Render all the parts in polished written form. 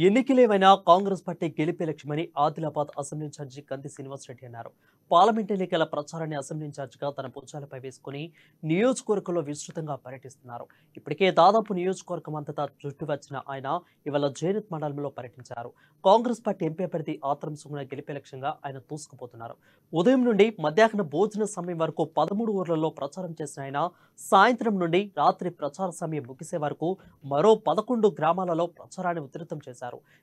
ఎన్నికలేమైనా Congress party గెలిపే లక్ష్యమని Adilabad assembly incharge కంది శ్రీనివాసరెడ్డి అన్నారు. పార్లమెంట్ ఎన్నికల ప్రచారాన్ని అసెంబ్లీ ఇన్ఛార్జిగా తన భుజాలపై వేసుకుని నియోజకవర్గంలో విస్తృతంగా పర్యటిస్తున్నారు. ఇప్పటికే దాదాపు నియోజకవర్గం అంతటా చుట్టూ వచ్చిన ఆయన ఇవాళ జైనత్ మండలంలో పర్యటించారు. కాంగ్రెస్ పార్టీ ఎంపీ అభ్యర్థి ఆత్రం సుగుణ గెలిపే లక్ష్యంగా ఆయన దూసుకుపోతున్నారు. ఉదయం నుండి మధ్యాహ్న భోజన సమయం వరకు 13 ఊర్లలో ప్రచారం చేసిన ఆయన సాయంత్రం నుండి రాత్రి ప్రచార సమయం ముగిసే వరకు మరో 11 గ్రామాలలో ప్రచారాన్ని ఉధృతం చేశారు.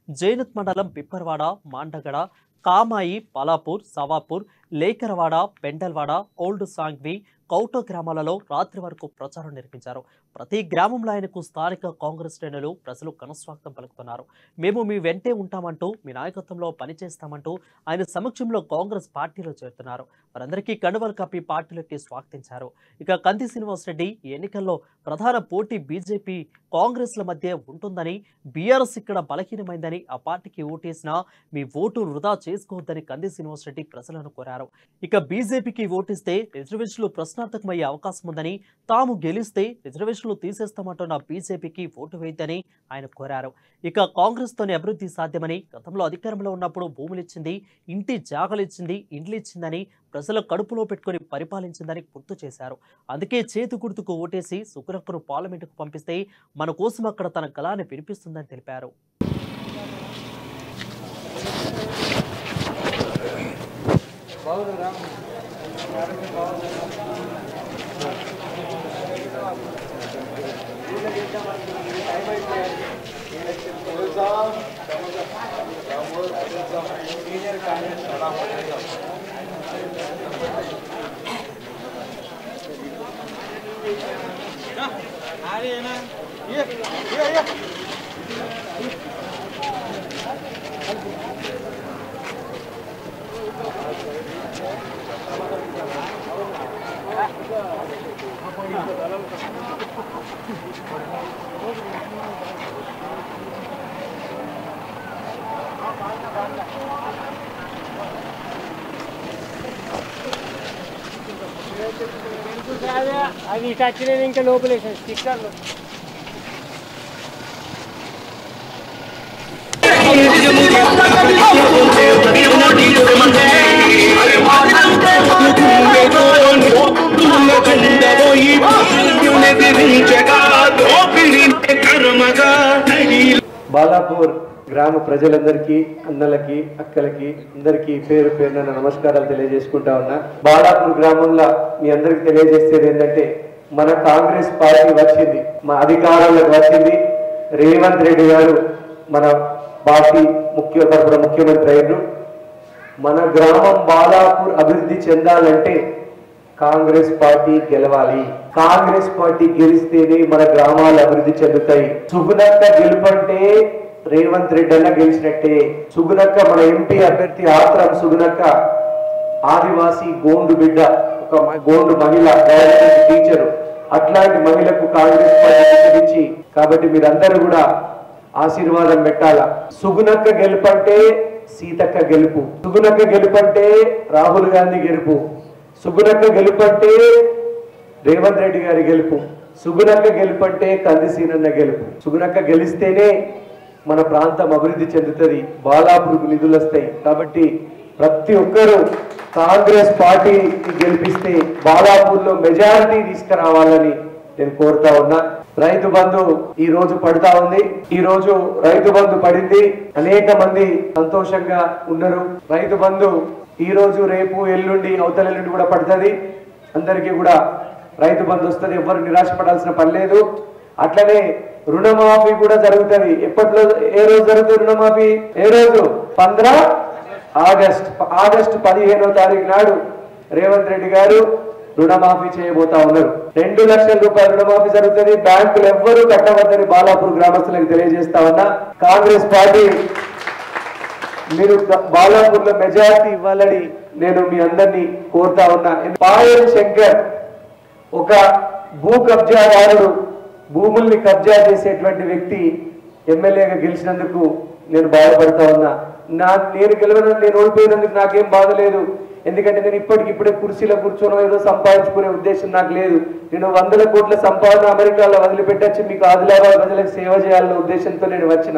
జైనత్ మండలం పిప్పర్వాడ, మాండగడ, కామాయి, పలాపూర్, సవాపూర్, లేకరవాడ, పెండల్వాడ, ఓల్డ్ సాంగ్వి, కౌట గ్రామాలలో రాత్రి వరకు ప్రచారం నిర్వహించారు. ప్రతి గ్రామంలో ఆయనకు స్థానిక కాంగ్రెస్ శ్రేణులు ప్రజలు ఘనస్వాగతం పలుకుతున్నారు. మేము మీ వెంటే ఉంటామంటూ, మీ నాయకత్వంలో పనిచేస్తామంటూ ఆయన సమక్షంలో కాంగ్రెస్ పార్టీలో చేరుతున్నారు. వారందరికీ కండువాలు కప్పి పార్టీలోకి స్వాగతించారు. ఇక కంది శ్రీనివాసరెడ్డి ఈ ఎన్నికల్లో ప్రధాన పోటీ బీజేపీ కాంగ్రెస్ల మధ్య ఉంటుందని, బీఆర్ఎస్ ఇక్కడ బలహీనమైందని, ఆ పార్టీకి ఓటేసినా మీ ఓటు వృధా చేసుకోవద్దని కంది శ్రీనివాసరెడ్డి ప్రజలను కోరారు. ఇక బీజేపీకి ఓటిస్తే రిజర్వేషన్లు ప్రశ్నార్థకమయ్యే అవకాశం ఉందని, తాము గెలిస్తే రిజర్వేషన్లు తీసేస్తామంటున్న బీజేపీకి ఓటు వేయద్దని ఆయన కోరారు. ఇక కాంగ్రెస్ తోనే అభివృద్ధి సాధ్యమని, గతంలో అధికారంలో ఉన్నప్పుడు భూములు ఇచ్చింది, ఇంటి జాగలు ఇచ్చింది, ఇండ్లు ఇచ్చిందని, ప్రజల కడుపులో పెట్టుకుని పరిపాలించిందని గుర్తు చేశారు. అందుకే చేతి గుర్తుకు ఓటేసి సుగ్రహ్ను పార్లమెంటుకు పంపిస్తే మన కోసం అక్కడ తన గళాన్ని వినిపిస్తుందని తెలిపారు. అవి టచ్లేదు ఇంకా లోపలేసారు స్టిక్కర్లు. బాలాపూర్ గ్రామ ప్రజలందరికీ, అన్నలకి, అక్కలకి అందరికీ పేరు పేరున నమస్కారాలు తెలియజేసుకుంటా ఉన్నా. బాలాపూర్ గ్రామంలో మీ అందరికి తెలియజేసేది ఏంటంటే, మన కాంగ్రెస్ పార్టీ వచ్చింది, మన అధికారంలోకి వచ్చింది. రేవంత్ రెడ్డి గారు మన పార్టీ ముఖ్యమంత్రి అయ్యారు. మన గ్రామం బాలాపూర్ అభివృద్ధి చెందాలంటే కాంగ్రెస్ పార్టీ గెలవాలి. కాంగ్రెస్ పార్టీ గెలిస్తేనే మన గ్రామాలు అభివృద్ధి చెందుతాయి. సుగుణక్క గెలుపంటే రేవంత్ రెడ్డి అన్న గెలిచినట్టే. సుగుణక్క మన ఎంపీ అభ్యర్థి ఆత్రం సుగుణక్క ఆదివాసీ గోండు బిడ్డ, ఒక గోండు మహిళ, గవర్నమెంట్ టీచరు. అట్లాంటి మహిళకు కాంగ్రెస్ పార్టీ ఇచ్చి, కాబట్టి మీరందరూ కూడా ఆశీర్వాదం పెట్టాల. సుగుణక్క గెలుపంటే సీతక్క గెలుపు, సుగుణక్క గెలుపంటే రాహుల్ గాంధీ గెలుపు, సుగుణక్క గెలుపంటే రేవంత్ రెడ్డి గారి గెలుపు, సుగుణక్క గెలుపంటే కంది సీనన్న గెలుపు. సుగుణక్క గెలిస్తేనే మన ప్రాంతం అభివృద్ధి చెందుతుంది, బాలాపూర్కు నిధులు వస్తాయి. కాబట్టి ప్రతి ఒక్కరూ కాంగ్రెస్ పార్టీ గెలిపిస్తే బాలాపూర్లో మెజారిటీ తీసుకురావాలని నేను కోరుతా ఉన్నా. రైతు బంధు ఈ రోజు పడతా ఉంది. ఈ రోజు రైతు బంధు పడింది, అనేక మంది సంతోషంగా ఉన్నారు. రైతు బంధు ఈ రోజు, రేపు, ఎల్లుండి, అవతల ఎల్లుండి కూడా పడుతుంది. అందరికీ కూడా రైతు బంధు వస్తుంది, ఎవరు నిరాశపడాల్సిన పని లేదు. అట్లనే రుణమాఫీ కూడా జరుగుతుంది. ఎప్పట్లో ఏ రోజు జరుగుతుంది రుణమాఫీ? ఏ రోజు? 15 ఆగస్టు 15వ తారీఖు నాడు రేవంత్ రెడ్డి గారు రుణమాఫీ చేయబోతా ఉన్నారు. 2 లక్షల రూపాయల రుణమాఫీ జరుగుతుంది. బ్యాంకులు ఎవ్వరూ కట్టవద్దని బాలాపూర్ గ్రామస్తులకు తెలియజేస్తా ఉన్నా. కాంగ్రెస్ పార్టీ మీరు బాలాపూర్ లో మెజారిటీ ఇవ్వాలని నేను మీ అందరినీ కోరుతా ఉన్నా. పాయల్ శంకర్ ఒక భూ కబ్జాదారుడు, భూముల్ని కబ్జా చేసేటువంటి వ్యక్తి ఎమ్మెల్యేగా గెలిచినందుకు నేను బాధపడతా ఉన్నా. నేను గెలవడం, నేను ఓడిపోయినందుకు నాకేం బాధ లేదు. ఎందుకంటే నేను ఇప్పటికిప్పుడే కుర్చీలో కూర్చొని ఏదో సంపాదించుకునే ఉద్దేశం నాకు లేదు. నేను 100 కోట్ల సంపాదన అమెరికాలో వదిలిపెట్టచ్చు, మీకు ఆదిలాబాద్ ప్రజలకు సేవ చేయాలన్న ఉద్దేశంతో నేను వచ్చిన.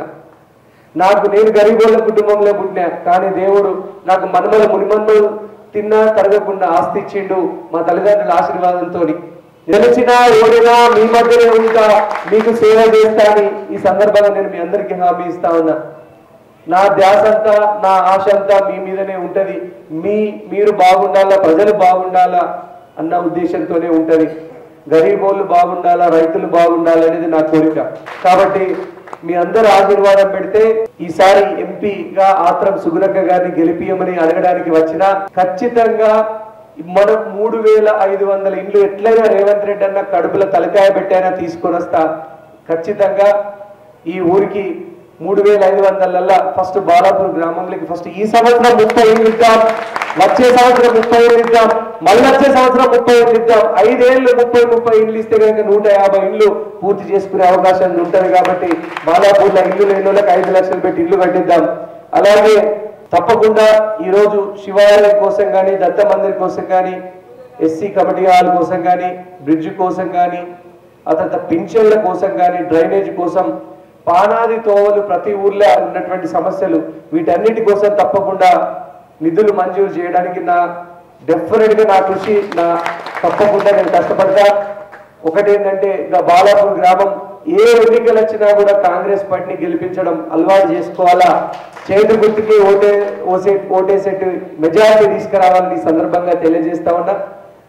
నేను గరీబోళ్ళ కుటుంబంలో పుట్టినా, కానీ దేవుడు నాకు మనమల మునిమన్మలు తిన్నా తరగకుండా ఆస్తి ఇచ్చిండు మా తల్లిదండ్రుల ఆశీర్వాదంతో. గెలిచినా ఓడినా మీ మధ్యనే ఉంటా, మీకు సేవ చేస్తా అని ఈ సందర్భంగా నేను మీ అందరికీ హామీ ఇస్తా ఉన్నా. నా ధ్యాస అంతా, నా ఆశ అంతా మీ మీదనే ఉంటది. మీరు బాగుండాలా, ప్రజలు బాగుండాలా అన్న ఉద్దేశంతోనే ఉంటది. గరీబోళ్ళు బాగుండాలా, రైతులు బాగుండాలి అనేది నా కోరిక. కాబట్టి మీ అందరూ ఆశీర్వాదం పెడితే ఈసారి ఎంపీగా ఆత్రం సుగుణక్క గారిని గెలిపియమని అడగడానికి వచ్చినా ఖచ్చితంగా మనం 3500 ఇండ్లు ఎట్లయినా రేవంత్ రెడ్డి అన్న కడుపుల తలకాయ పెట్టైనా తీసుకొని వస్తా. ఖచ్చితంగా ఈ ఊరికి 3500 ఫస్ట్ బాలాపూర్ గ్రామంలోకి ఫస్ట్ ఈ సంవత్సరం 30 ఇండ్లు ఇద్దాం, వచ్చే సంవత్సరం 30 ఇండ్లు ఇద్దాం, మళ్ళీ వచ్చే సంవత్సరం 30 ఇండ్లు ఇద్దాం. 5 ఏళ్ళు 30 ఇండ్లు ఇస్తే కనుక 150 ఇండ్లు పూర్తి చేసుకునే అవకాశం ఉంటుంది. కాబట్టి బాలాపూర్లో ఇల్లు లేని వాళ్ళకి 5 లక్షలు పెట్టి ఇల్లు కట్టిద్దాం. అలాగే తప్పకుండా ఈరోజు శివాలయం కోసం కానీ, దత్త మందిర్ కోసం కానీ, ఎస్సీ కమిటీ హాల్ కోసం కానీ, బ్రిడ్జ్ కోసం కానీ, ఆ తర్వాత పింఛన్ల కోసం కానీ, డ్రైనేజ్ కోసం, పానాది తోవలు ప్రతి ఊర్లో ఉన్నటువంటి సమస్యలు వీటన్నిటి కోసం తప్పకుండా నిధులు మంజూరు చేయడానికి డెఫినెట్గా నా కృషి తప్పకుండా నేను కష్టపడతా. ఒకటేంటంటే బాలాపూర్ గ్రామం ఏ ఎన్నికలు వచ్చినా కూడా కాంగ్రెస్ పార్టీని గెలిపించడం అలవాటు చేసుకోవాలా, చేతి గుర్తుకి ఓటేసేట్టు మెజారిటీ తీసుకురావాలని ఈ సందర్భంగా తెలియజేస్తా ఉన్నా.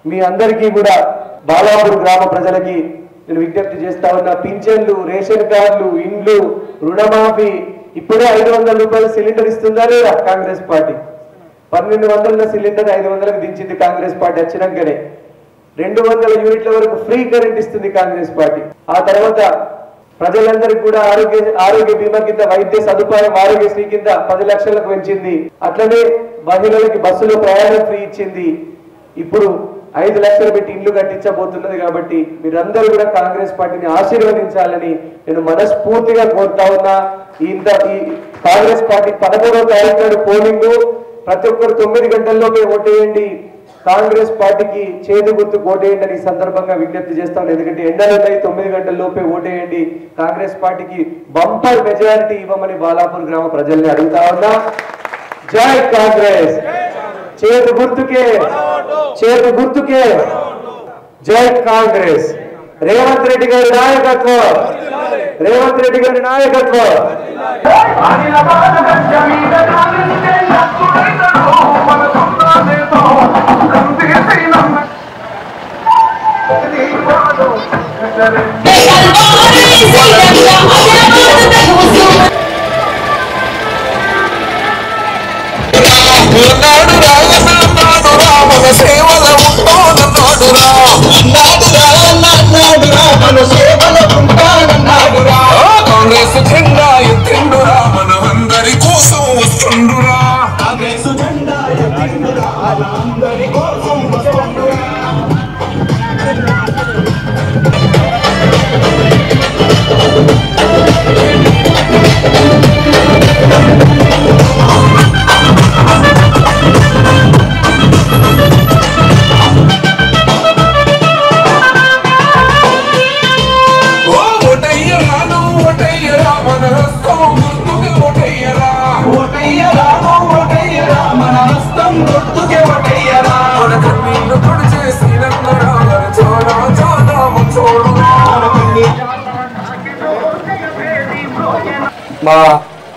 మీ అందరికీ కూడా బాలాపూర్ గ్రామ ప్రజలకి నేను విజ్ఞప్తి చేస్తా ఉన్నా. పింఛన్లు, రేషన్ కార్డులు, ఇండ్లు, రుణమాఫీ, ఇప్పుడే 500 రూపాయల సిలిండర్ ఇస్తుందా లేదా కాంగ్రెస్ పార్టీ? 1200 సిలిండర్ 500కు దించింది కాంగ్రెస్ పార్టీ వచ్చినాకనే. 200 యూనిట్ల వరకు ఫ్రీ కరెంట్ ఇస్తుంది కాంగ్రెస్ పార్టీ. ఆ తర్వాత ప్రజలందరికీ కూడా ఆరోగ్య బీమా కింద వైద్య సదుపాయం ఆరోగ్యశ్రీ కింద 10 లక్షలకు పెంచింది. అట్లనే మహిళలకి బస్సులో ప్రయాణం ఫ్రీ ఇచ్చింది. ఇప్పుడు 5 లక్షలు పెట్టి ఇల్లు కట్టించబోతున్నది. కాబట్టి మీరందరూ కూడా కాంగ్రెస్ పార్టీని ఆశీర్వదించాలని నేను మనస్ఫూర్తిగా కోరుతా ఉన్నా. ఈ కాంగ్రెస్ పార్టీ 13వ తారీఖు నాడు పోలింగ్, ప్రతి ఒక్కరు 9 గంటల్లోనే ఓటేయండి, కాంగ్రెస్ పార్టీకి చేతి గుర్తు ఓటేయండి అని ఈ సందర్భంగా విజ్ఞప్తి చేస్తాను. ఎందుకంటే ఎండలు ఉన్నాయి, 9 గంటల లోపే ఓటేయండి, కాంగ్రెస్ పార్టీకి బంపర్ మెజారిటీ ఇవ్వమని బాలాపూర్ గ్రామ ప్రజల్ని అడుగుతా ఉన్నా. జై కాంగ్రెస్, చేతి గుర్తుకే, చేతి గుర్తుకే, జై కాంగ్రెస్. రేవంత్ రెడ్డి గారి నాయకత్వం, రేవంత్ రెడ్డి గారి నాయకత్వం. కాంగ్రెస్ జెండా ఎత్తిండురా, మనమందరి కోసం వస్తుండురా. కాంగ్రెస్ జెండా ఎత్తిండురా, మనందరి కోసం వస్తుండురా. మా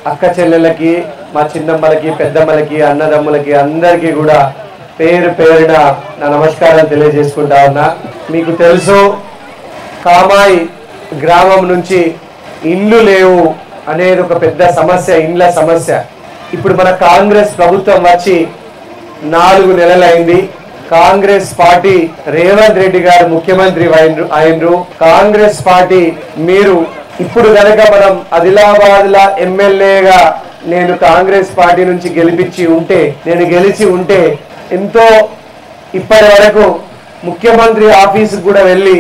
అక్క చెల్లెలకి, మా చిన్నమ్మలకి, పెద్దమ్మలకి, అన్నదమ్ములకి అందరికీ కూడా పేరు పేరున నా నమస్కారాలు తెలియజేసుకుంటా ఉన్నా. మీకు తెలుసు, కామాయి గ్రామం నుంచి ఇల్లు లేవు అనేది ఒక పెద్ద సమస్య, ఇండ్ల సమస్య. ఇప్పుడు మన కాంగ్రెస్ ప్రభుత్వం వచ్చి 4 నెలలైంది. కాంగ్రెస్ పార్టీ రేవంత్ రెడ్డి గారు ముఖ్యమంత్రి అయినరు. కాంగ్రెస్ పార్టీ మీరు ఇప్పుడు కనుక మనం ఆదిలాబాద్ లా ఎమ్మెల్యేగా నేను కాంగ్రెస్ పార్టీ నుంచి గెలిచి ఉంటే ఎంతో ఇప్పటి వరకు ముఖ్యమంత్రి ఆఫీసుకు కూడా వెళ్ళి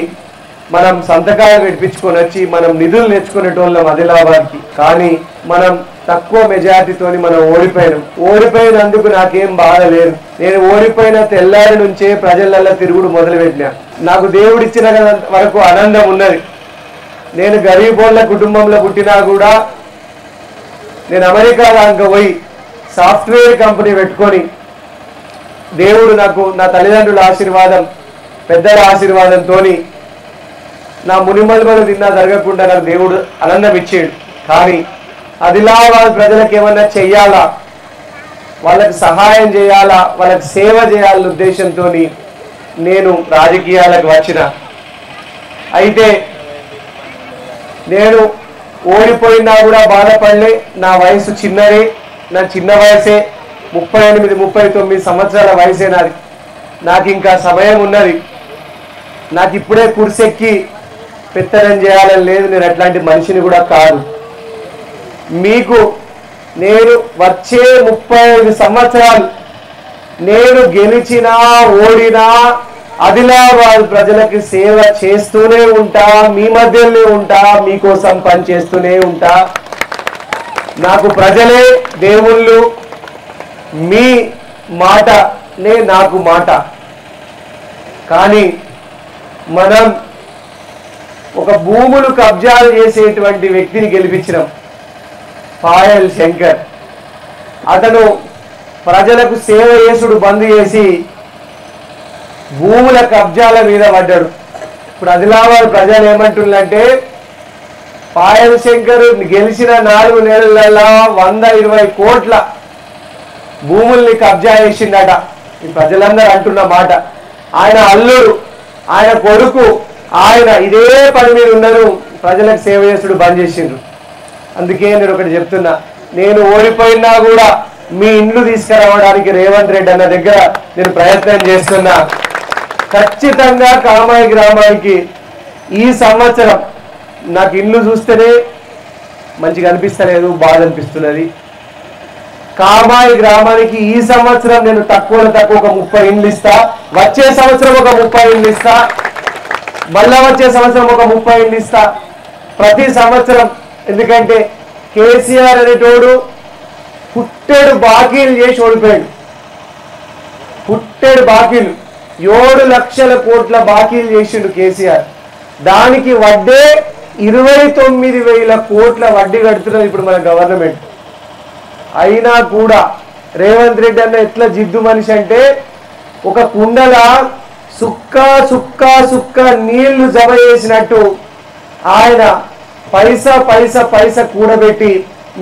మనం సంతకాలు పెట్టించుకొని వచ్చి మనం నిధులు తెచ్చుకునేటోళ్ళం ఆదిలాబాద్కి. కానీ మనం తక్కువ మెజార్టీతోని మనం ఓడిపోయినందుకు నాకేం బాధ లేదు. నేను ఓడిపోయిన తెల్లారి నుంచే ప్రజలల్లో తిరుగుడు మొదలుపెట్టినా. నాకు దేవుడిచ్చిన వరకు ఆనందం ఉన్నది. నేను గరీబోళ్ళ కుటుంబంలో పుట్టినా కూడా నేను అమెరికా దాకా పోయి సాఫ్ట్వేర్ కంపెనీ పెట్టుకొని దేవుడు నాకు నా తల్లిదండ్రుల ఆశీర్వాదం పెద్దల ఆశీర్వాదంతో నా మునిమల్మలు తిన్నా జరగకుండా నాకు దేవుడు ఆనందం ఇచ్చాడు. కానీ ఆదిలాబాద్ ప్రజలకు ఏమన్నా చెయ్యాలా, వాళ్ళకి సహాయం చేయాలా, వాళ్ళకి సేవ చేయాలనే ఉద్దేశంతో నేను రాజకీయాలకు వచ్చిన. అయితే నేను ఓడిపోయినా కూడా బాధపడలే. నా వయసు చిన్నదే, నా చిన్న వయసే 38-39 సంవత్సరాల వయసే నాది. నాకు ఇంకా సమయం ఉన్నది. నాకు ఇప్పుడే కుర్సెక్కి పెత్తనం చేయాలని లేదు. నేను అట్లాంటి మనిషిని కూడా కాదు. మీకు నేను వచ్చే 35 సంవత్సరాలు నేను గెలిచినా ఓడినా ఆదిలాబాద్ ప్రజలకి సేవ చేస్తూనే ఉంటా, మీ మధ్యలోనే ఉంటా, మీకోసం పనిచేస్తూనే ఉంటా. నాకు ప్రజలే దేవుళ్ళు, మీ మాటనే నాకు మాట. కానీ మనం ఒక భూములు కబ్జాలు చేసేటువంటి వ్యక్తిని గెలిపించినాం, పాయల్ శంకర్. అతను ప్రజలకు సేవ చేసుడు బంద్ చేసి భూముల కబ్జాల మీద పడ్డాడు. ఇప్పుడు ఆదిలాబాద్ ప్రజలు ఏమంటున్నారంటే పాయల్ శంకర్ గెలిచిన 4 నెలలలో 120 కోట్ల భూముల్ని కబ్జా చేసిందట. ఈ ప్రజలందరూ అంటున్న మాట. ఆయన అల్లుడు, ఆయన కొడుకు, ఆయన ఇదే పని మీద ఉన్నారు, ప్రజలకు సేవ చేసుడు బంద్ చేసిండ్రు. అందుకే నేను ఒకటి చెప్తున్నా, నేను ఓడిపోయినా కూడా మీ ఇండ్లు తీసుకురావడానికి రేవంత్ రెడ్డి అన్న దగ్గర నేను ప్రయత్నం చేస్తున్నా. ఖచ్చితంగా కామాయి గ్రామానికి ఈ సంవత్సరం నాకు ఇల్లు చూస్తేనే మంచిగా అనిపిస్తలేదు, బాధ అనిపిస్తున్నది. కామాయి గ్రామానికి ఈ సంవత్సరం నేను తక్కువ ఒక 30 ఇండ్లు ఇస్తా, వచ్చే సంవత్సరం ఒక 30 ఇండ్లు ఇస్తా, మళ్ళా వచ్చే సంవత్సరం ఒక 30 ఇండ్లు ఇస్తా ప్రతి సంవత్సరం. ఎందుకంటే కేసీఆర్ అనేటోడు పుట్టేడు బాకీలు చేసి ఓడిపోయాడు. పుట్టేడు బాకీలు 7 లక్షల కోట్ల బాకీలు చేసిండు కేసీఆర్. దానికి వడ్డే 29,000 కోట్ల వడ్డీ కడుతున్నది ఇప్పుడు మన గవర్నమెంట్. అయినా కూడా రేవంత్ రెడ్డి అన్న ఎట్లా జిద్దు మనిషి అంటే ఒక కుండల సుక్క సుక్క సుక్క నీళ్లు జమ చేసినట్టు ఆయన పైసా పైసా పైసా కూడబెట్టి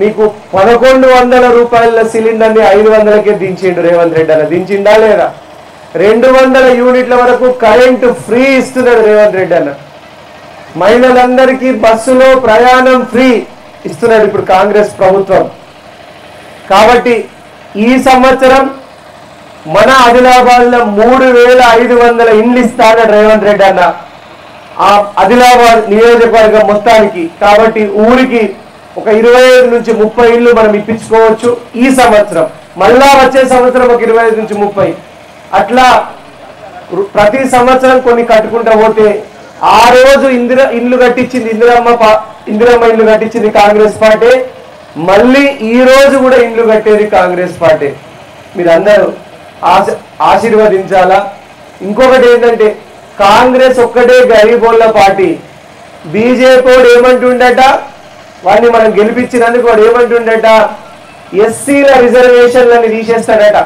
మీకు 1,100 రూపాయల సిలిండర్ని 500కే దించిండు రేవంత్ రెడ్డి అన్న. దించిందా లేదా? 200 యూనిట్ల వరకు కరెంటు ఫ్రీ ఇస్తున్నాడు రేవంత్ రెడ్డి అన్న. మహిళలందరికీ బస్సులో ప్రయాణం ఫ్రీ ఇస్తున్నాడు ఇప్పుడు కాంగ్రెస్ ప్రభుత్వం. కాబట్టి ఈ సంవత్సరం మన ఆదిలాబాద్లో 3,500 ఇండ్లు ఇస్తాడు రేవంత్ రెడ్డి అన్న ఆ ఆదిలాబాద్ నియోజకవర్గం మొత్తానికి. కాబట్టి ఊరికి ఒక 25 నుంచి 30 ఇళ్ళు మనం ఇప్పించుకోవచ్చు ఈ సంవత్సరం. మళ్ళా వచ్చే సంవత్సరం ఒక 25 నుంచి 30. అట్లా ప్రతి సంవత్సరం కొన్ని కట్టుకుంటా పోతే ఆ రోజు ఇల్లు కట్టించింది ఇందిరమ్మ ఇల్లు కట్టించింది కాంగ్రెస్ పార్టీ. మళ్ళీ ఈ రోజు కూడా ఇల్లు కట్టేది కాంగ్రెస్ పార్టీ. మీరందరూ ఆశీర్వదించాలా. ఇంకొకటి ఏంటంటే కాంగ్రెస్ ఒక్కటే గరీబోళ్ళ పార్టీ. బీజేపీ ఏమంటుండట, వాడిని మనం గెలిపించినందుకు వాడు ఏమంటుండట, ఎస్సీల రిజర్వేషన్లని తీసేస్తాడట,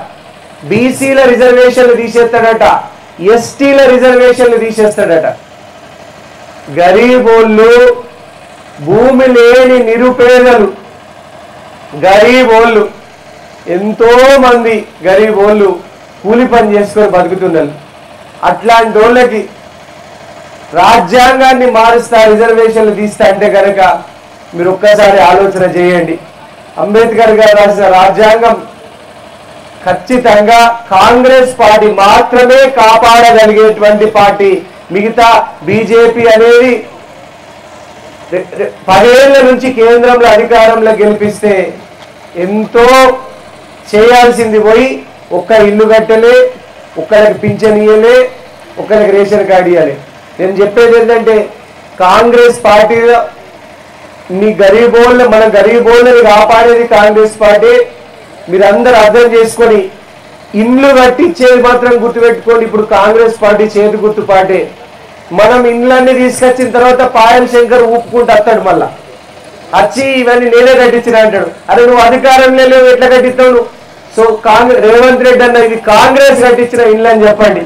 బీసీల రిజర్వేషన్లు తీసేస్తాడట, ఎస్టీల రిజర్వేషన్లు తీసేస్తాడట. గరీబోళ్ళు, భూమి లేని నిరుపేదలు, గరీబోళ్ళు, ఎంతో మంది గరీబోళ్ళు కూలి పని చేసుకొని బతుకుతున్నారు. అట్లాంటి వాళ్ళకి రాజ్యాంగాన్ని మారుస్తా, రిజర్వేషన్లు తీస్తా అంటే కనుక మీరు ఒక్కసారి ఆలోచన చేయండి. అంబేద్కర్ గారు రాసిన రాజ్యాంగం ఖచ్చితంగా కాంగ్రెస్ పార్టీ మాత్రమే కాపాడగలిగేటువంటి పార్టీ. మిగతా బీజేపీ అనేది 10 ఏళ్ల నుంచి కేంద్రంలో అధికారంలో గెలిపిస్తే ఎంతో చేయాల్సింది పోయి ఒక్క ఇల్లు కట్టలే, ఒక్కరికి పింఛన్ ఇయ్యలే, ఒక్కరికి రేషన్ కార్డు ఇవ్వాలి. నేను చెప్పేది ఏంటంటే కాంగ్రెస్ పార్టీలో మీ గరీబోళ్ళ మన గరీబోళ్ళని కాపాడేది కాంగ్రెస్ పార్టీ. మీరందరూ అర్థం చేసుకొని ఇండ్లు కట్టించేది మాత్రం గుర్తుపెట్టుకోండి. ఇప్పుడు కాంగ్రెస్ పార్టీ చేతి గుర్తు పార్టీ. మనం ఇండ్లన్నీ తీసుకొచ్చిన తర్వాత పాయల్ శంకర్ ఊపుకుంటూ వస్తాడు. మళ్ళా వచ్చి ఇవన్నీ నేనే కట్టించిన అంటాడు. అరే నువ్వు అధికారంలో లేవు, ఎట్లా కట్టిస్తావు నువ్వు? సో రేవంత్ రెడ్డి అన్న ఇది కాంగ్రెస్ కట్టించిన ఇల్లు అని చెప్పండి.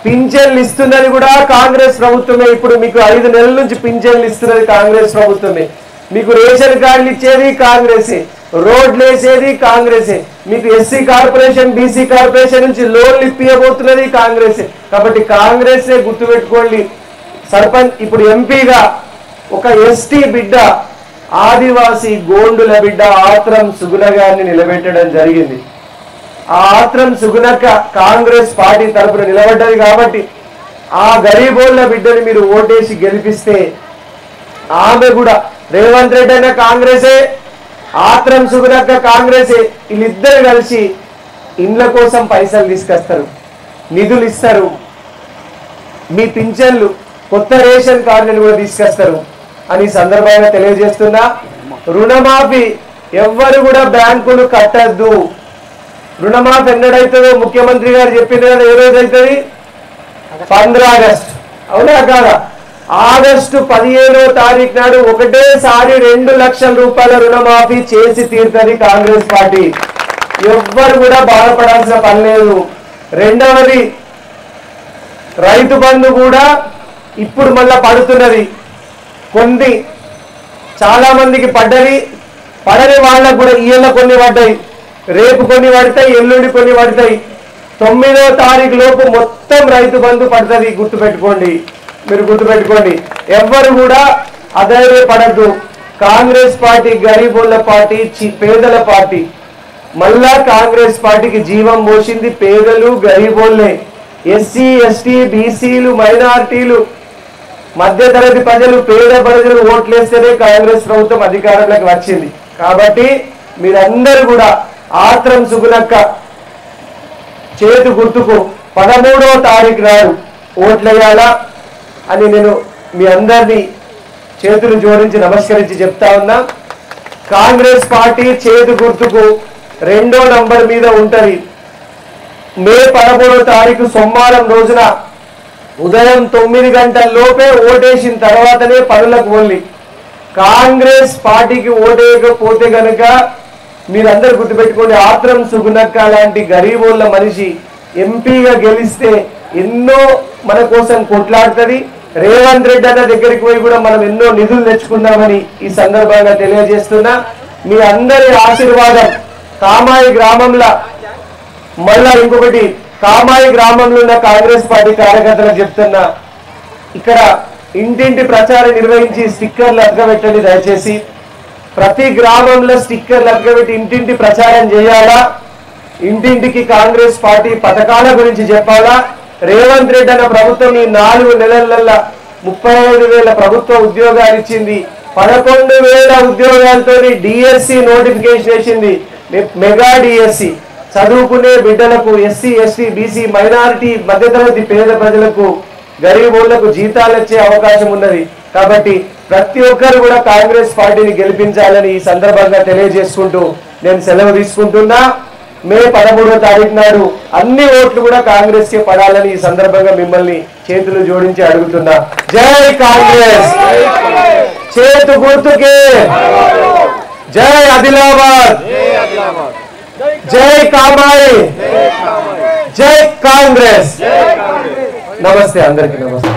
పింఛన్లు ఇస్తున్నది కూడా కాంగ్రెస్ ప్రభుత్వమే. ఇప్పుడు మీకు 5 నెలల నుంచి పింఛన్లు ఇస్తున్నది కాంగ్రెస్ ప్రభుత్వమే. మీకు రేషన్ కార్డులు ఇచ్చేది కాంగ్రెసే, రోడ్లు వేసేది కాంగ్రెసే, మీకు ఎస్సీ కార్పొరేషన్ బీసీ కార్పొరేషన్ నుంచి లోన్లు ఇప్పియబోతున్నది కాంగ్రెసే. కాబట్టి కాంగ్రెసే గుర్తుపెట్టుకోండి. సర్పంచ్ ఇప్పుడు ఎంపీగా ఒక ఎస్టీ బిడ్డ, ఆదివాసీ గోండుల బిడ్డ ఆత్రం సుగుణ గారిని నిలబెట్టడం జరిగింది. ఆ ఆత్రం సుగుణక్క కాంగ్రెస్ పార్టీ తరఫున నిలబడ్డది కాబట్టి ఆ గరీబోళ్ళ బిడ్డని మీరు ఓటేసి గెలిపిస్తే ఆమె కూడా రేవంత్ రెడ్డి అన్న కాంగ్రెసే, ఆత్రం సుగుణక్క కాంగ్రెసే, వీళ్ళిద్దరు కలిసి ఇండ్ల కోసం పైసలు తీసుకొస్తారు, నిధులు ఇస్తారు, మీ పింఛన్లు కొత్త రేషన్ కార్డులను కూడా తీసుకొస్తారు అని సందర్భంగా తెలియజేస్తున్నా. రుణమాఫీ ఎవ్వరు కూడా బ్యాంకులు కట్టద్దు. రుణమాఫీ ఎన్నడైతుందో ముఖ్యమంత్రి గారు చెప్పింది కదా, ఏ రోజు అవుతుంది? 15 ఆగస్టు. అవునా కాదా? ఆగస్టు 15వ తారీఖు నాడు ఒకటేసారి 2 లక్షల రూపాయల రుణమాఫీ చేసి తీరుతుంది కాంగ్రెస్ పార్టీ. ఎవ్వరు కూడా బాధపడాల్సిన పని లేదు. రెండవది, రైతు బంధు కూడా ఇప్పుడు మళ్ళా పడుతున్నది. కొన్ని చాలా మందికి పడ్డది, పడని వాళ్ళకు కూడా ఇయ్యల కొన్ని పడ్డాయి, రేపు కొన్ని పడతాయి, ఎల్లుండి కొన్ని పడతాయి. 9వ తారీఖు లోపు మొత్తం రైతు బంధు పడుతుంది. గుర్తుపెట్టుకోండి, మీరు గుర్తుపెట్టుకోండి. ఎవ్వరు కూడా అధైర్యపడద్దు. కాంగ్రెస్ పార్టీ గరీబుల పార్టీ, పేదల పార్టీ. మళ్ళా కాంగ్రెస్ పార్టీకి జీవం పోసింది పేదలు గరీబోళ్ళే. ఎస్సీ ఎస్టీ బీసీలు మైనారిటీలు మధ్యతరగతి ప్రజలు పేద ప్రజలు ఓట్లేస్తేనే కాంగ్రెస్ ప్రభుత్వం అధికారంలోకి వచ్చింది. కాబట్టి మీరందరూ కూడా ఆత్రం సుగుణక్క చేతు గుర్తుకు 13వ తారీఖు నాడు ఓట్లేయాలా అని నేను మీ అందరినీ చేతులు జోడించి నమస్కరించి చెప్తా ఉన్నా. కాంగ్రెస్ పార్టీ చేతు గుర్తుకు 2వ నంబర్ మీద ఉంటది. మే 13వ తారీఖు సోమవారం రోజున ఉదయం 9 గంటల లోపే ఓటేసిన తర్వాతనే పనులకు వెళ్ళి కాంగ్రెస్ పార్టీకి ఓటేయకపోతే గనక మీరందరూ గుర్తుపెట్టుకోండి, ఆత్రం సుగుణక్క లాంటి గరీబోళ్ళ మనిషి ఎంపీగా గెలిస్తే ఎన్నో మన కోసం కొట్లాడుతుంది. రేవంత్ రెడ్డి అన్న దగ్గరికి పోయి కూడా మనం ఎన్నో నిధులు తెచ్చుకుందామని ఈ సందర్భంగా తెలియజేస్తున్నా. మీ అందరి ఆశీర్వాదం కామాయి గ్రామంలో, మళ్ళా ఇంకొకటి కామాయి గ్రామంలో ఉన్న కాంగ్రెస్ పార్టీ కార్యకర్తలకు చెప్తున్నా, ఇక్కడ ఇంటింటి ప్రచారం నిర్వహించి స్టిక్కర్లు అతకబెట్టండి. దయచేసి ప్రతి గ్రామంలో స్టిక్కర్లు అతకబెట్టి ఇంటింటి ప్రచారం చేయాలా, ఇంటింటికి కాంగ్రెస్ పార్టీ పథకాల గురించి చెప్పాలా. రేవంత్ రెడ్డి అన్న ప్రభుత్వం ఈ 4 నెలలలో 35,000 ప్రభుత్వ ఉద్యోగాలు ఇచ్చింది, 11,000 ఉద్యోగాలతో డిఎస్సి నోటిఫికేషన్ వేసింది. మెగా డిఎస్సి చదువుకునే బిడ్డలకు, ఎస్సీ ఎస్టీ బీసీ మైనారిటీ మధ్యతరగతి పేద ప్రజలకు గరీబోళ్లకు జీతాలు వచ్చే అవకాశం ఉన్నది. కాబట్టి ప్రతి ఒక్కరు కూడా కాంగ్రెస్ పార్టీని గెలిపించాలని ఈ సందర్భంగా తెలియజేసుకుంటూ నేను సెలవు తీసుకుంటున్నా. మే 13వ తారీఖు నాడు అన్ని ఓట్లు కూడా కాంగ్రెస్ కే పడాలని ఈ సందర్భంగా మిమ్మల్ని చేతులు జోడించి అడుగుతున్నా. జై కాంగ్రెస్, చేతు గుర్తుకే, జై ఆదిలాబాద్, జై కామాయి, జై కాంగ్రెస్. నమస్తే అందరికీ, నమస్తే.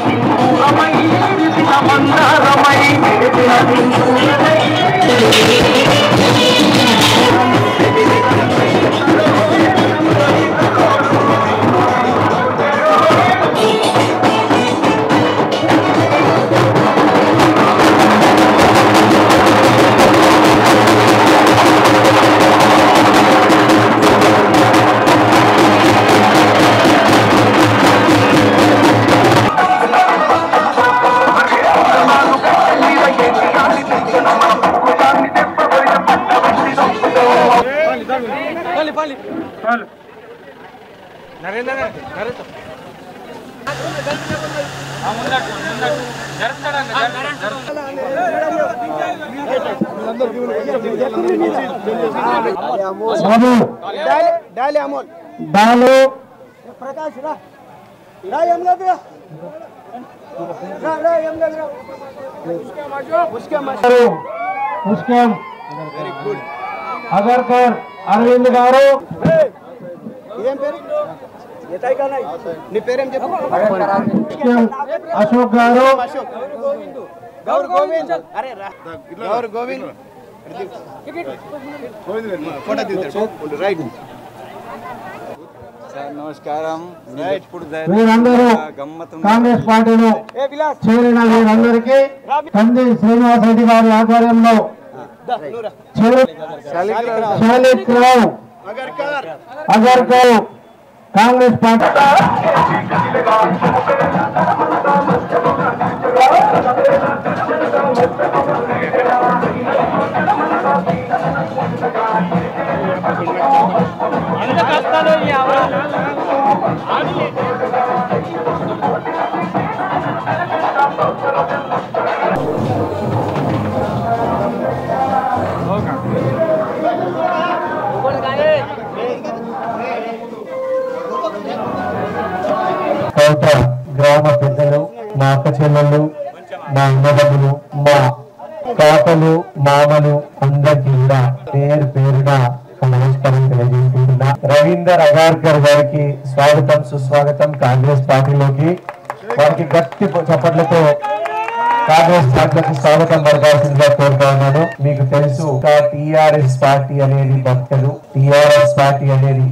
సింధూరమై విరిసిన మందారమై విరిసిన సింధూరమై అగర్కర్ అరవింద్ గారు అశోక్ గారు నమస్కారం. వీరందరూ కాంగ్రెస్ పార్టీలో చేరిన వీరందరికీ కంది శ్రీనివాస్ రెడ్డి గారి ఆధ్వర్యంలో శాలిక్రావు అగర్కర్ కాంగ్రెస్ పార్టీ గ్రామ పెద్దలు, మా అక్క చెల్లెళ్ళు, మా అన్నదమ్ములు, మా తాతలు, మామలు అందరికీ కూడా పేరు పేరున నమస్కారం తెలియజేసుకుంటున్నా. రవీందర్ అగార్కర్ గారికి స్వాగతం, సుస్వాగతం కాంగ్రెస్ పార్టీలోకి. వారికి గట్టి చప్పట్లతో కాంగ్రెస్ పార్టీకి స్వాగతం పలకాల్సిందిగా కోరుతా ఉన్నాను. మీకు తెలుసు టిఆర్ఎస్ పార్టీ అనేది భక్తులు, టిఆర్ఎస్ పార్టీ అనేది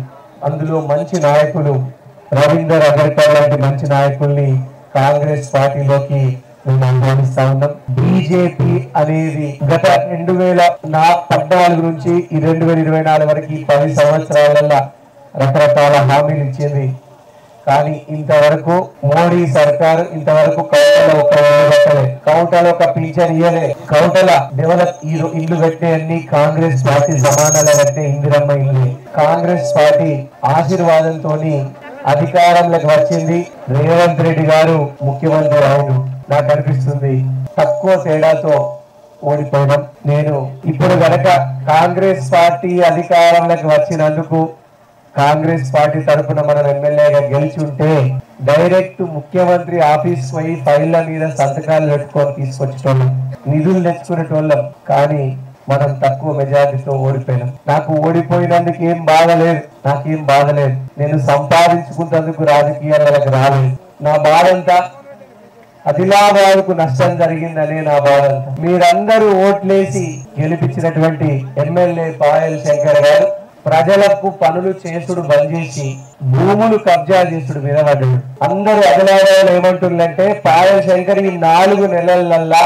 అందులో మంచి నాయకులు రవీందర్ అగర్కర్ లాంటి మంచి నాయకుల్ని కాంగ్రెస్ పార్టీలోకి మేము ఆహ్వానిస్తా ఉన్నాం. బీజేపీ అనేది గత 2014 నుంచి 2024 వరకు 10 సంవత్సరాలలో రకరకాల హామీలు ఇచ్చింది. కానీ ఇంతవరకు మోడీ సర్కారు ఇంతవరకు కౌటలో ఒక ఇల్లు కట్టలే, కౌటలో ఒక పింఛన్ ఇయ్యలే, కౌటల డెవలప్ ఇల్లు కట్టే అన్ని కాంగ్రెస్ పార్టీ జమానాల కట్టే ఇందిరమ్మ ఇల్లు. కాంగ్రెస్ పార్టీ ఆశీర్వాదంతో అధికారంలోకి వచ్చింది. రేవంత్ రెడ్డి గారు ముఖ్యమంత్రి అవును. నాకు అనిపిస్తుంది తక్కువ తేడాతో ఓడిపోవడం. నేను ఇప్పుడు గనక కాంగ్రెస్ పార్టీ అధికారంలోకి వచ్చినందుకు కాంగ్రెస్ పార్టీ తరఫున మనం ఎమ్మెల్యేగా గెలిచి ఉంటే డైరెక్ట్ ముఖ్యమంత్రి ఆఫీస్ పోయి ఫైళ్ల మీద సంతకాలు పెట్టుకొని తీసుకొచ్చేటోళ్ళం, నిధులు తెచ్చుకునేటోళ్ళం. కానీ మనం తక్కువ మెజారిటీతో ఓడిపోయినాం. నాకు ఓడిపోయినందుకు ఏం బాధలేదు, నాకేం బాధలేదు. నేను సంపాదించుకున్నందుకు రాజకీయాలకు రాలేదు. నా బాధంతా ఆదిలాబాద్కు నష్టం జరిగిందనే నా బాధంతా. మీరందరూ ఓట్లేసి గెలిపించినటువంటి ఎమ్మెల్యే పాయల్ శంకర్ గారు ప్రజలకు పనులు చేసుడు బంద్ చేసి భూములు కబ్జా చేసుడు మీద పడ్డాడు. అందరూ ఆదిలాబాద్ ఏమంటుందంటే పాయల్ శంకర్ ఈ 4 నెలలల్లా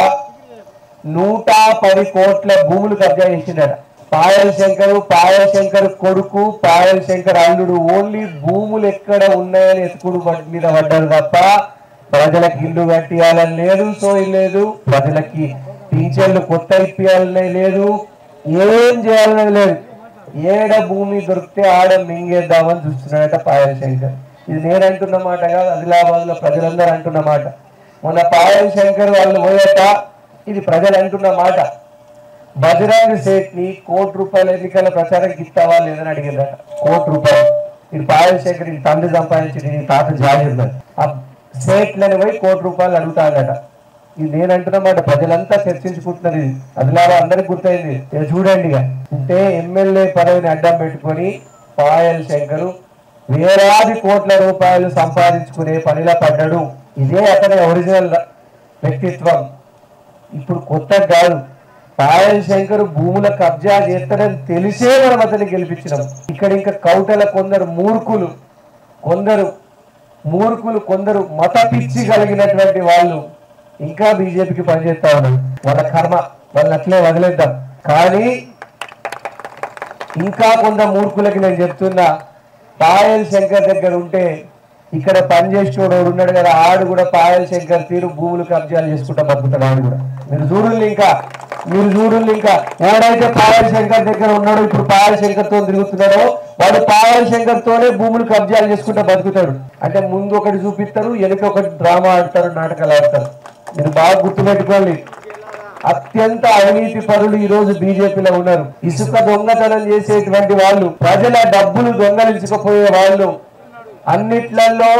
110 కోట్ల భూములు కబ్జా చేసిందట. పాయల్ శంకర్ కొడుకు, పాయల్ శంకర్ అల్లుడు ఓన్లీ భూములు ఎక్కడ ఉన్నాయని ఎత్తుకుడు మీద పడ్డారు తప్ప ప్రజలకు ఇల్లు కట్టియాలని లేదు, సోయి లేదు, ప్రజలకి పింఛన్లు కొత్త ఇప్పియాలనే లేదు, ఏం చేయాలని లేదు. ఏడ భూమి దొరికితే ఆడ మింగేద్దామని చూస్తున్నాడట పాయల్ శంకర్. ఇది నేను అంటున్న మాట కాదు, ఆదిలాబాద్ లో ప్రజలందరూ అంటున్న మాట. మొన్న పాయల్ శంకర్ వాళ్ళు పోయాక ఇది ప్రజలు అంటున్న మాట. బజరంగ్ సేట్ ని ₹1 ఎన్నికల ప్రచారానికి ఇస్తావా లేదని అడిగిందట. ₹1. ఇది పాయల్ శంకర్ ఈ తండ్రి సంపాదించి తాత జాగిర్ ఆ సేట్లని పోయి ₹1 అడుగుతాడట. ఇది నేను అంటున్నమాట, ప్రజలంతా చర్చించుకుంటున్నారు. ఇది ఆదిలాబాద్ అందరికి గుర్తయింది. చూడండి అంటే ఎమ్మెల్యే పదవిని అడ్డం పెట్టుకొని పాయల్ శంకర్ వేలాది కోట్ల రూపాయలు సంపాదించుకునే పనిలో పడ్డాడు. ఇదే అతని ఒరిజినల్ వ్యక్తిత్వం. ఇప్పుడు కొత్త కాదు. పాయల్ శంకర్ భూముల కబ్జా చేస్తాడని తెలిసే మనం అతన్ని గెలిపించినాం. ఇక్కడ ఇంకా కౌటల కొందరు కొందరు మత పిచ్చి కలిగినటువంటి వాళ్ళు ఇంకా బీజేపీకి పనిచేస్తా ఉన్నారు. వాళ్ళ కర్మ, వాళ్ళని అట్లే వదిలేద్దాం. కానీ ఇంకా కొంత మూర్ఖులకి నేను చెప్తున్నా, పాయల్ శంకర్ దగ్గర ఉంటే ఇక్కడ పనిచేసేవాడు ఉన్నాడు కదా, ఆడు కూడా పాయల్ శంకర్ తీరు భూములు కబ్జాలు చేసుకుంటా బతుకుతాడు. ఆడు కూడా మీరు చూడండి. ఇంకా ఓడైతే పాయల్ శంకర్ దగ్గర ఉన్నాడు, ఇప్పుడు పాయల్ శంకర్ తో తిరుగుతున్నాడో వాడు పాయల్ శంకర్ తోనే భూములు కబ్జాలు చేసుకుంటా బతుకుతాడు. అంటే ముందు ఒకటి చూపిస్తారు, వెనుక ఒకటి డ్రామా ఆడతారు, నాటకాలు ఆడతారు. మీరు బాగా గుర్తుపెట్టుకోండి. అత్యంత అవినీతి పరులు ఈ రోజు బీజేపీలో ఉన్నారు. ఇసుక దొంగతనం చేసేటువంటి వాళ్ళు, ప్రజల డబ్బులు దొంగలించకపోయే వాళ్ళు, అన్నిట్లలో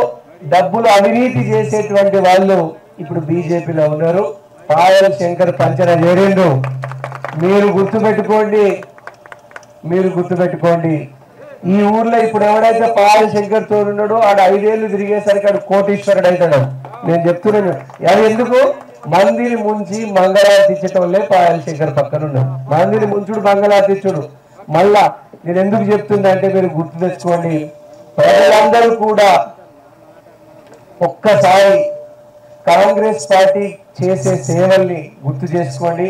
డబ్బులు అవినీతి చేసేటువంటి వాళ్ళు ఇప్పుడు బీజేపీలో ఉన్నారు. పాయల్ శంకర్ పంచన చేరిండు. మీరు గుర్తుపెట్టుకోండి. ఈ ఊర్లో ఇప్పుడు ఎవడైతే పాయల్ శంకర్ తో ఉన్నాడో ఆడు 5 ఏళ్ళు తిరిగేసరికి ఆడు కోటీశ్వరుడు అవుతాడు. నేను చెప్తున్నాను. అది ఎందుకు? మందిని ముంచి మంగళారతి ఇచ్చటోళ్ళే పాయల్ శంకర్ పక్కన ఉన్నాడు. మందిని ముంచుడు మంగళారతి ఇచ్చుడు. మళ్ళా నేను ఎందుకు చెప్తున్నా అంటే మీరు గుర్తు తెచ్చుకోండి. ప్రజలందరూ కూడా ఒక్కసారి కాంగ్రెస్ పార్టీ చేసే సేవల్ని గుర్తు చేసుకోండి.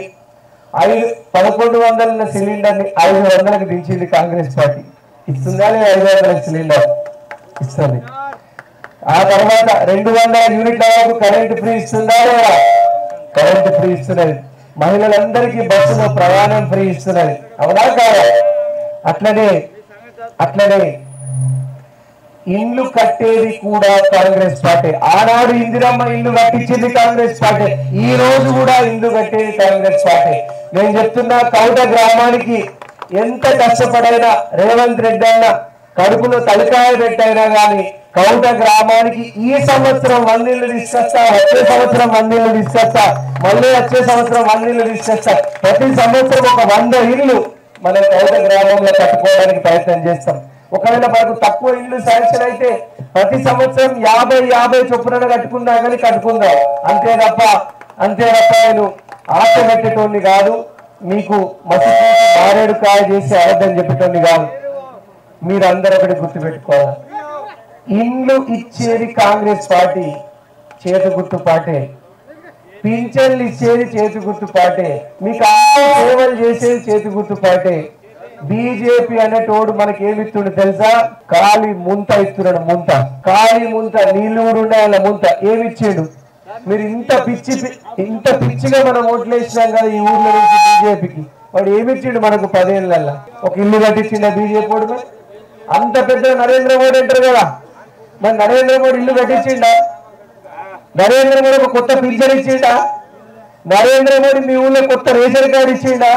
1100 సిలిండర్ని 500కి దించింది కాంగ్రెస్ పార్టీ. ఇస్తుందా లేదా? 500 సిలిండర్ ఇస్తుంది. ఆ తర్వాత 200 యూనిట్ల వరకు కరెంట్ ఫ్రీ ఇస్తుందా లేదా? కరెంట్ ఫ్రీ ఇస్తున్నది. మహిళలందరికీ బస్సులో ప్రయాణం ఫ్రీ ఇస్తున్నది. అవునా కాదా? అట్లనే ఇల్లు కట్టేది కూడా కాంగ్రెస్ పార్టీ. ఆనాడు ఇందిరమ్మ ఇల్లు కట్టించింది కాంగ్రెస్ పార్టీ. ఈ రోజు కూడా ఇల్లు కట్టేది కాంగ్రెస్ పార్టీ. నేను చెప్తున్నా, కౌట గ్రామానికి ఎంత కష్టపడైనా రేవంత్ రెడ్డి అన్న కడుపులో తలకాయ పెట్టైనా కానీ కౌట గ్రామానికి ఈ సంవత్సరం 100 ఇళ్ళు తీసుకొస్తా, వచ్చే సంవత్సరం 100 ఇళ్ళు తీసుకొస్తా, మళ్ళీ వచ్చే సంవత్సరం 100 ఇళ్ళు తీసుకొస్తా. ప్రతి సంవత్సరం ఒక 100 ఇళ్ళు మనం కౌట గ్రామంలో కట్టుకోవడానికి ప్రయత్నం చేస్తాం. ఒకవేళ మనకు తక్కువ ఇల్లు శాంక్షన్ అయితే ప్రతి సంవత్సరం 50 చొప్పున కట్టుకుందాం కానీ కట్టుకుందాం. అంతే తప్ప నేను ఆశ పెట్టేటోని కాదు, మీకు మసి మారేడు కాయ చేసి అవద్దని చెప్పేటోని కాదు. మీరు అందరూ ఒకటి గుర్తుపెట్టుకోవాలి. ఇండ్లు ఇచ్చేది కాంగ్రెస్ పార్టీ, చేతి గుర్తు పార్టీ. పింఛన్లు ఇచ్చేది చేతి గుర్తు పార్టీ. మీకు అన్ని సేవలు చేసేది చేతి గుర్తు పార్టీ. బీజేపీ అనేటోడు మనకి ఏమిస్తుండు తెలుసా? ఖాళీ ముంత ఇస్తున్నాడు. ఖాళీ ముంత, నీళ్లు కూడా ఉండే ముంత ఏమిచ్చాడు? మీరు ఇంత పిచ్చిగా మనం ఓట్లు వేసినాం కదా ఈ ఊర్లో నుంచి బీజేపీకి. వాడు ఏమిచ్చిండు మనకు 10 ఏళ్ళల్లో? ఒక ఇల్లు కట్టించిండ బీజేపీ వాడు? అంత పెద్ద నరేంద్ర మోడీ అంటారు కదా, మరి నరేంద్ర మోడీ ఇల్లు కట్టించిండా? నరేంద్ర మోడీ ఒక కొత్త పింఛన్ ఇచ్చిండా? నరేంద్ర మోడీ మీ ఊళ్ళో కొత్త రేషన్ కార్డు ఇచ్చిండా?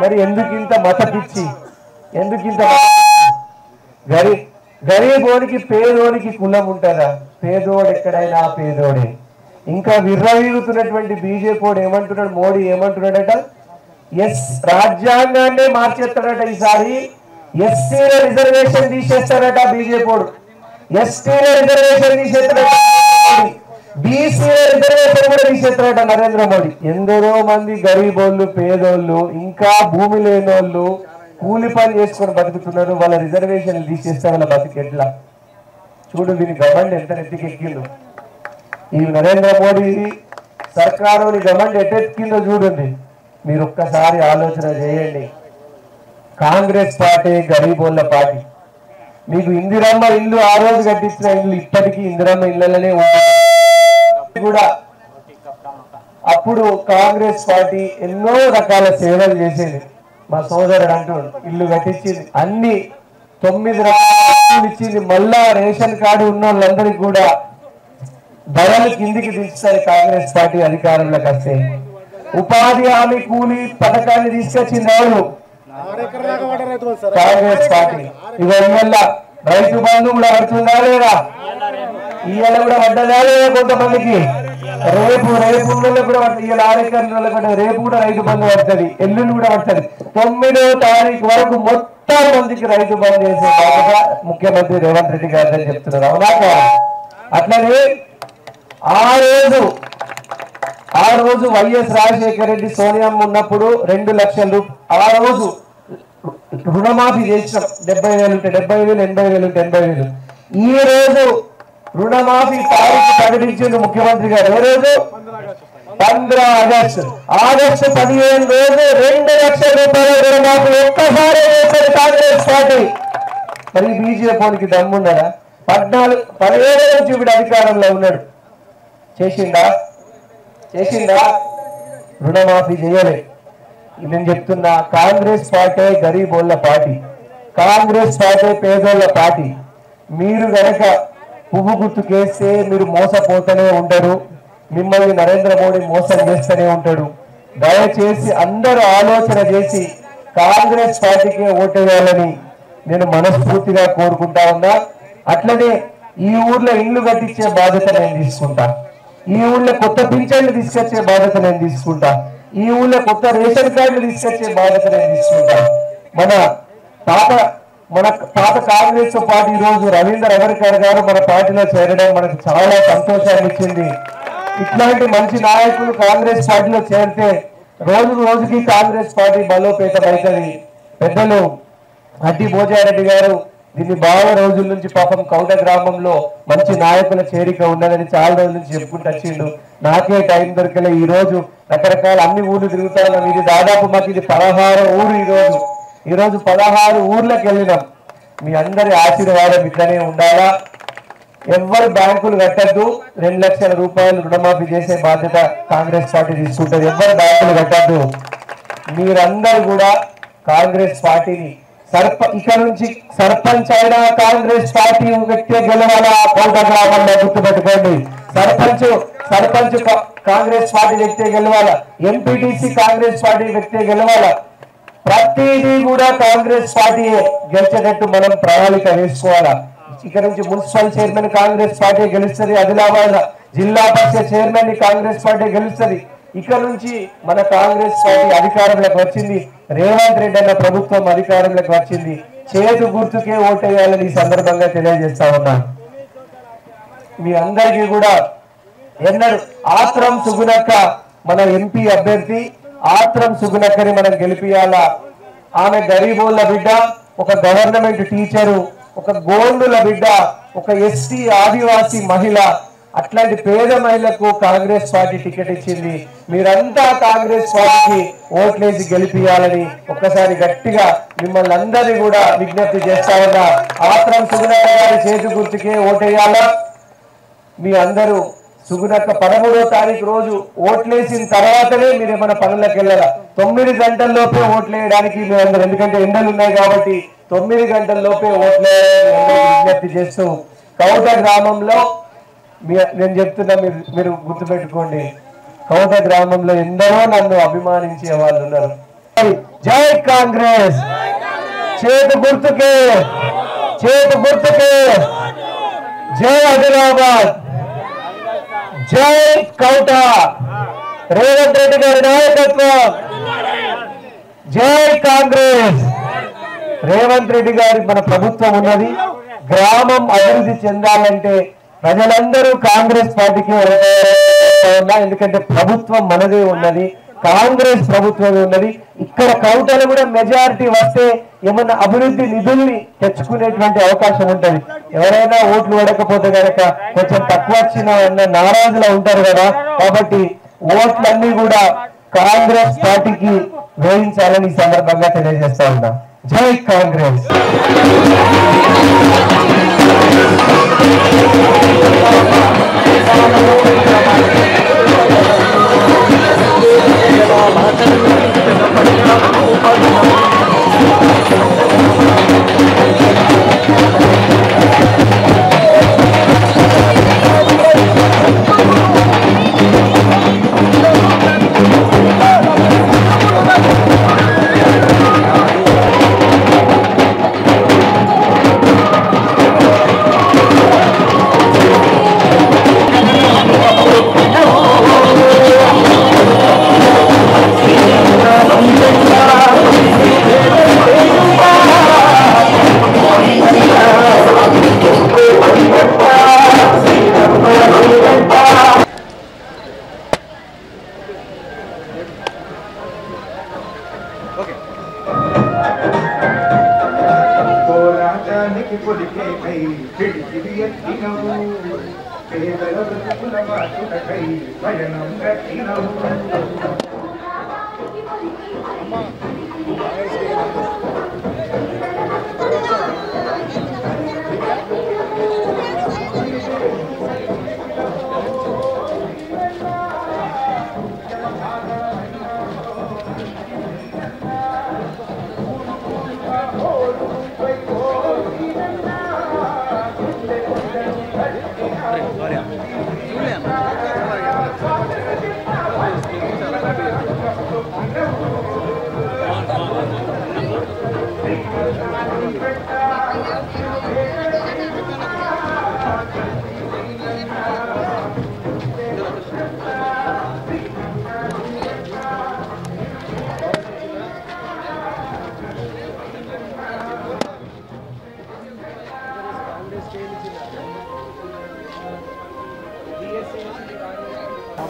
మరి ఎందుకు ఇంత మత పిచ్చి? గరీబోనికి పేదోనికి కులం ఉంటుందా? పేదోడు ఎక్కడైనా పేదోడే. ఇంకా విర్రవీగుతున్నటువంటి బీజేపీ ఏమంటున్నాడు? మోడీ ఏమంటున్నాడట? రాజ్యాంగాన్నే మార్చేస్తాడట. ఈసారి ఎస్టీల రిజర్వేషన్ తీసేస్తాడట బీజేపీ. ఎస్టీల రిజర్వేషన్ తీసేస్తాడట, బీసీల రిజర్వేషన్ కూడా తీసేస్తాడట నరేంద్ర మోడీ. ఎందరో మంది గరీబోళ్ళు, పేదోళ్ళు, ఇంకా భూమి లేనోళ్ళు కూలి పని చేసుకొని బతుకుతున్నారు. వాళ్ళ రిజర్వేషన్ తీసేస్తే వాళ్ళ బతుకు ఎట్లా? చూడు, దీని గవర్నమెంట్ ఎంత నెత్తికెక్కిందో. ఈ నరేంద్ర మోడీ సర్కారుని గవర్నమెంట్ ఎట్టెక్కిందో చూడండి. మీరు ఒక్కసారి ఆలోచన చేయండి. కాంగ్రెస్ పార్టీ గరీబోళ్ళ పార్టీ. మీకు ఇందిరమ్మ ఇల్లు ఆ రోజు కట్టించిన ఇల్లు ఇప్పటికీ ఇందిరమ్మ ఇళ్లలోనే ఉంటుంది కూడా. అప్పుడు కాంగ్రెస్ పార్టీ ఎన్నో రకాల సేవలు చేసేది. మా సోదరుడు అంటాడు, ఇల్లు కట్టించింది, అన్ని 9 రకాలు ఇచ్చింది. మళ్ళా రేషన్ కార్డు ఉన్న వాళ్ళందరికీ కూడా ధరలు కిందికి దించుతారు కాంగ్రెస్ పార్టీ అధికారంలోకి వస్తే. ఉపాధి హామీ కూలీ పథకాన్ని తీసుకొచ్చింది ఎవరు? కాంగ్రెస్ పార్టీ. ఇవల్ల రైతు బంధు కూడా పడుతుందా లేదా? ఇవాళ కూడా పడ్డదా లేదా? కొంతమందికి రేపు కూడా ఇవాళ ఆరోగ్యంలో కూడా రేపు కూడా రైతు బంధు పడుతుంది, ఎల్లుండి కూడా పడుతుంది. 9వ తారీఖు వరకు మొత్తం మందికి రైతు బంధు చేసే బాధ్యత ముఖ్యమంత్రి రేవంత్ రెడ్డి గారు అని చెప్తున్నారు. అవునా కాదు? అట్లనే ఆ రోజు వైఎస్ రాజశేఖర రెడ్డి సోనియమ్మ ఉన్నప్పుడు 2 లక్షలు ఆ రోజు రుణమాఫీ చేసినాం. 70,000 ఉంటే 70,000, 80,000 ఉంటే 80,000. ఈ రోజు రుణమాఫీ తారీఖు ప్రకటించింది ముఖ్యమంత్రి గారు. ఏ రోజు? 15 ఆగస్టు 15 రోజు 2 లక్షల రూపాయల రుణమాఫీ ఒక్కసారి చేశారు కాంగ్రెస్ పార్టీ. మరి బీజేపీకి దమ్మున్నాడా? 17 నుంచి ఇప్పుడు అధికారంలో ఉన్నాడు. చేసిందా? రుణమాఫీ చేయలే. నేను చెప్తున్నా, కాంగ్రెస్ పార్టీ గరీబోళ్ళ పార్టీ, కాంగ్రెస్ పార్టీ పేదోళ్ళ పార్టీ. మీరు గనక పువ్వు గుర్తుకేస్తే మీరు మోసపోతూనే ఉంటారు. మిమ్మల్ని నరేంద్ర మోడీ మోసం చేస్తూనే ఉంటాడు. దయచేసి అందరూ ఆలోచన చేసి కాంగ్రెస్ పార్టీకే ఓటేయాలని నేను మనస్ఫూర్తిగా కోరుకుంటా ఉన్నా. అట్లనే ఈ ఊర్లో ఇల్లు కట్టించే బాధ్యత నేను తీసుకుంటా. ఈ ఊళ్ళో కొత్త పింఛన్లు తీసుకొచ్చే బాధ్యత నేను తీసుకుంటా. ఈ ఊళ్ళో కొత్త రేషన్ కార్డులు తీసుకొచ్చే బాధ్యత నేను తీసుకుంటా. మన పాత కాంగ్రెస్ పార్టీ ఈ రోజు రవీందర్ అగర్కర్ గారు మన పార్టీలో చేరడం మనకు చాలా సంతోషాన్ని ఇచ్చింది. ఇట్లాంటి మంచి నాయకులు కాంగ్రెస్ పార్టీలో చేరితే రోజు రోజుకి కాంగ్రెస్ పార్టీ బలోపేతం అవుతుంది. పెద్దలు అడ్డి భోజారెడ్డి గారు దీన్ని బాగా రోజుల నుంచి పాపం కౌట గ్రామంలో మంచి నాయకుల చేరిక ఉన్నదని చాలా రోజుల నుంచి చెప్పుకుంటూ వచ్చిండు. నాకే టైం దొరకలే. ఈ రోజు రకరకాల అన్ని ఊర్లు తిరుగుతా ఉన్నాం. ఇది దాదాపు మాకు ఇది 16 ఊరు. ఈ రోజు 16 ఊర్లకు వెళ్ళినాం. మీ అందరి ఆశీర్వాదం ఇట్లనే ఉండాలా. ఎవరు బ్యాంకులు కట్టద్దు. 2 లక్షల రూపాయలు రుణమాఫీ చేసే బాధ్యత కాంగ్రెస్ పార్టీ తీసుకుంటారు. ఎవరు బ్యాంకులు కట్టద్దు. మీరందరూ కూడా కాంగ్రెస్ పార్టీని ఇక్కడ నుంచి సర్పంచ్ అయినా కాంగ్రెస్ పార్టీ వ్యక్తే గెలవాలా. కోట గ్రామంలో గుర్తుపెట్టుకోండి. సర్పంచ్ కాంగ్రెస్ పార్టీ వ్యక్తే గెలవాలా. ఎంపీటీసీ కాంగ్రెస్ పార్టీ వ్యక్తే గెలవాలా. ప్రతిదీ కూడా కాంగ్రెస్ పార్టీ గెలిచేటట్టు మనం ప్రణాళిక వేసుకోవాలా. ఇక్కడ నుంచి మున్సిపల్ చైర్మన్ కాంగ్రెస్ పార్టీ గెలుస్తుంది. ఆదిలాబాద్ జిల్లా పరిషత్ చైర్మన్ ని కాంగ్రెస్ పార్టీ గెలుస్తుంది. ఇక్కడ నుంచి మన కాంగ్రెస్ పార్టీ అధికారంలోకి వచ్చింది. రేవంత్ రెడ్డి అన్న ప్రభుత్వం అధికారంలోకి వచ్చింది. చేతు గుర్తుకే ఓటేయాలని ఈ సందర్భంగా తెలియజేస్తా ఉన్నా. మీ అందరికీ కూడా ఎన్నడూ ఆత్రం సుగుణక్క మన ఎంపీ అభ్యర్థి ఆత్రం సుగుణక్కని మనం గెలిపియాలా. ఆమె గరీబోళ్ళ బిడ్డ, ఒక గవర్నమెంట్ టీచరు, ఒక గోండుల బిడ్డ, ఒక ఎస్టీ ఆదివాసీ మహిళ. అట్లాంటి పేద మహిళలకు కాంగ్రెస్ పార్టీ టికెట్ ఇచ్చింది. మీరంతా కాంగ్రెస్ పార్టీకి ఓట్లేసి గెలిపియాలని ఒక్కసారి గట్టిగా మిమ్మల్ని అందరినీ కూడా విజ్ఞప్తి చేస్తా ఉన్నా. ఆత్రం సుగుణక్క గారి చేతి గుర్తుకే ఓటేయాలా. మీ అందరూ సుగుణక్క 13వ తారీఖు రోజు ఓట్లేసిన తర్వాతనే మీరు ఏమైనా పనులకు వెళ్ళాలా. 9 గంటల్లోపే ఓట్లేయడానికి మీరందరూ, ఎందుకంటే ఎండలు ఉన్నాయి కాబట్టి 9 గంటల్లోపే ఓట్లేయాలని విజ్ఞప్తి చేస్తూ కౌట గ్రామంలో నేను చెప్తున్నా, మీరు గుర్తుపెట్టుకోండి. కౌట గ్రామంలో ఎందరో నన్ను అభిమానించే వాళ్ళు ఉన్నారు. జై కాంగ్రెస్. చేతు గుర్తుకే, జై ఆదిలాబాద్, జై కౌట. రేవంత్ రెడ్డి గారి నాయకత్వం. జై కాంగ్రెస్. రేవంత్ రెడ్డి గారి మన ప్రభుత్వం ఉన్నది. గ్రామం అభివృద్ధి చెందాలంటే ప్రజలందరూ కాంగ్రెస్ పార్టీకి ఎందుకంటే ప్రభుత్వం మనదే ఉన్నది, కాంగ్రెస్ ప్రభుత్వమే ఉన్నది. ఇక్కడ కౌటలు కూడా మెజారిటీ వస్తే ఏమన్నా అభివృద్ధి నిధుల్ని తెచ్చుకునేటువంటి అవకాశం ఉంటుంది. ఎవరైనా ఓట్లు పడకపోతే కనుక కొంచెం తక్కువ వచ్చిన నారాజులా ఉంటారు కదా. కాబట్టి ఓట్లన్నీ కూడా కాంగ్రెస్ పార్టీకి వేయించాలని ఈ సందర్భంగా తెలియజేస్తా ఉన్నా. జై కాంగ్రెస్. పొలికేకై పిడికిరియతినవు పేదల బ్రతుకుల బాటుకై భజనం కట్టినవు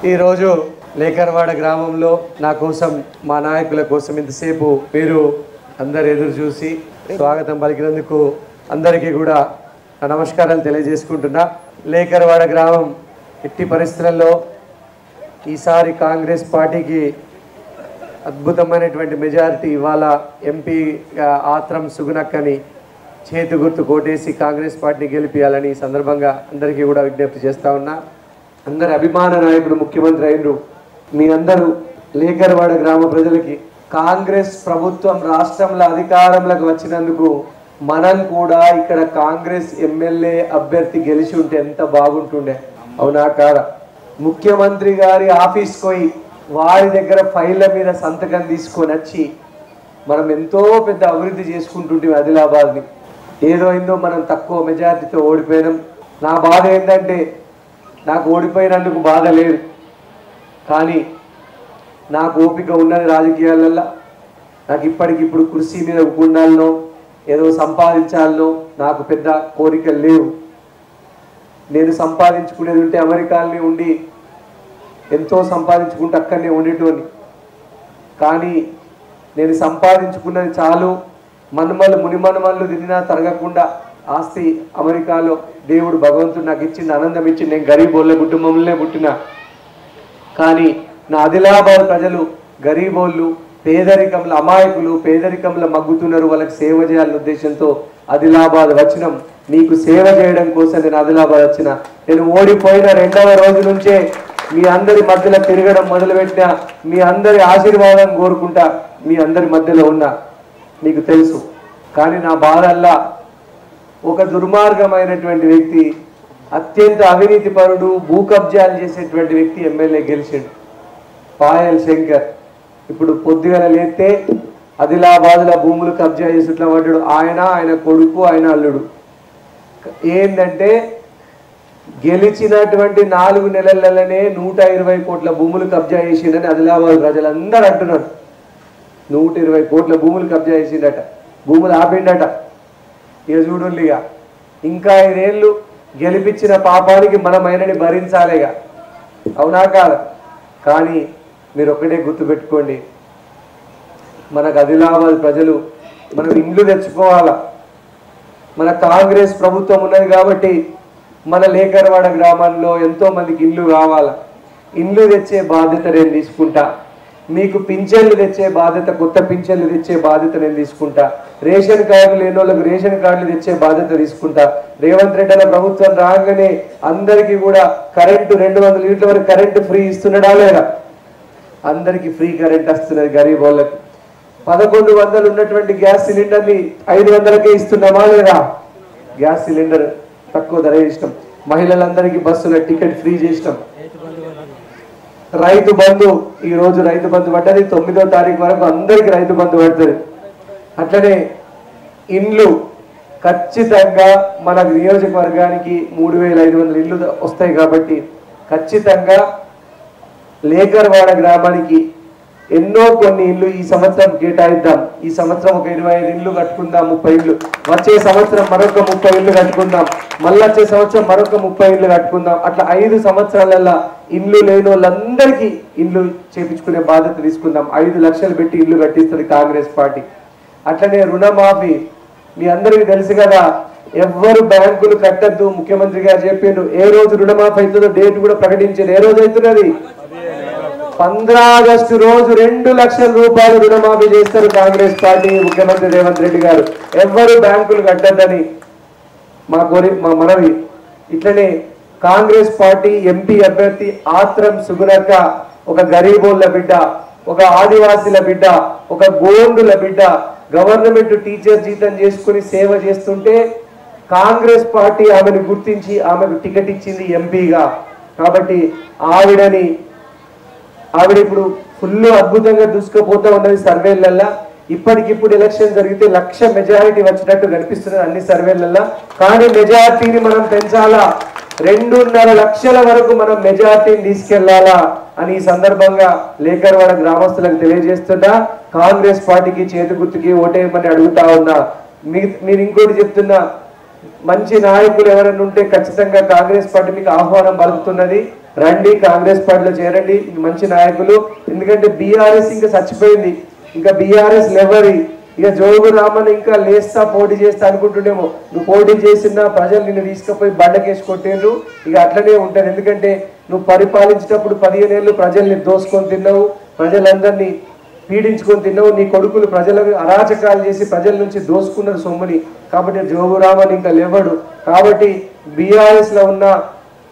ఈరోజు లేకర్వాడ గ్రామంలో నా కోసం మా నాయకుల కోసం ఇంతసేపు మీరు అందరు ఎదురు చూసి స్వాగతం పలికినందుకు అందరికీ కూడా నమస్కారాలు తెలియజేసుకుంటున్నా. లేకర్వాడ గ్రామం ఎట్టి పరిస్థితులలో ఈసారి కాంగ్రెస్ పార్టీకి అద్భుతమైనటువంటి మెజారిటీ ఇవాళ ఎంపీగా ఆత్రం సుగునక్కని చేతి గుర్తు కోటేసి కాంగ్రెస్ పార్టీని గెలిపించాలని ఈ సందర్భంగా అందరికీ కూడా విజ్ఞప్తి చేస్తా ఉన్నా. అందరి అభిమాన నాయకుడు ముఖ్యమంత్రి అయినరు. మీ అందరూ లేకర్వాడ గ్రామ ప్రజలకి కాంగ్రెస్ ప్రభుత్వం రాష్ట్రంలో అధికారంలోకి వచ్చినందుకు మనం కూడా ఇక్కడ కాంగ్రెస్ ఎమ్మెల్యే అభ్యర్థి గెలిచి ఉంటే ఎంత బాగుంటుండే, అవునా కాదా? ముఖ్యమంత్రి గారి ఆఫీస్కి పోయి వారి దగ్గర ఫైళ్ళ మీద సంతకం తీసుకొని వచ్చి మనం ఎంతో పెద్ద అభివృద్ధి చేసుకుంటుంటే ఆదిలాబాద్ని. ఏదో ఏందో మనం తక్కువ మెజారిటీతో ఓడిపోయినాం. నా బాధ ఏంటంటే నాకు ఓడిపోయినందుకు బాధ లేదు, కానీ నాకు ఓపిక ఉన్నది రాజకీయాలలో. నాకు ఇప్పటికిప్పుడు కుర్చీ మీద ఉండాలనో ఏదో సంపాదించాలనో నాకు పెద్ద కోరికలు లేవు. నేను సంపాదించుకునేది ఉంటే అమెరికాలోనే ఉండి ఎంతో సంపాదించుకుంటే అక్కడనే ఉండేటోని. కానీ నేను సంపాదించుకున్నది చాలు, మనుమలు మునిమనుమలు తిరిగినా తరగకుండా ఆస్తి అమెరికాలో దేవుడు భగవంతుడు నాకు ఇచ్చింది, ఆనందం ఇచ్చింది. నేను గరీబోళ్ళ కుటుంబంలోనే పుట్టిన, కానీ నా ఆదిలాబాద్ ప్రజలు గరీబోళ్ళు, పేదరికంలో అమాయకులు, పేదరికంలో మగ్గుతున్నారు. వాళ్ళకి సేవ చేయాలనే ఉద్దేశంతో ఆదిలాబాద్ వచ్చినాం. మీకు సేవ చేయడం కోసం నేను ఆదిలాబాద్ వచ్చిన. నేను ఓడిపోయిన 2వ రోజు నుంచే మీ అందరి మధ్యలో తిరగడం మొదలుపెట్టిన. మీ అందరి ఆశీర్వాదం కోరుకుంటా మీ అందరి మధ్యలో ఉన్నా, మీకు తెలుసు. కానీ నా బాధల్లా ఒక దుర్మార్గమైనటువంటి వ్యక్తి, అత్యంత అవినీతి పరుడు, భూ కబ్జాలు చేసేటువంటి వ్యక్తి ఎమ్మెల్యే గెలిచిండు, పాయల్ శంకర్. ఇప్పుడు పొద్దుగల లేస్తే ఆదిలాబాద్లో భూములు కబ్జా చేసేట్లా పడ్డాడు. ఆయన కొడుకు, ఆయన అల్లుడు. ఏంటంటే గెలిచినటువంటి 4 నెలలనే 120 కోట్ల భూములు కబ్జా చేసిండని ఆదిలాబాద్ ప్రజలందరూ అంటున్నారు. 120 కోట్ల భూములు కబ్జా చేసిండట, భూములు ఆపిండట. ఇక చూడుగా ఇంకా 5 ఏళ్ళు గెలిపించిన పాపానికి మనం ఆయనని భరించాలిగా, అవునా కాదా? కానీ మీరు ఒక్కటే గుర్తుపెట్టుకోండి, మనకు ఆదిలాబాద్ ప్రజలు మనం ఇండ్లు తెచ్చుకోవాలా. మన కాంగ్రెస్ ప్రభుత్వం ఉన్నది కాబట్టి మన లేకర్వాడ గ్రామంలో ఎంతో మందికి ఇండ్లు కావాలా. ఇండ్లు తెచ్చే బాధ్యత నేను తీసుకుంటా. మీకు పింఛన్లు తెచ్చే బాధ్యత, కొత్త పింఛన్లు తెచ్చే బాధ్యత నేను తీసుకుంటా. రేషన్ కార్డులు లేని వాళ్ళకు రేషన్ కార్డులు తెచ్చే బాధ్యత తీసుకుంటా. రేవంత్ రెడ్డి అన్న ప్రభుత్వం రాగానే అందరికీ కూడా కరెంటు 200 యూనిట్ల వరకు కరెంటు ఫ్రీ ఇస్తున్నాడా లేదా? అందరికీ ఫ్రీ కరెంట్ వస్తున్నది. గరీబ్ వాళ్ళకి 1100 ఉన్నటువంటి గ్యాస్ సిలిండర్ని 500కే ఇస్తున్నామా లేదా? గ్యాస్ సిలిండర్ తక్కువ ధర చేసినాం. మహిళలందరికీ బస్సుల టికెట్ ఫ్రీ చేసినాం. రైతు బంధు, ఈరోజు రైతు బంధు పడ్డది. 9వ తారీఖు వరకు అందరికి రైతు బంధు పడుతుంది. అట్లనే ఇండ్లు ఖచ్చితంగా మన నియోజకవర్గానికి 3500 ఇళ్ళు వస్తాయి కాబట్టి ఖచ్చితంగా లేకర్వాడ గ్రామానికి ఎన్నో కొన్ని ఇళ్ళు ఈ సంవత్సరం కేటాయిద్దాం. ఈ సంవత్సరం ఒక 25 ఇళ్ళు కట్టుకుందాం, 30 ఇళ్ళు. వచ్చే సంవత్సరం మరొక 30 ఇళ్ళు కట్టుకుందాం, మళ్ళీ వచ్చే సంవత్సరం మరొక 30 ఇళ్ళు కట్టుకుందాం. అట్లా 5 సంవత్సరాలలో ఇల్లు లేని వాళ్ళందరికీ ఇల్లు చేపించుకునే బాధ్యత తీసుకుందాం. 5 లక్షలు పెట్టి ఇల్లు కట్టిస్తుంది కాంగ్రెస్ పార్టీ. అట్లనే రుణమాఫీ, మీ అందరికీ తెలుసు కదా, ఎవ్వరు బ్యాంకులు కట్టద్దు. ముఖ్యమంత్రి గారు చెప్పిండ్రు. ఏ రోజు రుణమాఫీ అవుతుందో డేట్ కూడా ప్రకటించారు. ఏ రోజు అవుతున్నది? 15 ఆగస్టు రోజు 2 లక్షల రూపాయలు రుణమాఫీ చేస్తారు కాంగ్రెస్ పార్టీ, ముఖ్యమంత్రి రేవంత్ రెడ్డి గారు. ఎవ్వరు బ్యాంకులు కట్టద్దని మా మనవి. ఇట్లనే కాంగ్రెస్ పార్టీ ఎంపీ అభ్యర్థి ఆత్రం సుగుణక్క ఒక గరీబోళ్ళ బిడ్డ, ఒక ఆదివాసీల బిడ్డ, ఒక గోండుల బిడ్డ, గవర్నమెంట్ టీచర్ జీతం చేసుకుని సేవ చేస్తుంటే కాంగ్రెస్ పార్టీ ఆమెను గుర్తించి ఆమెకు టికెట్ ఇచ్చింది ఎంపీగా. కాబట్టి ఆవిడ ఇప్పుడు ఫుల్ అద్భుతంగా దూసుకుపోతా ఉన్నది సర్వేలల్లా. ఇప్పటికిప్పుడు ఎలక్షన్ జరిగితే 1,00,000 మెజారిటీ వచ్చినట్టు కనిపిస్తున్నది అన్ని సర్వేలల్లా. కానీ మెజారిటీని మనం పెంచాలా, 2.5 లక్షల వరకు మనం మెజారిటీని తీసుకెళ్లాలా అని ఈ సందర్భంగా లేకర్వాడ గ్రామస్తులకు తెలియజేస్తున్నా. కాంగ్రెస్ పార్టీకి చేతి గుర్తుకి ఓటేయమని అడుగుతా ఉన్నా. మీరు ఇంకోటి చెప్తున్నా, మంచి నాయకులు ఎవరైనా ఉంటే ఖచ్చితంగా కాంగ్రెస్ పార్టీ మీకు ఆహ్వానం పలుకుతున్నది. రండి, కాంగ్రెస్ పార్టీలో చేరండి, మంచి నాయకులు. ఎందుకంటే బీఆర్ఎస్ ఇంకా చచ్చిపోయింది, ఇంకా బీఆర్ఎస్ లెవరి. ఇక జోగు రామన్ ఇంకా లేస్తా పోటీ చేస్తా అనుకుంటుండేమో. నువ్వు పోటీ చేసినా ప్రజలు నిన్ను తీసుకుపోయి బండకేసి కొట్టేళ్ళు. ఇక అట్లనే ఉంటుంది. ఎందుకంటే నువ్వు పరిపాలించేటప్పుడు 15 ఏళ్ళు ప్రజల్ని దోసుకొని తిన్నావు, ప్రజలందరినీ పీడించుకొని తిన్నావు. నీ కొడుకులు ప్రజలకు అరాచకాలు చేసి ప్రజల నుంచి దోసుకున్నారు సొమ్ముని. కాబట్టి జోగు రామన్ ఇంకా లేవడు. కాబట్టి బీఆర్ఎస్ లో ఉన్న,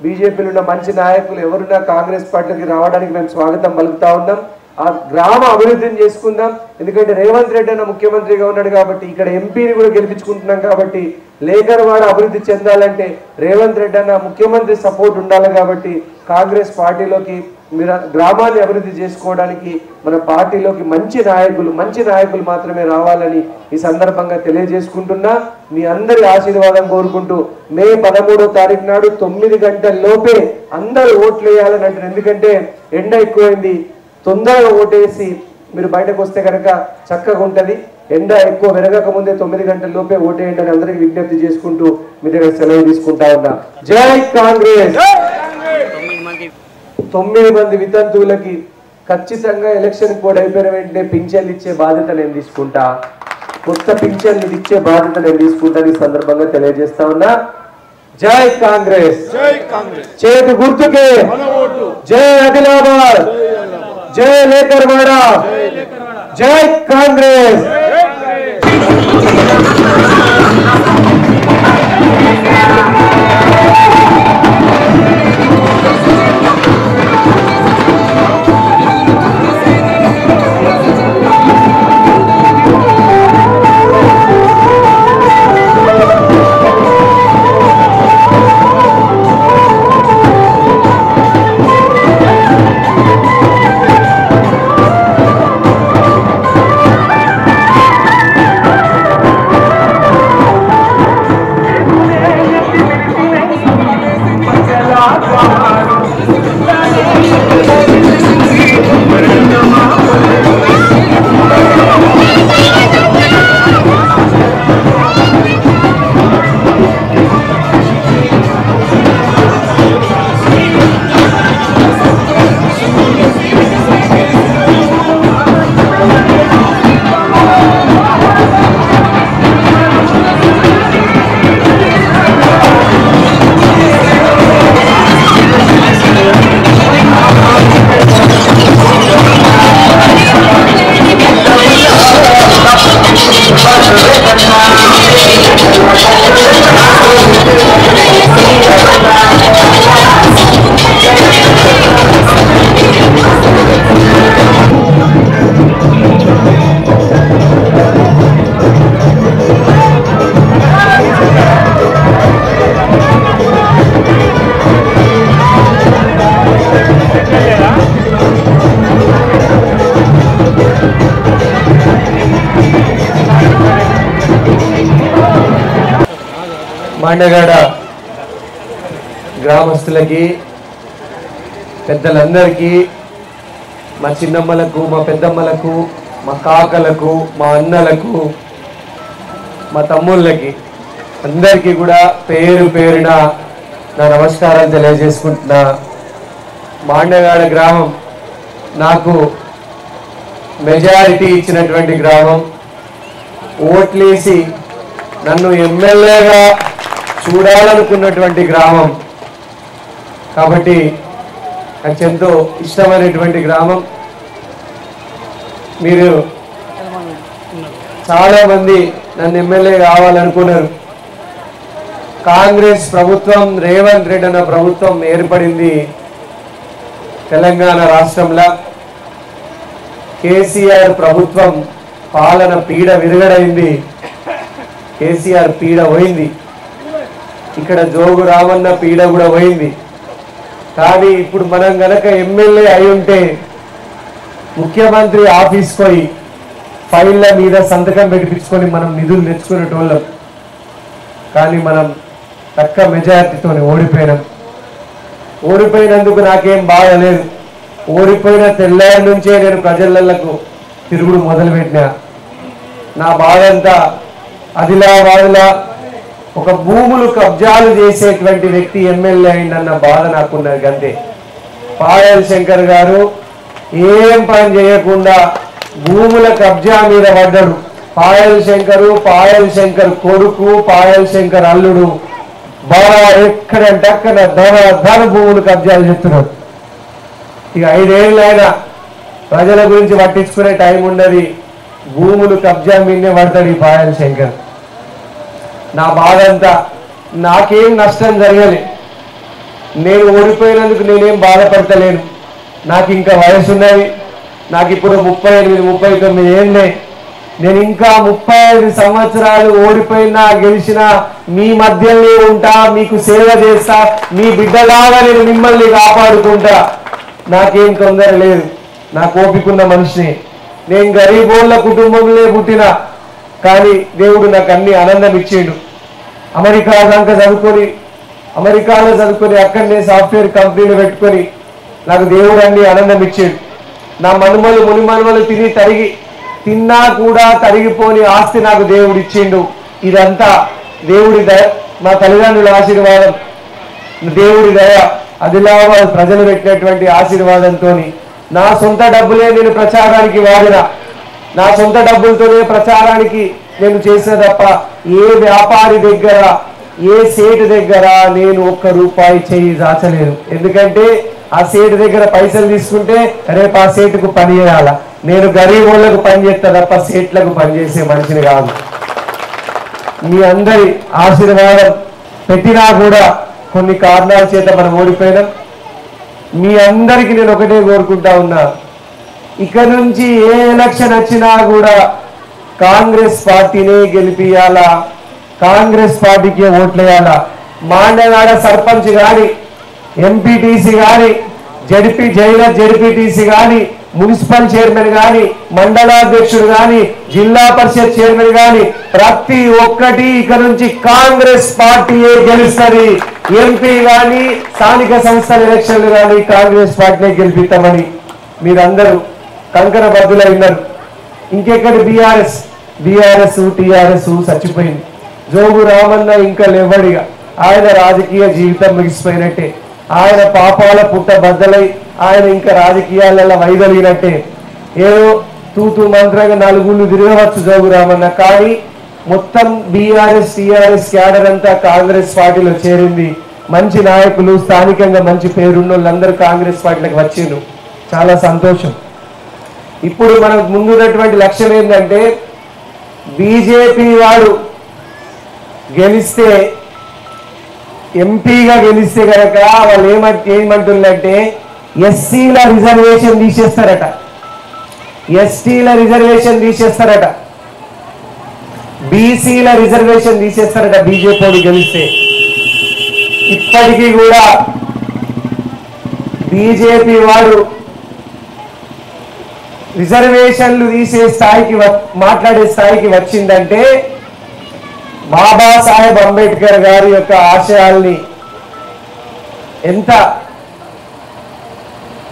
బీజేపీలో ఉన్న మంచి నాయకులు ఎవరున్నా కాంగ్రెస్ పార్టీకి రావడానికి మేము స్వాగతం పలుకుతా ఉన్నాం. ఆ గ్రామ అభివృద్ధిని చేసుకుందాం. ఎందుకంటే రేవంత్ రెడ్డి అన్న ముఖ్యమంత్రిగా ఉన్నాడు కాబట్టి, ఇక్కడ ఎంపీని కూడా గెలిపించుకుంటున్నాం కాబట్టి, లేకర్వాడ అభివృద్ధి చెందాలంటే రేవంత్ రెడ్డి అన్న ముఖ్యమంత్రి సపోర్ట్ ఉండాలి. కాబట్టి కాంగ్రెస్ పార్టీలోకి మీరు గ్రామాన్ని అభివృద్ధి చేసుకోవడానికి మన పార్టీలోకి మంచి నాయకులు మాత్రమే రావాలని ఈ సందర్భంగా తెలియజేసుకుంటున్నా. మీ అందరి ఆశీర్వాదం కోరుకుంటూ మే 13వ తారీఖు నాడు 9 గంటల లోపే అందరూ ఓట్లు వేయాలని అంటారు. ఎందుకంటే ఎండ ఎక్కువైంది, తొందరగా ఓటేసి మీరు బయటకు వస్తే కనుక చక్కగా ఉంటుంది. ఎండ ఎక్కువ పెరగక ముందే 9 గంటల లోపే ఓటేయండి అని అందరికి విజ్ఞప్తి చేసుకుంటూ మీ దగ్గర సెలవు తీసుకుంటా ఉన్నా. జై కాంగ్రెస్. 9 మంది వితంతువులకి ఖచ్చితంగా ఎలక్షన్ కోడ్ అయిపోయిన వెంటనే పింఛన్లు ఇచ్చే బాధ్యత నేను తీసుకుంటా. కొత్త పింఛన్లు ఇచ్చే బాధ్యత నేను తీసుకుంటా. ఈ సందర్భంగా తెలియజేస్తా ఉన్నా. జై కాంగ్రెస్. చేతి గుర్తుకే జై ఆదిలాబాద్, జై లేకర్వాడ, జై కాంగ్రెస్. మాండగాడ గ్రామస్తులకి, పెద్దలందరికీ, మా చిన్నమ్మలకు, మా పెద్దమ్మలకు, మా కాకలకు, మా అన్నలకు, మా తమ్ముళ్ళకి అందరికీ కూడా పేరు పేరున నా నమస్కారాలు తెలియజేసుకుంటున్నా. మాండగాడ గ్రామం నాకు మెజారిటీ ఇచ్చినటువంటి గ్రామం. ఓట్లేసి నన్ను ఎమ్మెల్యేగా చూడాలనుకున్నటువంటి గ్రామం కాబట్టి నాకు ఎంతో ఇష్టమైనటువంటి గ్రామం. మీరు చాలా మంది నన్ను ఎమ్మెల్యే కావాలనుకున్నారు. కాంగ్రెస్ ప్రభుత్వం, రేవంత్ రెడ్డి అన్న ప్రభుత్వం ఏర్పడింది తెలంగాణ రాష్ట్రంలో. కేసీఆర్ ప్రభుత్వం పాలన పీడ విరగడైంది, కేసీఆర్ పీడ పోయింది, ఇక్కడ జోగు రామన్న పీడ కూడా పోయింది. కానీ ఇప్పుడు మనం గనక ఎమ్మెల్యే అయి ఉంటే ముఖ్యమంత్రి ఆఫీస్ పోయి ఫైళ్ళ మీద సంతకం పెట్టించుకొని మనం నిధులు తెచ్చుకునేటోళ్ళం. కానీ మనం తక్కువ మెజారిటీతో ఓడిపోయినాం. ఓడిపోయినందుకు నాకేం బాధ లేదు. ఓడిపోయిన తెల్లారి నుంచే నేను ప్రజలకు తిరుగుడు మొదలుపెట్టినా. నా బాధ అంతా ఆదిలాబాద్లో ఒక భూములు కబ్జాలు చేసేటువంటి వ్యక్తి ఎమ్మెల్యే అయిందన్న బాధ నాకున్నది అంతే. పాయల్ శంకర్ గారు ఏం పని చేయకుండా భూముల కబ్జా మీద పడ్డాడు. పాయల్ శంకర్ కొడుకు, పాయల్ శంకర్ అల్లుడు బాగా ఎక్కడంటే అక్కడ ధన భూములు కబ్జాలు చేస్తున్నారు. ఇక 5 ఏళ్ళు అయినా ప్రజల గురించి పట్టించుకునే టైం ఉండదు, భూములు కబ్జా మీదనే పడతాడు ఈ పాయల్ శంకర్. నా బాధ అంతా నాకేం నష్టం జరగలే, నేను ఓడిపోయినందుకు నేనేం బాధపడతలేను. నాకు ఇంకా వయసు ఉన్నది, నాకు ఇప్పుడు 38-39 ఏళ్ళే. నేను ఇంకా 35 సంవత్సరాలు ఓడిపోయినా గెలిచినా మీ మధ్యలో ఉంటా, మీకు సేవ చేస్తా, మీ బిడ్డలాగా నేను మిమ్మల్ని కాపాడుకుంటా. నాకేం తొందర లేదు, నాకు ఓపికన్న మనిషిని. నేను గరీబోళ్ళ కుటుంబంలో పుట్టిన, కానీ దేవుడు నాకు అన్ని ఆనందం ఇచ్చిండు. అమెరికాలో చదువుకొని అక్కడనే సాఫ్ట్వేర్ కంపెనీలు పెట్టుకొని నాకు దేవుడు అన్ని ఆనందం ఇచ్చిండు. నా మునిమనుమలు తిన్నా కూడా తరిగిపోని ఆస్తి నాకు దేవుడు ఇచ్చిండు. ఇదంతా దేవుడి దయ, మా తల్లిదండ్రుల ఆశీర్వాదం, దేవుడి దయ, ఆదిలాబాద్ ప్రజలు పెట్టినటువంటి ఆశీర్వాదంతో నా సొంత డబ్బులే నేను ప్రచారానికి వాడిన, నా సొంత డబ్బులతోనే ప్రచారానికి నేను చేసిన తప్ప ఏ వ్యాపారి దగ్గర, ఏ సేటు దగ్గర నేను ₹1 చేయి దాచలేను. ఎందుకంటే ఆ సేటు దగ్గర పైసలు తీసుకుంటే రేపు ఆ సేటుకు పని చేయాల. నేను గరీబోళ్లకు పని చేస్తా తప్ప సేట్లకు పనిచేసే మనిషిని కాదు. మీ అందరి ఆశీర్వాదం పెట్టినా కూడా కొన్ని కారణాల చేత మనం ఓడిపోయినాం. మీ అందరికీ నేను ఒకటే కోరుకుంటా ఉన్నా, ఇక నుంచి ఏ ఎలక్షన్ వచ్చినా కూడా కాంగ్రెస్ పార్టీనే గెలిపియాలా, కాంగ్రెస్ పార్టీకే ఓట్లేయాలా. మాండగాడ సర్పంచ్ కానీ, ఎంపీటీసీ కానీ, జడ్పీటీసీ కానీ, మున్సిపల్ చైర్మన్ కానీ, మండలాధ్యక్షుడు కానీ, జిల్లా పరిషత్ చైర్మన్ కానీ ప్రతి ఒక్కటి ఇక నుంచి కాంగ్రెస్ పార్టీయే గెలుస్తుంది. ఎంపీ కానీ, స్థానిక సంస్థల ఎలక్షన్లు కానీ కాంగ్రెస్ పార్టీనే గెలిపిస్తామని మీరందరూ కంకణ బద్దులై ఉన్నారు. ఇంకెక్కడ బీఆర్ఎస్ టీఆర్ఎస్ చచ్చిపోయింది. జోగు రామన్న ఇంకా లేవడిగా, ఆయన రాజకీయ జీవితం ముగిసిపోయినట్టే, ఆయన పాపాల పుట్ట బద్దలై ఆయన ఇంకా రాజకీయాలలో వైదొలిగినట్టే. ఏదో తూతూ మంత్రంగా 4 ఊళ్ళు తిరగవచ్చు జోగు రామన్న, కానీ మొత్తం బీఆర్ఎస్ టీఆర్ఎస్ క్యాడర్ అంతా కాంగ్రెస్ పార్టీలో చేరింది. మంచి నాయకులు, స్థానికంగా మంచి పేరున్న వాళ్ళందరూ కాంగ్రెస్ పార్టీలకు వచ్చిండ్రు. చాలా సంతోషం. ఇప్పుడు మనకు ముందున్నటువంటి లక్ష్యం ఏంటంటే, బీజేపీ వాడు గెలిస్తే, ఎంపీగా గెలిస్తే కనుక వాళ్ళు ఏమంటుందంటే ఎస్సీల రిజర్వేషన్ తీసేస్తారట, ఎస్టీల రిజర్వేషన్ తీసేస్తారట, బీసీల రిజర్వేషన్ తీసేస్తారట బీజేపీ వాడు గెలిస్తే. ఇప్పటికీ కూడా బీజేపీ వాడు రిజర్వేషన్లు తీసే స్థాయికి, మాట్లాడే స్థాయికి వచ్చిందంటే బాబాసాహెబ్ అంబేద్కర్ గారి యొక్క ఆశయాల్ని ఎంత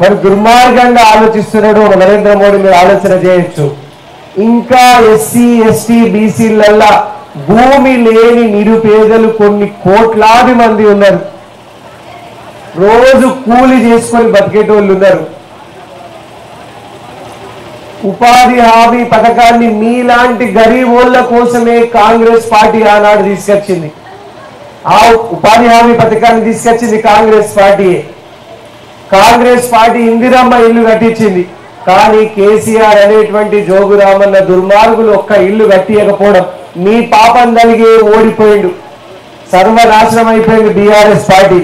మరి దుర్మార్గంగా ఆలోచిస్తున్నాడో నరేంద్ర మోడీ మీరు ఆలోచన చేయొచ్చు. ఇంకా ఎస్సీ ఎస్టీ బీసీలల్లా భూమి లేని నిరుపేదలు కొన్ని కోట్లాది మంది ఉన్నారు. రోజు కూలి చేసుకొని బతికేటోళ్ళు ఉన్నారు. ఉపాధి హామీ పథకాన్ని మీలాంటి గరీబోళ్ళ కోసమే కాంగ్రెస్ పార్టీ ఆనాడు తీసుకొచ్చింది. ఆ ఉపాధి హామీ పథకాన్ని తీసుకొచ్చింది కాంగ్రెస్ పార్టీ. కాంగ్రెస్ పార్టీ ఇందిరమ్మ ఇల్లు కట్టించింది. కానీ కేసీఆర్ అనేటువంటి జోగురామన్న దుర్మార్గులు ఒక్క ఇల్లు కట్టియకపోవడం మీ పాపం కలిగి ఓడిపోయిండు, సర్వనాశనం అయిపోయింది బీఆర్ఎస్ పార్టీ.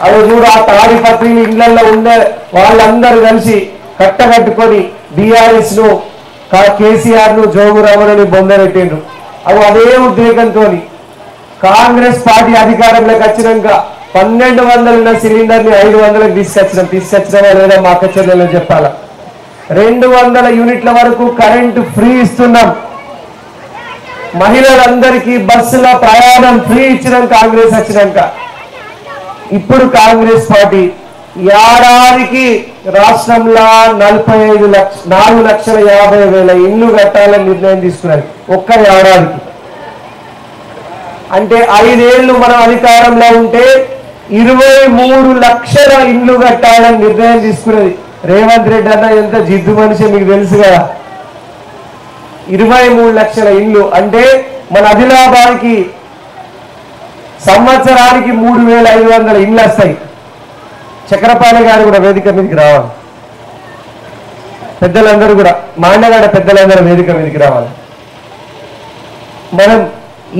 అది చూడు, ఆ తాడిపత్రి ఇళ్లలో ఉన్న వాళ్ళందరూ కలిసి కట్టగట్టుకొని బీఆర్ఎస్ ను కేసీఆర్ ను జోగురామన్నని బొందరెట్టిండ్రు. అదే ఉద్రేకంతో కాంగ్రెస్ పార్టీ అధికారంలోకి వచ్చినాక 1200 సిలిండర్ ని 500కి తీసుకొచ్చినామా లేదా మా అక్క చెల్లెలు చెప్పాలా. 200 యూనిట్ల వరకు కరెంటు ఫ్రీ ఇస్తున్నాం. మహిళలందరికీ బస్సుల ప్రయాణం ఫ్రీ ఇచ్చినాం కాంగ్రెస్ వచ్చినాక. ఇప్పుడు కాంగ్రెస్ పార్టీ ఏడాదికి రాష్ట్రంలో 4,50,000 ఇల్లు కట్టాలని నిర్ణయం తీసుకున్నారు ఒక్క ఏడాదికి. అంటే 5 ఏళ్లు మనం అధికారంలో ఉంటే 23 లక్షల ఇల్లు కట్టాలని నిర్ణయం తీసుకున్నది. రేవంత్ రెడ్డి అన్న ఎంత జిద్దు మనిషి మీకు తెలుసు కదా. 23 లక్షల ఇల్లు అంటే మన ఆదిలాబాద్కి సంవత్సరానికి 3,500 ఇళ్ళు వస్తాయి. చక్రపాణి గారు కూడా వేదిక మీదకి రావాలి, పెద్దలందరూ కూడా మాండగాడ పెద్దలందరూ వేదిక మీదకి రావాలి. మనం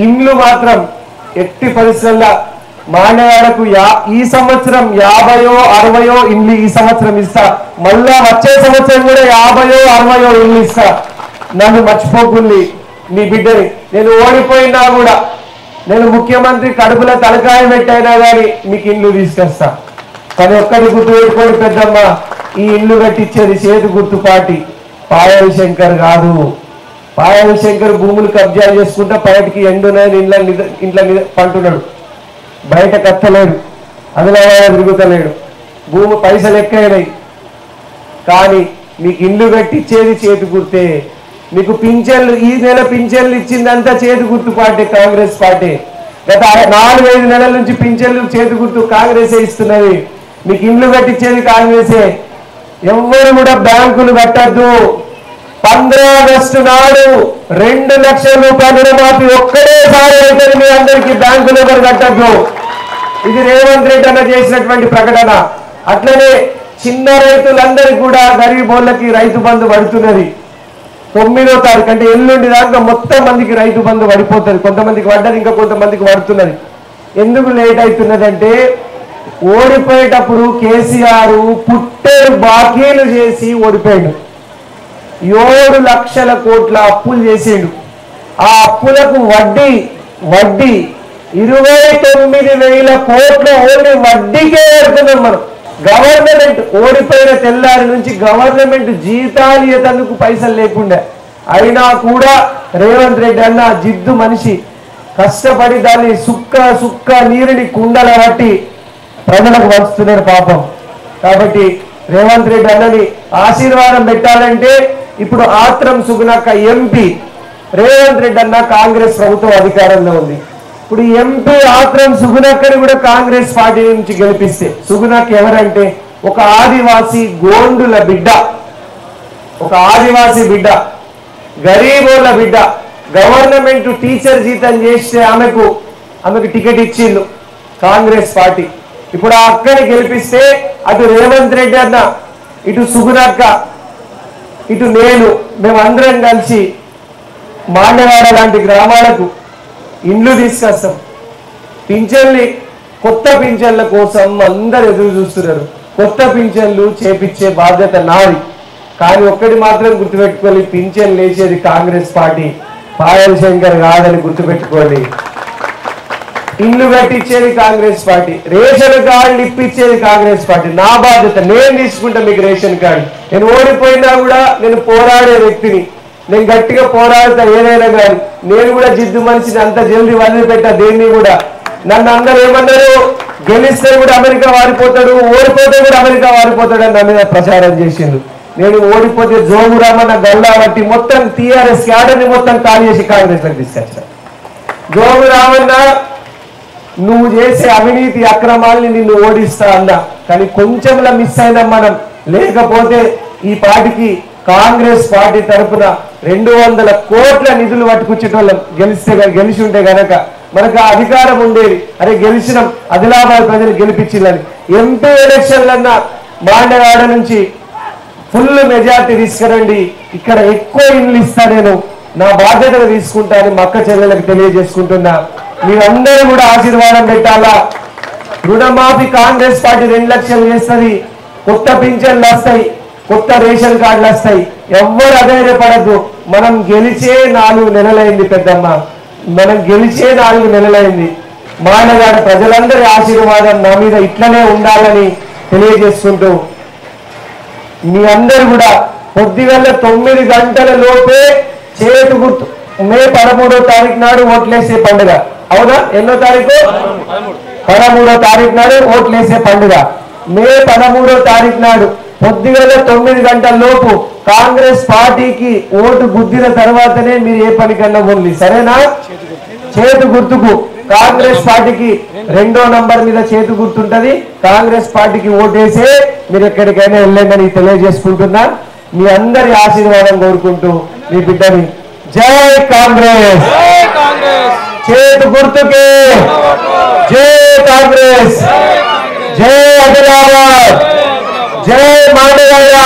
ఇండ్లు మాత్రం ఎట్టి పరిస్థితుల్లో మాండగాడకు ఈ సంవత్సరం 50-60 ఇండ్లు ఈ సంవత్సరం ఇస్తా, మళ్ళా వచ్చే సంవత్సరం కూడా 50-60 ఇండ్లు ఇస్తా. నన్ను మర్చిపోకుంది మీ బిడ్డని. నేను ఓడిపోయినా కూడా, నేను ముఖ్యమంత్రి కడుపులో తలకాయ పెట్టైనా కానీ మీకు ఇండ్లు తీసుకొస్తా. కానీ ఒక్కటి గుర్తుపెట్టుకోండి పెద్దమ్మ, ఈ ఇల్లు కట్టించేది చేతి గుర్తు పార్టీ, పాయల్ శంకర్ కాదు. పాయల్ శంకర్ భూములు కబ్జా చేసుకుంటా బయటికి ఎండునని ఇంట్లో పంటున్నాడు, బయట కత్తలేడు, అదిలా తిరుగుతలేడు, భూమి పైసలు ఎక్కైనాయి. కానీ మీకు ఇల్లు కట్టించేది చేతి గుర్తే. మీకు పింఛన్లు ఈ నెల పింఛన్లు ఇచ్చిందంతా చేతి గుర్తు పార్టీ, కాంగ్రెస్ పార్టీ. గత 4-5 నెలల నుంచి పింఛన్లు చేతి గుర్తు కాంగ్రెసే ఇస్తున్నది. మీకు ఇండ్లు కట్టించేది కాంగ్రెసే. ఎవరు కూడా బ్యాంకులు కట్టద్దు. 15 ఆగస్టు నాడు 2 లక్షల రూపాయల రుణమాఫీ ఒక్కడేసారి అయితే మీ అందరికీ బ్యాంకులు ఎవరు కట్టద్దు. ఇది రేవంత్ రెడ్డి అన్న చేసినటువంటి ప్రకటన. అట్లనే చిన్న రైతులందరికీ కూడా గరీబోళ్ళకి రైతు బంధు పడుతున్నది. 9వ తారీఖు అంటే ఎల్లుండి దాకా మొత్తం మందికి రైతు బంధు పడిపోతుంది. కొంతమందికి పడ్డది, ఇంకా కొంతమందికి పడుతున్నది. ఎందుకు లేట్ అవుతున్నదంటే ఓడిపోయేటప్పుడు కేసీఆర్ పుట్టేరు బాకీలు చేసి ఓడిపోయాడు. 7 లక్షల కోట్ల అప్పులు చేసిండు. ఆ అప్పులకు వడ్డీ 29,000 కోట్లు ఓన్లీ వడ్డీకే పెడుతున్నాం మనం. గవర్నమెంట్ ఓడిపోయిన తెల్లారి నుంచి గవర్నమెంట్ జీతాలు ఇవ్వడానికి పైసలు లేకుండా, అయినా కూడా రేవంత్ రెడ్డి అన్న జిద్దు మనిషి కష్టపడి దాన్ని సుక్క నీరుని కుండల బట్టి ప్రజలకు పంచుతున్నారు పాపం. కాబట్టి రేవంత్ రెడ్డి అన్నని ఆశీర్వాదం పెట్టాలంటే ఇప్పుడు ఆత్రం సుగుణక్క ఎంపీ, రేవంత్ రెడ్డి అన్న కాంగ్రెస్ ప్రభుత్వం అధికారంలో ఉంది. ఇప్పుడు ఎంపీ ఆత్రం సుగుణక్కని కూడా కాంగ్రెస్ పార్టీ నుంచి గెలిపిస్తే, సుగుణక్క ఎవరంటే ఒక ఆదివాసీ గోండుల బిడ్డ, ఒక ఆదివాసీ బిడ్డ, గరీబోళ్ళ బిడ్డ. గవర్నమెంట్ టీచర్ జీతం చేస్తే ఆమెకు టికెట్ ఇచ్చిండు కాంగ్రెస్ పార్టీ. ఇప్పుడు ఆ అక్కని గెలిపిస్తే అటు రేవంత్ రెడ్డి అన్న, ఇటు సుగుణక్క, ఇటు మేమందరం కలిసి మాండవాడ లాంటి గ్రామాలకు ఇండ్లు తీసుకొస్తాం. పింఛన్లు, కొత్త పింఛన్ల కోసం అందరు ఎదురు చూస్తున్నారు. కొత్త పింఛన్లు చేపించే బాధ్యత నాది. కానీ ఒక్కటి మాత్రం గుర్తుపెట్టుకోవాలి, పింఛన్లు వేసేది కాంగ్రెస్ పార్టీ, పాయల్ శంకర్ కాదని గుర్తుపెట్టుకోండి. ఇల్లు కట్టించేది కాంగ్రెస్ పార్టీ, రేషన్ కార్డులు ఇప్పించేది కాంగ్రెస్ పార్టీ. నా బాధ్యత, నేను తీసుకుంటా మీకు రేషన్ కార్డు. నేను ఓడిపోయినా కూడా నేను పోరాడే వ్యక్తిని, నేను గట్టిగా పోరాడతా ఏదైనా కానీ. నేను కూడా జిద్దు మనిషిని, అంత జల్దీ వదిలిపెట్టా దేన్ని కూడా. నన్ను అందరూ ఏమన్నారు, గెలిస్తే కూడా అమెరికా వారిపోతాడు, ఓడిపోతే కూడా అమెరికా వారిపోతాడు అని నా మీద ప్రచారం చేసిండు. నేను ఓడిపోతే జోగురామన్న గల్లా బట్టి మొత్తం టీఆర్ఎస్ క్యాడర్ని మొత్తం ఖాళీ చేసి కాంగ్రెస్లోకి తీసుకొచ్చాను. జోగురామన్న నువ్వు చేసే అవినీతి అక్రమాల్ని నిన్ను ఓడిస్తా అన్నా, కానీ కొంచెంలా మిస్ అయినాం మనం. లేకపోతే ఈ పార్టీకి కాంగ్రెస్ పార్టీ తరఫున 200 కోట్ల నిధులు పట్టుకొచ్చేటోళ్ళం గెలిచి ఉంటే గనక మనకు అధికారం ఉండేది. అరే గెలిచినాం, ఆదిలాబాద్ ప్రజలు గెలిపించాలని. ఎంపీ ఎలక్షన్లన్నా మాండవాడ నుంచి ఫుల్ మెజార్టీ తీసుకురండి, ఇక్కడ ఎక్కువ ఇండ్లు ఇస్తా, నేను నా బాధ్యతగా తీసుకుంటా అని మక్క చెల్లెలకు తెలియజేసుకుంటున్నా. మీరందరూ కూడా ఆశీర్వాదం పెట్టాలా. రుణమాఫీ కాంగ్రెస్ పార్టీ 2 లక్షలు చేస్తుంది, కొత్త పింఛన్లు వస్తాయి, కొత్త రేషన్ కార్డులు వస్తాయి. ఎవ్వరు అధైర్యపడద్దు. మనం గెలిచే 4 నెలలైంది పెద్దమ్మ, మనం గెలిచే 4 నెలలైంది. మానగాడ ప్రజలందరి ఆశీర్వాదం నా మీద ఇట్లనే ఉండాలని తెలియజేసుకుంటూ మీ అందరూ కూడా పొద్దుగల 9 గంటల లోపే చేతు గుర్తు మే 13వ తారీఖు నాడు ఓట్లేసే పండుగ. అవునా? ఎన్నో తారీఖు? 13వ తారీఖు నాడు ఓట్లేసే పండుగ. మే 13వ తారీఖు నాడు పొద్దుగల 9 గంటల లోపు కాంగ్రెస్ పార్టీకి ఓటు గుద్దిన తర్వాతనే మీరు ఏ పనికన్నా పోండి, సరేనా? చేతు గుర్తుకు కాంగ్రెస్ పార్టీకి 2వ నంబర్ మీద చేతు గుర్తుంటది. కాంగ్రెస్ పార్టీకి ఓటేసే మీరు ఎక్కడికైనా వెళ్ళండి తెలియజేసుకుంటున్నా. మీ అందరి ఆశీర్వాదం కోరుకుంటూ మీ బిడ్డని జై కాంగ్రెస్, చేతు గుర్తుకే జై కాంగ్రెస్, జై ఆదిలాబాద్, జై మాండవాడ.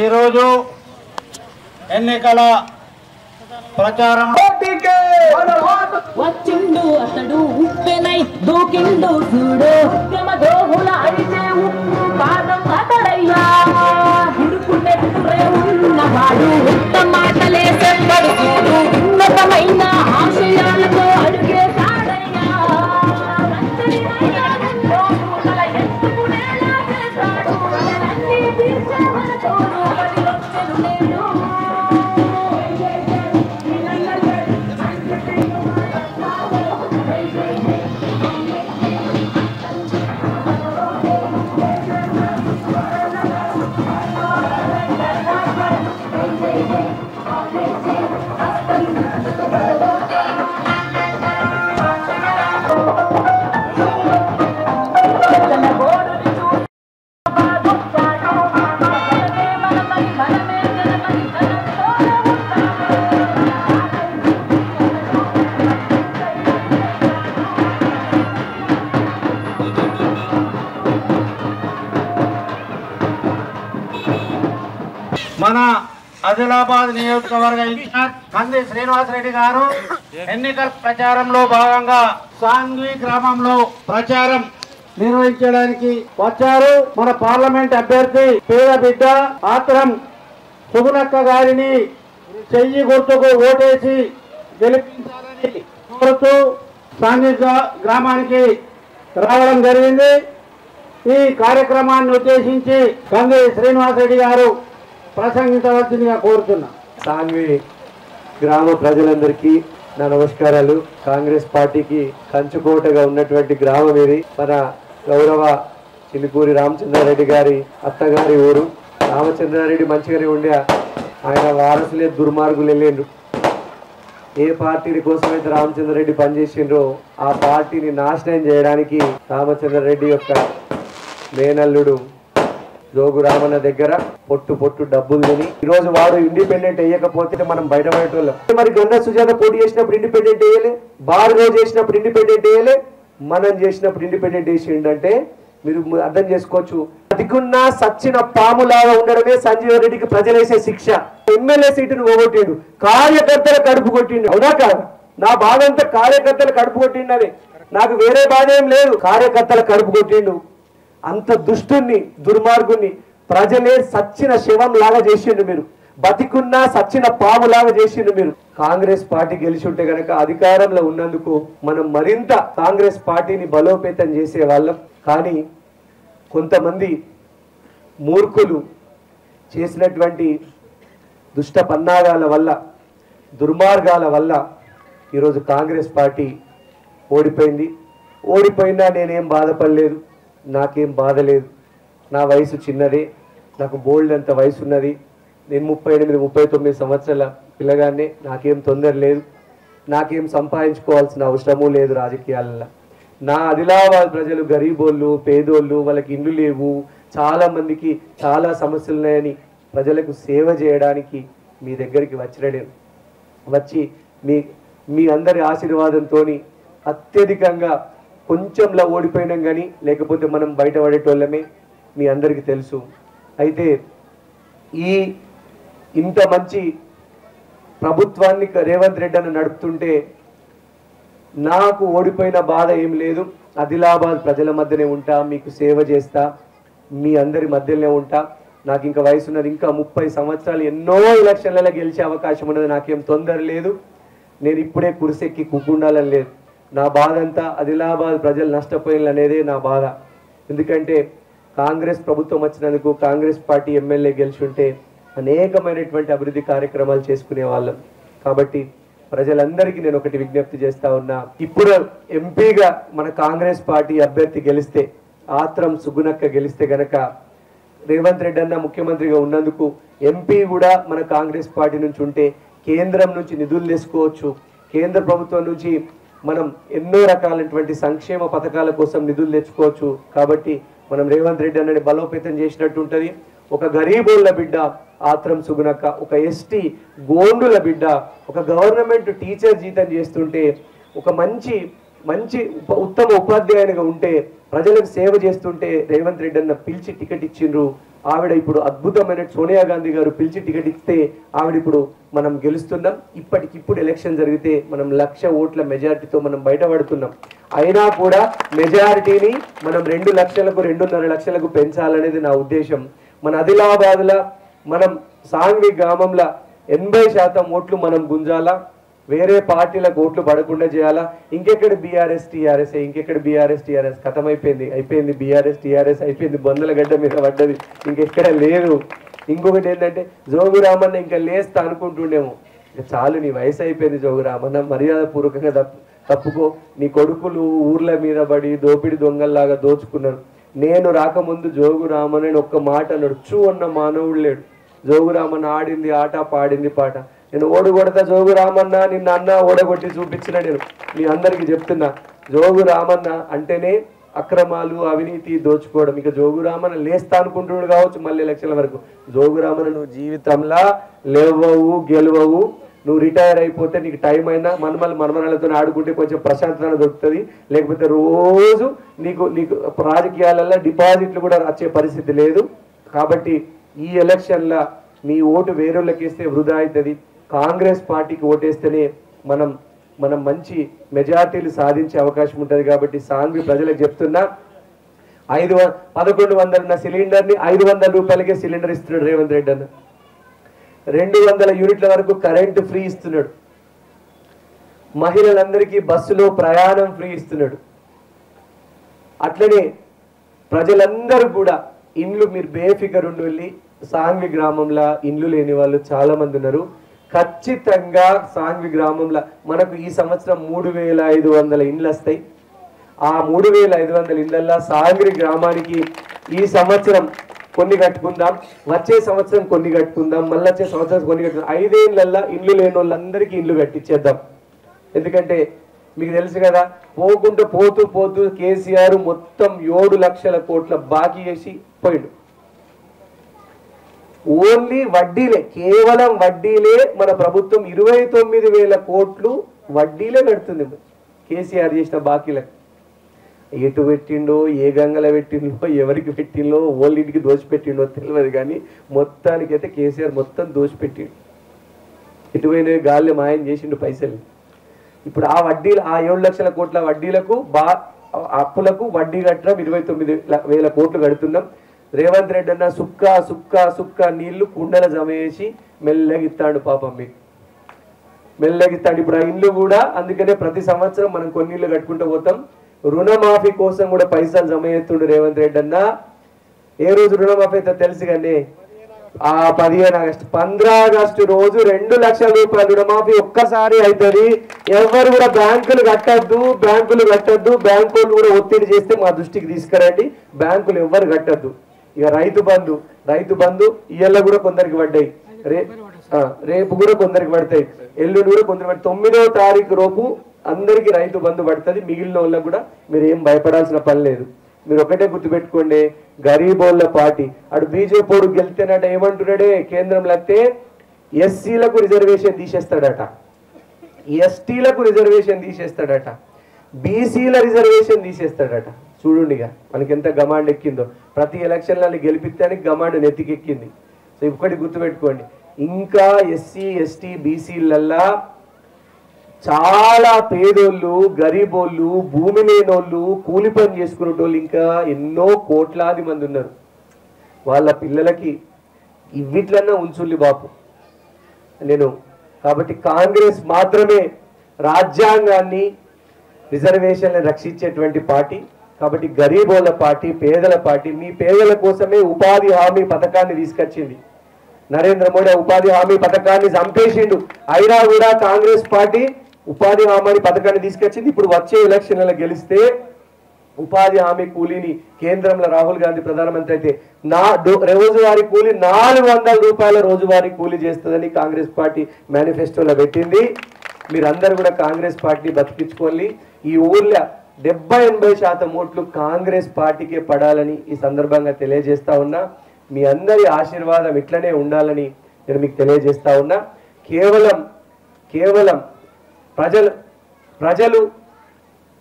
ఈరోజు ఎన్నికల ప్రచారం వచ్చిండు అతడు ఉప్పెనై దూకిండు చూడు ఉద్యమ దోహుల అయితే ఉప్పు పాదం అతడయ్యా హిడుకున్నెత్తురే ఉన్నవాడు ఉత్త మాటలే చెప్పడు చూడు ఉన్నతమైన ఆశయాలతో అడుగే సాడయ్యా ఎత్తుకునేలా చేశాడు అన్నీ తీర్చే మన తోడు వదిలొచ్చెను నేను మన ఆదిలాబాద్ నియోజకవర్గ ఇన్ఛార్జ్ కంది శ్రీనివాసరెడ్డి గారు ఎన్నికల ప్రచారంలో భాగంగా సాంగ్వి గ్రామంలో ప్రచారం నిర్వహించడానికి వచ్చారు. మన పార్లమెంట్ అభ్యర్థి పేద బిడ్డ ఆత్రం సుగుణక్క గారిని చెయ్యి గుర్తుకు ఓటేసి గెలిపించాలని కోరుతూ సాంఘి గ్రామానికి రావడం జరిగింది. ఈ కార్యక్రమాన్ని ఉద్దేశించి కంది శ్రీనివాసరెడ్డి గారు ప్రసంగించవలసిందిగా కోరుతున్నా. సాంఘి గ్రామ ప్రజలందరికీ నా నమస్కారాలు. కాంగ్రెస్ పార్టీకి కంచుకోటగా ఉన్నటువంటి గ్రామం ఇది. మన గౌరవ చిలుకూరి రామచంద్రారెడ్డి గారి అత్తగారి ఊరు. రామచంద్రారెడ్డి మంచిగానే ఉండే, ఆయన వారసులే దుర్మార్గులు వెళ్ళిండ్రు. ఏ పార్టీ కోసమైతే రామచంద్రారెడ్డి పనిచేసిండ్రో ఆ పార్టీని నాశనం చేయడానికి రామచంద్రారెడ్డి యొక్క మేనల్లుడు జోగు రామన్న దగ్గర పొట్టు డబ్బులు తిని ఈరోజు వాడు ఇండిపెండెంట్ అయ్యకపోతే మనం బయటపడేటోళ్ళం. మరి గంగా సుజాత పోటీ చేసినప్పుడు ఇండిపెండెంట్ వేయలే, బార్గో చేసినప్పుడు ఇండిపెండెంట్ వేయలే, మనం చేసినప్పుడు ఇండిపెండెంట్ వేసిండంటే మీరు అర్థం చేసుకోవచ్చు. అదికున్నా సచ్చిన పాములాగా ఉండడమే సంజీవ్ రెడ్డికి ప్రజలేసే శిక్ష. ఎమ్మెల్యే సీటును పోగొట్టిండు, కార్యకర్తల కడుపు కొట్టిండు. అవునా కాదు? నా బాధ అంతా కార్యకర్తల కడుపు కొట్టిండని, నాకు వేరే బాధ ఏం లేదు. కార్యకర్తల కడుపు కొట్టిండు. అంత దుష్టుని దుర్మార్గుని ప్రజలే సచ్చిన శవం లాగా చేసిండు. మీరు బతికున్నా సచ్చిన పాములాగా చేసిండు. మీరు కాంగ్రెస్ పార్టీ గెలిచి ఉంటే గనక అధికారంలో ఉన్నందుకు మనం మరింత కాంగ్రెస్ పార్టీని బలోపేతం చేసే వాళ్ళం. కానీ కొంతమంది మూర్ఖులు చేసినటువంటి దుష్ట పన్నాగాల వల్ల, దుర్మార్గాల వల్ల ఈరోజు కాంగ్రెస్ పార్టీ ఓడిపోయింది. ఓడిపోయినా నేనేం బాధపడలేదు, నాకేం బాధ లేదు. నా వయసు చిన్నదే, నాకు బోల్డ్ అంత వయసు ఉన్నది. నేను 38-39 సంవత్సరాల పిల్లగానే. నాకేం తొందర లేదు, నాకేం సంపాదించుకోవాల్సిన అవసరమూ లేదు రాజకీయాలలో. నా ఆదిలాబాద్ ప్రజలు గరీబోళ్ళు, పేదోళ్ళు, వాళ్ళకి ఇండ్లు లేవు, చాలా మందికి చాలా సమస్యలు ఉన్నాయని ప్రజలకు సేవ చేయడానికి మీ దగ్గరికి వచ్చి మీ అందరి ఆశీర్వాదంతో అత్యధికంగా కొంచెంలా ఓడిపోయినాం. కానీ లేకపోతే మనం బయటపడేటోళ్ళమే, మీ అందరికీ తెలుసు. అయితే ఇంత మంచి ప్రభుత్వాన్ని రేవంత్ రెడ్డి అన్న నడుపుతుంటే నాకు ఓడిపోయిన బాధ ఏం లేదు. ఆదిలాబాద్ ప్రజల మధ్యనే ఉంటా, మీకు సేవ చేస్తా, మీ అందరి మధ్యలోనే ఉంటా. నాకు ఇంకా వయసు ఉన్నది, ఇంకా 30 సంవత్సరాలు ఎన్నో ఎలక్షన్లలో గెలిచే అవకాశం ఉన్నది. నాకేం తొందర లేదు. నేను ఇప్పుడే కురిసెక్కి కూకుండాలని లేదు. నా బాధ అంతా ఆదిలాబాద్ ప్రజలు నష్టపోయిననేదే నా బాధ. ఎందుకంటే కాంగ్రెస్ ప్రభుత్వం వచ్చినందుకు కాంగ్రెస్ పార్టీ ఎమ్మెల్యే గెలిచి ఉంటే అనేకమైనటువంటి అభివృద్ధి కార్యక్రమాలు చేసుకునే వాళ్ళం. కాబట్టి ప్రజలందరికీ నేను ఒకటి విజ్ఞప్తి చేస్తా ఉన్నా. ఇప్పుడు ఎంపీగా మన కాంగ్రెస్ పార్టీ అభ్యర్థి గెలిస్తే, ఆత్రం సుగుణక్క గెలిస్తే గనక రేవంత్ రెడ్డి అన్న ముఖ్యమంత్రిగా ఉన్నందుకు ఎంపీ కూడా మన కాంగ్రెస్ పార్టీ నుంచి ఉంటే కేంద్రం నుంచి నిధులు తీసుకోవచ్చు. కేంద్ర ప్రభుత్వం నుంచి మనం ఎన్నో రకాలైనటువంటి సంక్షేమ పథకాల కోసం నిధులు తెచ్చుకోవచ్చు. కాబట్టి మనం రేవంత్ రెడ్డి అన్నని బలోపేతం చేసినట్టు ఉంటుంది. ఒక గరీబోళ్ళ బిడ్డ ఆత్రం సుగుణక్క, ఒక ఎస్టీ గోండుల బిడ్డ ఒక గవర్నమెంట్ టీచర్ జీతం చేస్తుంటే, ఒక మంచి ఉత్తమ ఉపాధ్యాయునిగా ఉంటే, ప్రజలకు సేవ చేస్తుంటే రేవంత్ రెడ్డి అన్న పిలిచి టికెట్ ఇచ్చిండ్రు. ఆవిడ ఇప్పుడు అద్భుతమైన సోనియా గాంధీ గారు పిలిచి టికెట్ ఇస్తే ఆవిడ ఇప్పుడు మనం గెలుస్తున్నాం. ఇప్పటికిప్పుడు ఎలక్షన్ జరిగితే మనం 1,00,000 ఓట్ల మెజారిటీతో మనం బయటపడుతున్నాం. అయినా కూడా మెజారిటీని మనం 2 లక్షలకు 2.5 లక్షలకు పెంచాలనేది నా ఉద్దేశం. మన ఆదిలాబాద్లో మనం సాంఘి గ్రామంలో 80% ఓట్లు మనం గుంజాలా, వేరే పార్టీలకు ఓట్లు పడకుండా చేయాలా. ఇంకెక్కడ బీఆర్ఎస్ టీఆర్ఎస్, ఇంకెక్కడ బీఆర్ఎస్ టీఆర్ఎస్ అయిపోయింది. బీఆర్ఎస్ టీఆర్ఎస్ అయిపోయింది, బొందల గడ్డ మీద పడ్డది, ఇంకెక్కడ లేదు. ఇంకొకటి ఏంటంటే జోగు రామన్న ఇంకా లేస్తా అనుకుంటుండేమో. చాలు, నీ వయసు అయిపోయింది జోగు రామన్న, మర్యాద పూర్వకంగా తప్పుకో. నీ కొడుకులు ఊర్ల మీద పడి దోపిడి దొంగల్లాగా దోచుకున్నారు. నేను రాకముందు జోగు రామన్న ఒక్క మాట అన్నాడు, చూ అన్న మానవుడు లేడు. జోగు రామన్న ఆడింది ఆట, పాడింది పాట. నేను ఓడగొడతా జోగు రామన్న, నిన్న అన్న ఓడగొట్టి చూపించిన. నేను మీ అందరికీ చెప్తున్నా, జోగు రామన్న అంటేనే అక్రమాలు, అవినీతి, దోచుకోవడం. ఇక జోగు రామన్న లేస్తా అనుకుంటున్నాడు కావచ్చు మళ్ళీ ఎలక్షన్ల వరకు. జోగు రామన్న నువ్వు జీవితంలో లేవవు, గెలవవు. నువ్వు రిటైర్ అయిపోతే నీకు టైం అయినా మనమరాలతో ఆడుకుంటే కొంచెం ప్రశాంతత దొరుకుతుంది. లేకపోతే రోజు నీకు రాజకీయాలలో డిపాజిట్లు కూడా వచ్చే పరిస్థితి లేదు. కాబట్టి ఈ ఎలక్షన్లో మీ ఓటు వేరేళ్ళకి వేస్తే వృధా అవుతుంది. కాంగ్రెస్ పార్టీకి ఓటేస్తేనే మనం మంచి మెజార్టీలు సాధించే అవకాశం ఉంటుంది. కాబట్టి సాంఘి ప్రజలకు చెప్తున్నా, 1100 సిలిండర్ని 500 రూపాయలకే సిలిండర్ ఇస్తున్నాడు రేవంత్ రెడ్డి అన్న. 200 యూనిట్ల వరకు కరెంటు ఫ్రీ ఇస్తున్నాడు. మహిళలందరికీ బస్సులో ప్రయాణం ఫ్రీ ఇస్తున్నాడు. అట్లనే ప్రజలందరూ కూడా ఇండ్లు, మీరు బేఫికర్ ఉండి వెళ్ళి సాంఘి గ్రామంలో ఇండ్లు లేని వాళ్ళు చాలా మంది ఉన్నారు. ఖచ్చితంగా సాంఘి గ్రామంలో మనకు ఈ సంవత్సరం 3500 ఇండ్లు వస్తాయి. ఆ 3500 ఇండ్లల్లో సాంఘి గ్రామానికి ఈ సంవత్సరం కొన్ని కట్టుకుందాం, వచ్చే సంవత్సరం కొన్ని కట్టుకుందాం, మళ్ళీ వచ్చే సంవత్సరం కొన్ని కట్టుకుందాం. 5 ఏళ్ళల్లో ఇండ్లు లేని వాళ్ళందరికీ ఇండ్లు కట్టించేద్దాం. ఎందుకంటే మీకు తెలుసు కదా, పోతూ కేసీఆర్ మొత్తం 7 లక్షల కోట్ల బాకీ చేసి పోయిండు. ఓన్లీ వడ్డీలే, కేవలం వడ్డీలే మన ప్రభుత్వం 29,000 కోట్లు వడ్డీలే కడుతుంది కేసీఆర్ చేసిన బాకీలకు. ఎటు పెట్టిండో, ఏ గంగల పెట్టిండో, ఎవరికి పెట్టిండో, ఓళ్ళింటికి దోచిపెట్టిండో తెలియదు. కానీ మొత్తానికైతే కేసీఆర్ మొత్తం దోచిపెట్టిండు. ఎటువైన గాలి మాయం చేసిండు పైసలు. ఇప్పుడు ఆ వడ్డీలు, ఆ 7 లక్షల కోట్ల వడ్డీలకు అప్పులకు వడ్డీ కట్టడం 29,000 కోట్లు కడుతున్నాం. రేవంత్ రెడ్డి అన్న సుక్క నీళ్లు కుండల జమ చేసి మెల్లగిస్తాడు. పాపం మీకు మెల్లగిస్తాడు. ఇప్పుడు ఆ ఇల్లు కూడా అందుకనే ప్రతి సంవత్సరం మనం కొన్ని ఇళ్ళు కట్టుకుంటూ పోతాం. రుణమాఫీ కోసం కూడా పైసలు జమ చేస్తుండు రేవంత్ రెడ్డి అన్న. ఏ రోజు రుణమాఫీ అయితే తెలుసు కానీ ఆ 15 ఆగస్టు 15 ఆగస్టు రోజు 2 లక్షల రూపాయలు రుణమాఫీ ఒక్కసారి అవుతుంది. ఎవరు కూడా బ్యాంకులు కట్టద్దు, బ్యాంకులు కూడా ఒత్తిడి చేస్తే మా దృష్టికి తీసుకురండి. బ్యాంకులు ఎవరు కట్టద్దు. ఇక రైతు బంధు ఇయ్యల్లో కూడా కొందరికి పడ్డాయి, రేపు కూడా కొందరికి పడతాయి, ఎల్లుండి కూడా కొందరికి పడతాయి. 9వ తారీఖు లోపు అందరికి రైతు బంధు పడుతుంది. మిగిలిన వాళ్ళకు కూడా మీరు ఏం భయపడాల్సిన పని లేదు. మీరు ఒకటే గుర్తుపెట్టుకోండి, గరీబోళ్ళ పార్టీ అటు బీజేపీ గెలితేనట ఏమంటున్నాడే, కేంద్రంలో అయితే ఎస్సీలకు రిజర్వేషన్ తీసేస్తాడట, ఎస్టీలకు రిజర్వేషన్ తీసేస్తాడట, బీసీల రిజర్వేషన్ తీసేస్తాడట. చూడుండిగా మనకి ఎంత గమాండ్ ఎక్కిందో. ప్రతి ఎలక్షన్లని గెలిపిస్తానికి గమాండ్ నెత్తికెక్కింది. సో ఒకటి గుర్తుపెట్టుకోండి, ఇంకా ఎస్సీ ఎస్టీ బీసీలల్లా చాలా పేదోళ్ళు, గరీబోళ్ళు, భూమి లేనోళ్ళు, కూలి పని చేసుకునేటోళ్ళు ఇంకా ఎన్నో కోట్లాది మంది ఉన్నారు. వాళ్ళ పిల్లలకి ఇవిట్లన్నా ఉంచుల్లి బాపు నేను. కాబట్టి కాంగ్రెస్ మాత్రమే రాజ్యాంగాన్ని, రిజర్వేషన్లను రక్షించేటువంటి పార్టీ. కాబట్టి గరీబోళ్ళ పార్టీ, పేదల పార్టీ. మీ పేదల కోసమే ఉపాధి హామీ పథకాన్ని తీసుకొచ్చింది నరేంద్ర మోడీ. ఉపాధి హామీ పథకాన్ని చంపేసిండు. అయినా కూడా కాంగ్రెస్ పార్టీ ఉపాధి హామీ పథకాన్ని తీసుకొచ్చింది. ఇప్పుడు వచ్చే ఎలక్షన్లలో గెలిస్తే ఉపాధి హామీ కూలీని కేంద్రంలో రాహుల్ గాంధీ ప్రధానమంత్రి అయితే రోజువారీ కూలీ 400 రూపాయల రోజువారీ కూలీ చేస్తుందని కాంగ్రెస్ పార్టీ మేనిఫెస్టోలో పెట్టింది. మీరందరూ కూడా కాంగ్రెస్ పార్టీ బతికించుకోవాలి. ఈ ఊర్లో 70-80% ఓట్లు కాంగ్రెస్ పార్టీకే పడాలని ఈ సందర్భంగా తెలియజేస్తా ఉన్నా. మీ అందరి ఆశీర్వాదం ఇట్లనే ఉండాలని నేను మీకు తెలియజేస్తా ఉన్నా. కేవలం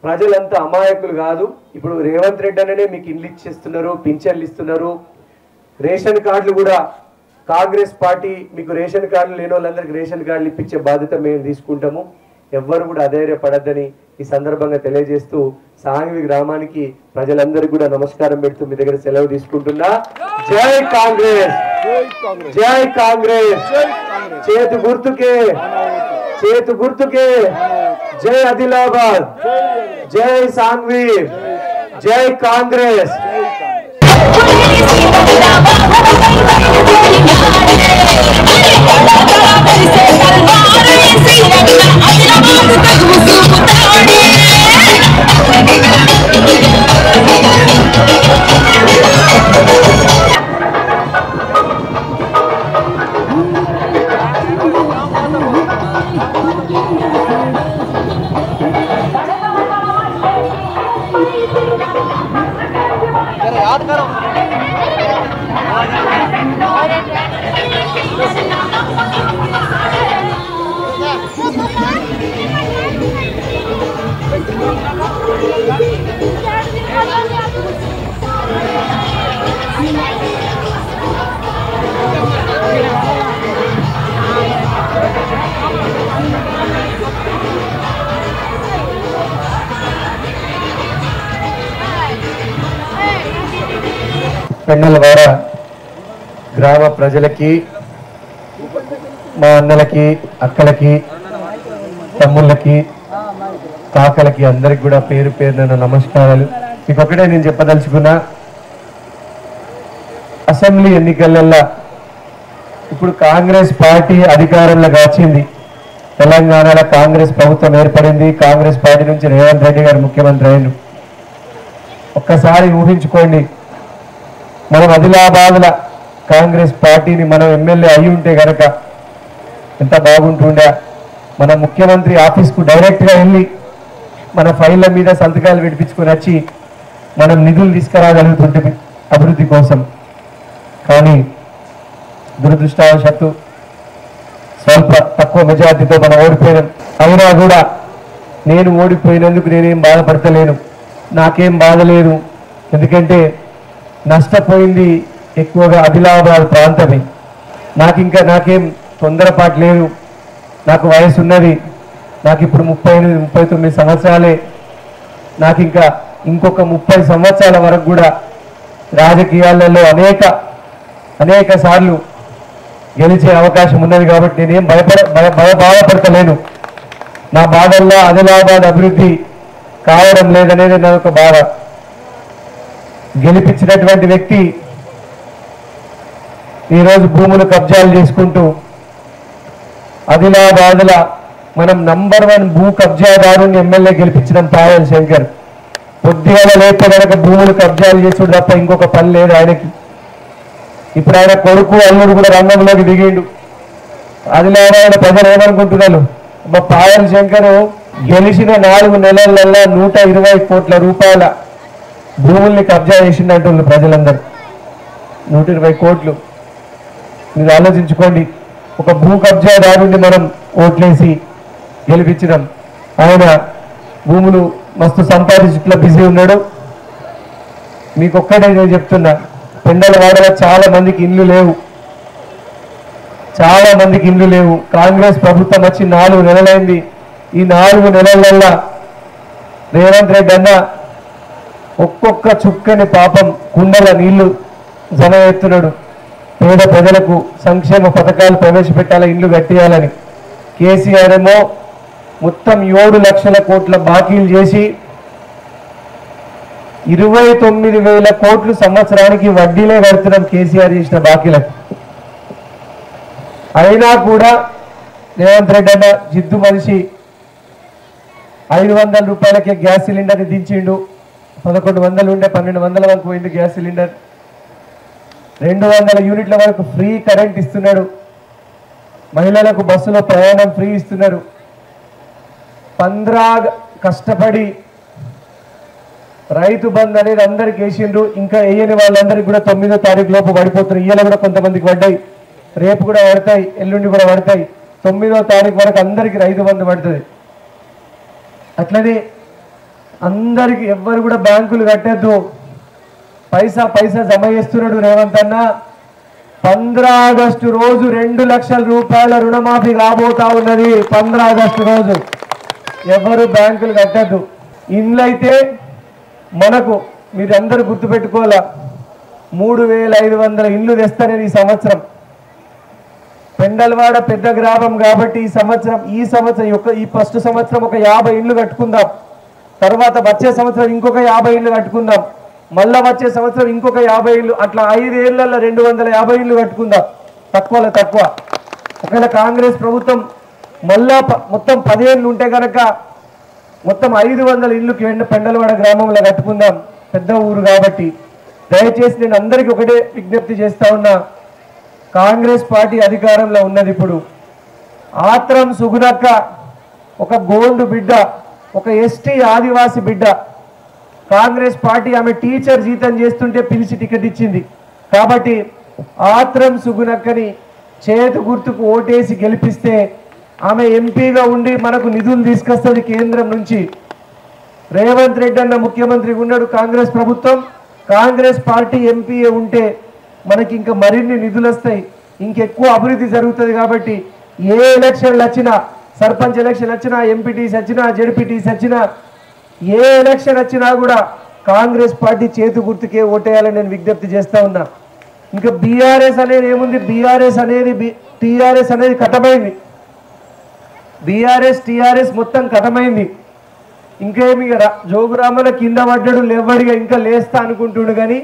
ప్రజలంతా అమాయకులు కాదు. ఇప్పుడు రేవంత్ రెడ్డి అనే మీకు ఇండ్లు ఇచ్చేస్తున్నారు, పింఛన్లు ఇస్తున్నారు, రేషన్ కార్డులు కూడా కాంగ్రెస్ పార్టీ మీకు రేషన్ కార్డులు లేని వాళ్ళందరికీ రేషన్ కార్డులు ఇప్పించే బాధ్యత మేము తీసుకుంటాము. ఎవ్వరు కూడా అధైర్యపడద్దని ఈ సందర్భంగా తెలియజేస్తూ సాంఘి గ్రామానికి ప్రజలందరికీ కూడా నమస్కారం పెడుతూ మీ దగ్గర సెలవు తీసుకుంటున్నా. జై కాంగ్రెస్, జై కాంగ్రెస్. చేతు గుర్తుకే జై ఆదిలాబాద్, జై సాంఘి, జై కాంగ్రెస్. याद करो పెన్నెలవాడ గ్రామ ప్రజలకి, మా అన్నలకి, అక్కలకి, తమ్ముళ్ళకి, కాకలకి అందరికి కూడా పేరు పేరున నమస్కారాలు. మీకు ఒకటే నేను చెప్పదలుచుకున్నా, అసెంబ్లీ ఎన్నికలలో ఇప్పుడు కాంగ్రెస్ పార్టీ అధికారంలోకి వచ్చింది. తెలంగాణలో కాంగ్రెస్ ప్రభుత్వం ఏర్పడింది. కాంగ్రెస్ పార్టీ నుంచి రేవంత్ రెడ్డి గారు ముఖ్యమంత్రి అయ్యారు. ఒక్కసారి ఊహించుకోండి, మనం ఆదిలాబాద్ల కాంగ్రెస్ పార్టీని మనం ఎమ్మెల్యే అయి ఉంటే గనక ఎంత బాగుంటుండే. మన ముఖ్యమంత్రి ఆఫీస్కు డైరెక్ట్గా వెళ్ళి మన ఫైళ్ళ మీద సంతకాలు విడిపించుకొని వచ్చి మనం నిధులు తీసుకురాగలుగుతుంటే అభివృద్ధి కోసం. కానీ దురదృష్టవశాత్తు స్వల్ప తక్కువ మెజార్టీతో మనం ఓడిపోయినాం. అయినా కూడా నేను ఓడిపోయినందుకు నేనేం బాధపడతలేను, నాకేం బాధ లేదు. ఎందుకంటే నష్టపోయింది ఎక్కువగా ఆదిలాబాద్ ప్రాంతమే. నాకేం తొందరపాటు లేదు. నాకు వయసు ఉన్నది. నాకు ఇప్పుడు 38-39 సంవత్సరాలే. నాకు ఇంకొక 30 సంవత్సరాల వరకు కూడా రాజకీయాలలో అనేక సార్లు గెలిచే అవకాశం ఉన్నది. కాబట్టి నేనేం బాధపడతలేను. నా బాధల్లో ఆదిలాబాద్ అభివృద్ధి కావడం లేదనేది నా ఒక బాధ. గెలిపించినటువంటి వ్యక్తి ఈరోజు భూములు కబ్జాలు చేసుకుంటూ ఆదిలాబాద్ల మనం నంబర్ 1 భూ కబ్జాదారుని ఎమ్మెల్యే గెలిపించడం పాయల్ శంకర్. పొద్దుగాల లేకపోతే కనుక భూములు కబ్జాలు చేసుడు తప్ప ఇంకొక పని లేదు ఆయనకి. ఇప్పుడు ఆయన కొడుకు అల్లుడు కూడా రంగంలోకి దిగిండు. ఆదిలాబాద్ ప్రజలు ఏమనుకుంటున్నారు, మా పాయల్ శంకర్ గెలిచిన 4 నెలలలో 120 కోట్ల రూపాయల భూముల్ని కబ్జా చేసిందంటున్నారు ప్రజలందరూ. 120 కోట్లు. మీరు ఆలోచించుకోండి, ఒక భూ కబ్జాదారుని మనం ఓట్లేసి గెలిపించడం. ఆయన భూములు మస్తు సంపాదించుట్లో బిజీ ఉన్నాడు. మీకు ఒక్కటే నేను చెప్తున్నా, పెండలవాడలో చాలా మందికి ఇండ్లు లేవు. కాంగ్రెస్ ప్రభుత్వం వచ్చి 4 నెలలైంది. ఈ 4 నెలలల్లో రేవంత్ రెడ్డి అన్న ఒక్కొక్క చుక్కని పాపం కుండల నీళ్లు జమ ఎత్తున్నాడు. పేద ప్రజలకు సంక్షేమ పథకాలు ప్రవేశపెట్టాలని, ఇండ్లు కట్టియాలని. కేసీఆర్ ఏమో మొత్తం 7 లక్షల కోట్ల బాకీలు చేసి 29,000 కోట్లు సంవత్సరానికి వడ్డీలే కడుతున్నాం కేసీఆర్ చేసిన బాకీలకు. అయినా కూడా రేవంత్ రెడ్డి అన్న జిద్దు మనిషి 500 రూపాయలకే గ్యాస్ సిలిండర్ని దించిండు. 1100 ఉండే 1200 వరకు పోయింది గ్యాస్ సిలిండర్. 200 యూనిట్ల వరకు ఫ్రీ కరెంట్ ఇస్తున్నాడు. మహిళలకు బస్సులో ప్రయాణం ఫ్రీ ఇస్తున్నారు. 15 కష్టపడి రైతు బంద్ అనేది అందరికి వేసిండ్రు. ఇంకా వేయని వాళ్ళందరికీ కూడా 9వ తారీఖు లోపు పడిపోతున్నారు. ఇయ్యాల కూడా కొంతమందికి పడ్డాయి, రేపు కూడా పడతాయి, ఎల్లుండి కూడా పడతాయి. 9వ తారీఖు వరకు అందరికీ రైతు బంధు పడుతుంది. అట్లనే అందరికి ఎవ్వరు కూడా బ్యాంకులు కట్టద్దు, పైసా జమ చేస్తున్నాడు రేవంత్ అన్న. 15 ఆగస్టు రోజు 2 లక్షల రూపాయల రుణమాఫీ కాబోతా ఉన్నది. 15 ఆగస్టు రోజు ఎవరు బ్యాంకులు కట్టద్దు. ఇండ్లైతే మనకు మీరందరూ గుర్తుపెట్టుకోవాలా, 3,500 ఇండ్లు తెస్తానని ఈ సంవత్సరం. పెండలవాడ పెద్ద గ్రామం కాబట్టి ఈ సంవత్సరం ఈ ఫస్ట్ సంవత్సరం ఒక 50 ఇండ్లు కట్టుకుందాం. తర్వాత వచ్చే సంవత్సరం ఇంకొక 50 ఇండ్లు కట్టుకుందాం. మళ్ళా వచ్చే సంవత్సరం ఇంకొక 50 ఇండ్లు. అట్లా 5 ఏళ్లలో 250 ఇండ్లు కట్టుకుందాం. తక్కువలో తక్కువ. ఒకవేళ కాంగ్రెస్ ప్రభుత్వం మళ్ళా మొత్తం 10 ఏళ్ళు ఉంటే కనుక మొత్తం 500 ఇండ్లు పెండలవాడ గ్రామంలో కట్టుకుందాం. పెద్ద ఊరు కాబట్టి దయచేసి నేను అందరికీ ఒకటే విజ్ఞప్తి చేస్తా ఉన్నా, కాంగ్రెస్ పార్టీ అధికారంలో ఉన్నది. ఇప్పుడు ఆత్రం సుగుణక్క ఒక గోండు బిడ్డ, ఒక ఎస్టీ ఆదివాసి బిడ్డ. కాంగ్రెస్ పార్టీ ఆమె టీచర్ జీతం చేస్తుంటే పిలిచి టికెట్ ఇచ్చింది. కాబట్టి ఆత్రం సుగుణక్కని చేతు గుర్తుకు ఓటేసి గెలిపిస్తే ఆమె ఎంపీగా ఉండి మనకు నిధులు తీసుకొస్తుంది కేంద్రం నుంచి. రేవంత్ రెడ్డి అన్న ముఖ్యమంత్రి ఉన్నాడు. కాంగ్రెస్ ప్రభుత్వం, కాంగ్రెస్ పార్టీ ఎంపీఏ ఉంటే మనకి ఇంకా మరిన్ని నిధులు వస్తాయి, ఇంకెక్కువ అభివృద్ధి జరుగుతుంది. కాబట్టి ఏ ఎలక్షన్లు వచ్చినా, సర్పంచ్ ఎలక్షన్ వచ్చినా, ఎంపీటీసీ వచ్చినా, జెడ్పీటీసీ వచ్చినా, ఏ ఎలక్షన్ వచ్చినా కూడా కాంగ్రెస్ పార్టీ చేతి గుర్తుకే ఓటేయాలని నేను విజ్ఞప్తి చేస్తా ఉన్నా. ఇంకా బీఆర్ఎస్ అనేది ఏముంది, బీఆర్ఎస్ అనేది టీఆర్ఎస్ అనేది కథమైంది. బీఆర్ఎస్ టీఆర్ఎస్ మొత్తం కథమైంది. ఇంకేమి జోగు రామన్న కింద పడ్డాడు లేవడిగా ఇంకా లేస్తా అనుకుంటుండు కానీ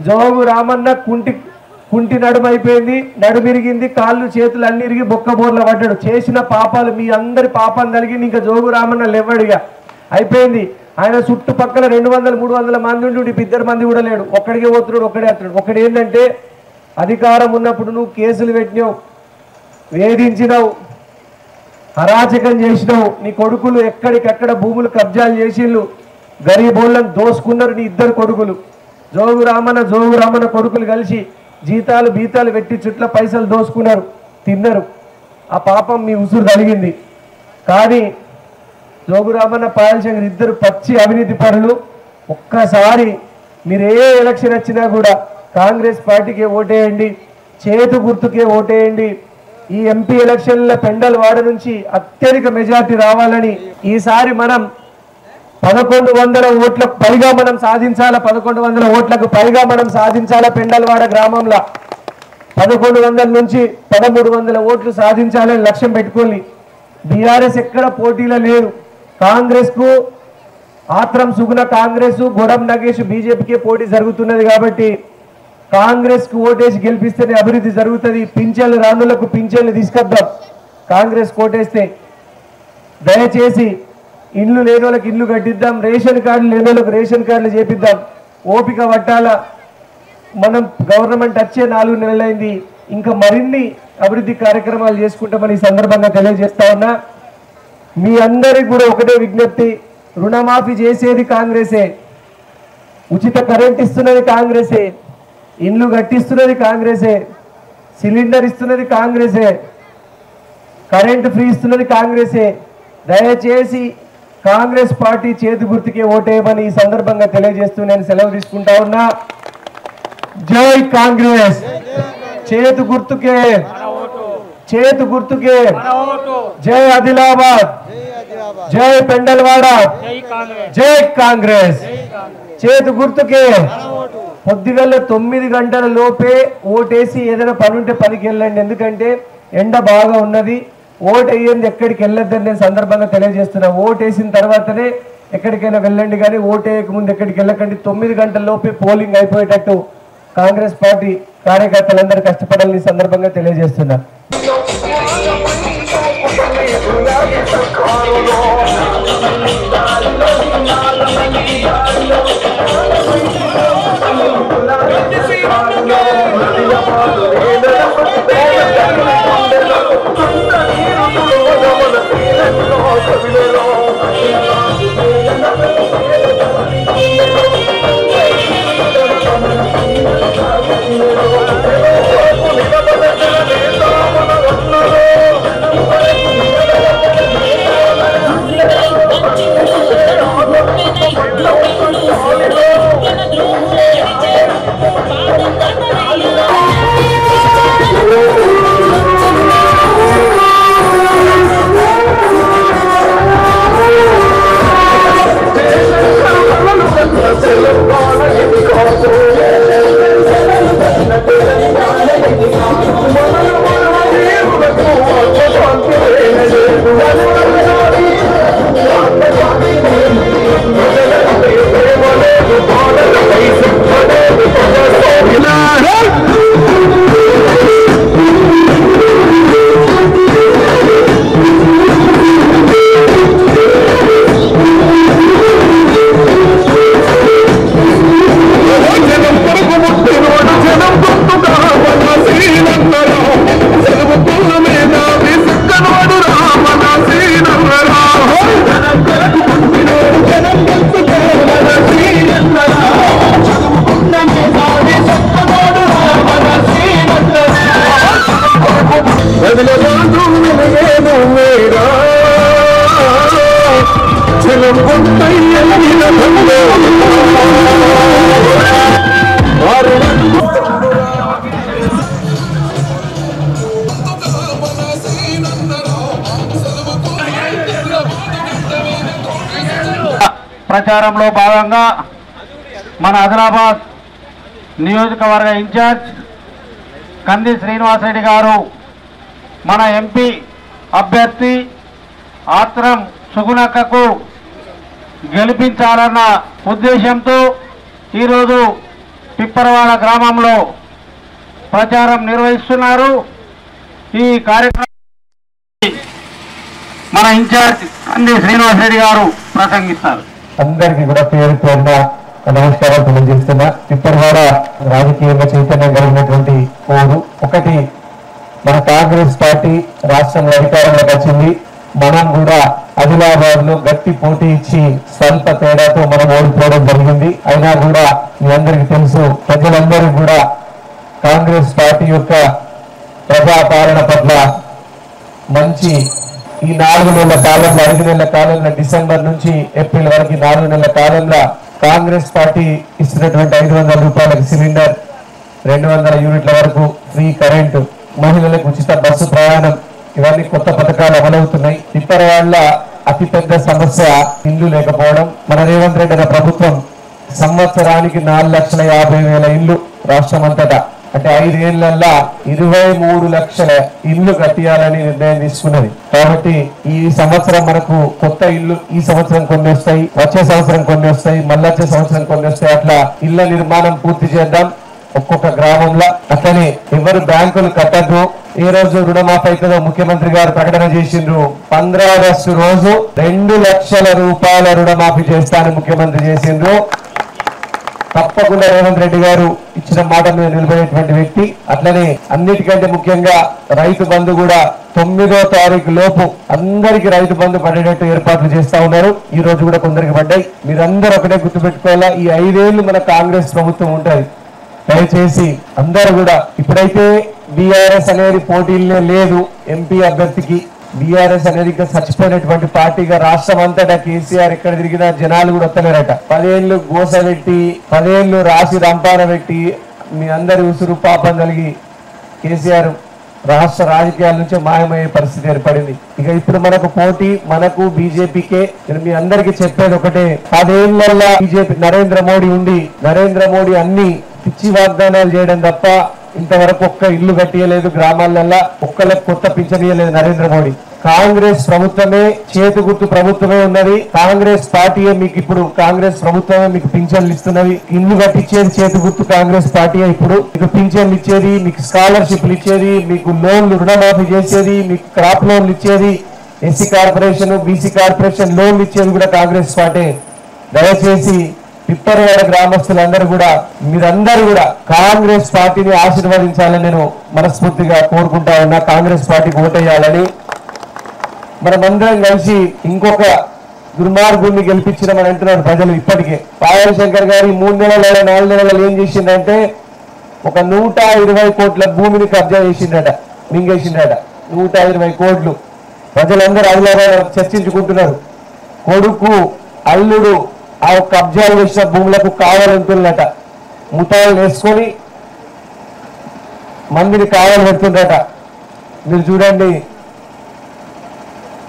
జోగు రామన్న కుంటి నడుమైపోయింది, నడుమిరిగింది, కాళ్ళు చేతులు అన్ని ఇరిగి బొక్కబోర్ల పడ్డాడు. చేసిన పాపాలు మీ అందరి పాపం కలిగింది. ఇంకా జోగు రామన్న లేవడిగా అయిపోయింది. ఆయన చుట్టుపక్కల 200-300 మంది ఉండి 2 మంది కూడా లేడు. ఒక్కడికే పోతున్నాడు, ఒక్కడే వస్తున్నాడు. ఒకటి ఏంటంటే అధికారం ఉన్నప్పుడు నువ్వు కేసులు పెట్టినావు, వేధించినావు, అరాచకం చేసినావు. నీ కొడుకులు ఎక్కడికెక్కడ భూములు కబ్జాలు చేసిళ్ళు, గరీబోళ్ళని దోసుకున్నారు నీ 2 కొడుకులు. జోగు రామన్న కొడుకులు కలిసి జీతాలు బీతాలు పెట్టి చుట్ల పైసలు దోసుకున్నారు, తిన్నారు. ఆ పాపం మీ ఉసురు కలిగింది. కానీ జోగు రామన్న పాయలశంకర్ 2 పచ్చి అవినీతి పరులు. ఒక్కసారి మీరు ఏ ఎలక్షన్ వచ్చినా కూడా కాంగ్రెస్ పార్టీకే ఓటేయండి, చేతు గుర్తుకే ఓటేయండి. ఈ ఎంపీ ఎలక్షన్ల పెండలవాడ నుంచి అత్యధిక మెజార్టీ రావాలని ఈసారి మనం 1100 ఓట్లకు పైగా మనం సాధించాలా. 1100 ఓట్లకు పైగా మనం సాధించాలా. పెండలవాడ గ్రామంలో 1100 నుంచి 1300 ఓట్లు సాధించాలని లక్ష్యం పెట్టుకోండి. బీఆర్ఎస్ ఎక్కడ పోటీలో లేదు. కాంగ్రెస్ కు ఆత్రం సుగుణ కాంగ్రెస్, గొడం నగేష్ బీజేపీకే పోటీ జరుగుతున్నది. కాబట్టి కాంగ్రెస్ కు ఓటేసి గెలిపిస్తేనే అభివృద్ధి జరుగుతుంది. పింఛన్లు రానులకు పింఛన్లు తీసుకొద్దాం కాంగ్రెస్ ఓటేస్తే. దయచేసి ఇల్లు లేని వాళ్ళకి ఇల్లు కట్టిద్దాం, రేషన్ కార్డులు లేని వాళ్ళకి రేషన్ కార్డులు చేపిద్దాం. ఓపిక పట్టాలా. మనం గవర్నమెంట్ వచ్చే 4 నెలలైంది, ఇంకా మరిన్ని అభివృద్ధి కార్యక్రమాలు చేసుకుంటామని ఈ సందర్భంగా తెలియజేస్తా ఉన్నా. మీ అందరికి కూడా ఒకటే విజ్ఞప్తి, రుణమాఫీ చేసేది కాంగ్రెసే, ఉచిత కరెంట్ ఇస్తున్నది కాంగ్రెసే, ఇండ్లు కట్టిస్తున్నది కాంగ్రెసే, సిలిండర్ ఇస్తున్నది కాంగ్రెసే, కరెంటు ఫ్రీ ఇస్తున్నది కాంగ్రెసే. దయచేసి కాంగ్రెస్ పార్టీ చేతి గుర్తుకే ఓటేయమని ఈ సందర్భంగా తెలియజేస్తూ నేను సెలవు తీసుకుంటా ఉన్నా. జై కాంగ్రెస్. చేతి గుర్తుకే, చేతి గుర్తుకే. జై ఆదిలాబాద్, జై పెండలవాడ, జై కాంగ్రెస్. చేతి గుర్తుకే. పొద్దుగల్ల 9 గంటల లోపే ఓటేసి ఏదైనా పని ఉంటే పనికి వెళ్ళండి. ఎందుకంటే ఎండ బాగా ఉన్నది. ఓటు వేయండి, ఎక్కడికి వెళ్ళొద్దని నేను సందర్భంగా తెలియజేస్తున్నా. ఓటు వేసిన తర్వాతనే ఎక్కడికైనా వెళ్ళండి, కానీ ఓటు వేయక ముందు ఎక్కడికి వెళ్ళకండి. 9 గంటల లోపే పోలింగ్ అయిపోయేటట్టు కాంగ్రెస్ పార్టీ కార్యకర్తలందరూ కష్టపడాలని సందర్భంగా తెలియజేస్తున్నా. ప్రచారంలో భాగంగా మన ఆదిలాబాద్ నియోజకవర్గ ఇన్ఛార్జ్ కంది శ్రీనివాసరెడ్డి గారు మన ఎంపీ అభ్యర్థి ఆత్రం సుగుణక్కకు గెలిపించాలన్న ఉద్దేశంతో ఈరోజు పిప్పరవాడ గ్రామంలో ప్రచారం నిర్వహిస్తున్నారు. ఈ కార్యక్రమం మన ఇన్ఛార్జ్ కంది శ్రీనివాసరెడ్డి గారు ప్రసంగిస్తారు. అందరికీ కూడా పేరు పేరున నమస్కారాలు తెలియజేస్తున్నా. పిప్పరవాడ రాజకీయంగా చైతన్యం కలిగినటువంటి ఊరు. ఒకటి, మన కాంగ్రెస్ పార్టీ రాష్ట్రంలో అధికారంలోకి వచ్చింది. మనం కూడా ఆదిలాబాద్ లో గట్టి పోటీ ఇచ్చి స్వల్ప తేడాతో మనం ఓడిపోవడం జరిగింది. అయినా కూడా మీ అందరికీ తెలుసు, ప్రజలందరికీ కూడా కాంగ్రెస్ పార్టీ యొక్క ప్రజాపాలన పట్ల మంచి ఈ 4 నెలల కాలంలో 5 నెలల కాలంలో డిసెంబర్ నుంచి ఏప్రిల్ వరకు 4 నెలల కాలంలో కాంగ్రెస్ పార్టీ ఇస్తున్నటువంటి 500 రూపాయలకు సిలిండర్, 200 యూనిట్ల వరకు ఫ్రీ కరెంటు, మహిళలకు ఉచిత బస్సు ప్రయాణం, ఇవన్నీ కొత్త పథకాలు అమలవుతున్నాయి. పిప్పరవాళ్ళ అతిపెద్ద సమస్య ఇల్లు లేకపోవడం. మన రేవంత్ రెడ్డి అనే ప్రభుత్వం సంవత్సరానికి 4,50,000 ఇల్లు రాష్ట్రం అంతటా, అంటే 5 ఏళ్లలో 23 లక్షల ఇల్లు కట్టియాలని నిర్ణయం తీసుకున్నది. కాబట్టి ఈ సంవత్సరం మనకు కొత్త ఇల్లు ఈ సంవత్సరం కొన్ని వస్తాయి, వచ్చే సంవత్సరం కొన్ని వస్తాయి, మళ్ళీ వచ్చే సంవత్సరం కొన్ని వస్తాయి. అట్లా ఇళ్ల నిర్మాణం పూర్తి చేద్దాం ఒక్కొక్క గ్రామంలో. అట్లనే ఎవరు బ్యాంకులు కట్టద్దు. ఏ రోజు రుణమాఫీ అవుతుందో ముఖ్యమంత్రి గారు ప్రకటన చేసిండ్రు. 15 ఆగస్టు రోజు 2 లక్షల రూపాయల రుణమాఫీ చేస్తానని ముఖ్యమంత్రి చేసిండ్రు. తప్పకుండా రేవంత్ రెడ్డి గారు ఇచ్చిన మాట మీద నిలబడేటువంటి వ్యక్తి. అట్లనే అన్నిటికంటే ముఖ్యంగా రైతు బంధు కూడా 9వ తారీఖు లోపు అందరికి రైతు బంధు పడేటట్టు ఏర్పాట్లు చేస్తా ఉన్నారు. ఈ రోజు కూడా కొందరికి పడ్డాయి. మీరందరూ ఒకటే గుర్తుపెట్టుకోవాలా, ఈ 5 ఏళ్లు మన కాంగ్రెస్ ప్రభుత్వం ఉంటది. దయచేసి అందరూ కూడా, ఇప్పుడైతే బీఆర్ఎస్ అనేది పోటీలే లేదు ఎంపీ అభ్యర్థికి. బీఆర్ఎస్ అనేది ఇంకా చచ్చిపోయినటువంటి పార్టీగా రాష్ట్రం అంతటా కేసీఆర్ ఎక్కడ తిరిగినా జనాలు కూడా వస్తలేరట. 10 ఏళ్ళు గోస పెట్టి 10 ఏళ్ళు రాసి రంపాన పెట్టి మీ అందరి ఉసురు పాపం కలిగి కేసీఆర్ రాష్ట్ర రాజకీయాల నుంచి మాయమయ్యే పరిస్థితి ఏర్పడింది. ఇక ఇప్పుడు మనకు పోటీ మనకు బీజేపీకే. మీ అందరికీ చెప్పేది ఒకటే, 10 ఏళ్లలో బీజేపీ నరేంద్ర మోడీ ఉండి నరేంద్ర మోడీ అన్ని పిచ్చి వాగ్దానాలు చేయడం తప్ప ఇంతవరకు ఒక్క ఇల్లు కట్టియలేదు. గ్రామాలలో ఒక్కళ్ళకి కొత్త పింఛన్ ఇయ్యలేదు నరేంద్ర మోడీ. కాంగ్రెస్ ప్రభుత్వమే చేతి గుర్తు ప్రభుత్వమే ఉన్నది. కాంగ్రెస్ పార్టీయే మీకు ఇప్పుడు కాంగ్రెస్ ప్రభుత్వమే మీకు పింఛన్లు ఇస్తున్నది. ఇల్లు కట్టించేది చేతి గుర్తు కాంగ్రెస్ పార్టీయే. ఇప్పుడు మీకు పింఛన్లు ఇచ్చేది, మీకు స్కాలర్షిప్లు ఇచ్చేది, మీకు లోన్లు రుణమాఫీ చేసేది, మీకు క్రాప్ లోన్లు ఇచ్చేది, ఎస్సీ కార్పొరేషన్ బీసీ కార్పొరేషన్ లోన్లు ఇచ్చేది కూడా కాంగ్రెస్ పార్టీ. దయచేసి పిప్పరవాడ గ్రామస్తులందరూ కూడా మీరందరూ కూడా కాంగ్రెస్ పార్టీని ఆశీర్వదించాలని నేను మనస్ఫూర్తిగా కోరుకుంటా ఉన్నా. కాంగ్రెస్ పార్టీకి ఓటేయాలని. మనమందరం కలిసి ఇంకొక దుర్మార్గుడిని గెలిపించినామని అంటున్నారు ప్రజలు. ఇప్పటికే పాయల్ శంకర్ గారి 3 నెలల 4 నెలలు ఏం చేసిందంటే ఒక 120 కోట్ల భూమిని కబ్జా చేసిండట, మింగేసిండట. 120 కోట్లు. ప్రజలందరూ ఆదిలాబాద్ చర్చించుకుంటున్నారు. కొడుకు అల్లుడు ఆ కబ్జాలు చేసిన భూములకు కావాలంటున్నట. ముఠాలు వేసుకొని మందిని కావాలి పెడుతుండట. మీరు చూడండి,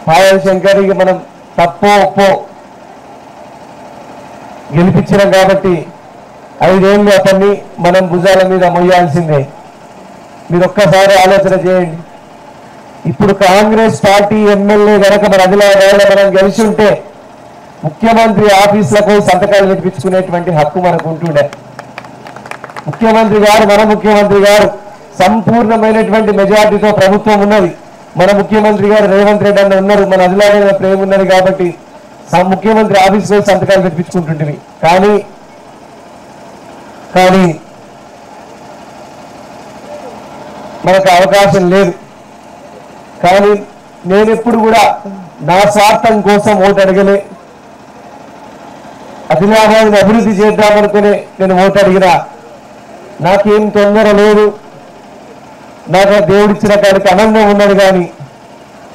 పాయల్ శంకర్కి మనం తప్పో ఒప్పో గెలిపించినాం కాబట్టి 5 ఏళ్ళు అతన్ని మనం భుజాల మీద మొయ్యాల్సిందే. మీరు ఒక్కసారి ఆలోచన చేయండి. ఇప్పుడు కాంగ్రెస్ పార్టీ ఎమ్మెల్యే గనక మన ఆదిలాబాద్లో మనం గెలిచి ఉంటే ముఖ్యమంత్రి ఆఫీసులకు సంతకాలు పెట్టించుకునేటువంటి హక్కు మనకు ఉంటుండే. ముఖ్యమంత్రి గారు మన ముఖ్యమంత్రి గారు సంపూర్ణమైనటువంటి మెజార్టీతో ప్రభుత్వం ఉన్నది. మన ముఖ్యమంత్రి గారు రేవంత్ రెడ్డి అన్న ఉన్నారు. మన ఆదిలాబాద్ ప్రేమ ఉన్నది కాబట్టి ముఖ్యమంత్రి ఆఫీసులో సంతకాలు పెట్టించుకుంటుంటివి. కానీ మనకు అవకాశం లేదు. కానీ నేను ఎప్పుడు కూడా నా స్వార్థం కోసం ఓటు అడగలే. ఆదిలాబాద్ని అభివృద్ధి చేద్దామనుకునే నేను ఓటు అడిగినా నాకేం తొందర లేదు. నాకు దేవుడిచ్చిన కాడికి ఆనందం ఉన్నది. కానీ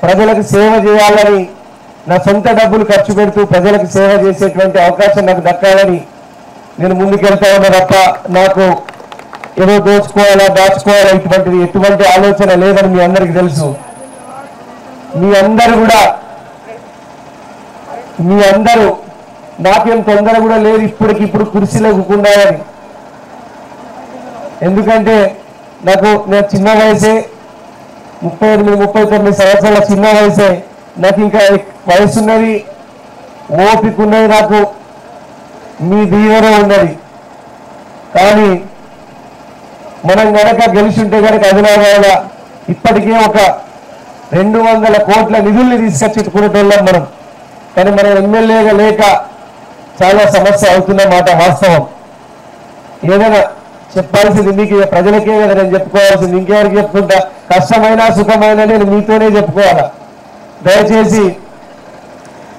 ప్రజలకు సేవ చేయాలని నా సొంత డబ్బులు ఖర్చు పెడుతూ ప్రజలకు సేవ చేసేటువంటి అవకాశం నాకు దక్కాలని నేను ముందుకెళ్తా ఉన్నా తప్ప నాకు ఏదో దాచుకోవాలా ఇటువంటిది ఎటువంటి ఆలోచన లేదని మీ అందరికీ తెలుసు. మీ అందరూ నాకేం తొందర కూడా లేదు ఇప్పటికిప్పుడు కుర్చీలో కూకుండాలని. ఎందుకంటే నేను చిన్న వయసే 38-39 సంవత్సరాల చిన్న వయసే. నాకు ఇంకా వయసు ఉన్నది, ఓపిక ఉన్నది, నాకు మీ దీవెన ఉన్నది. కానీ మనం గనక గెలిచి ఉంటే కనుక ఆదిలాబాద్లో ఇప్పటికే ఒక 200 కోట్ల నిధుల్ని తీసుకొచ్చుకునేటోళ్ళం మనం. కానీ మనం ఎమ్మెల్యేగా లేక చాలా సమస్య అవుతున్న మాట వాస్తవం. ఏదైనా చెప్పాల్సింది మీకు ప్రజలకే కదా నేను చెప్పుకోవాల్సింది, ఇంకెవరికి చెప్పుకుంటా? కష్టమైనా సుఖమైనా నేను మీతోనే చెప్పుకోవాలా. దయచేసి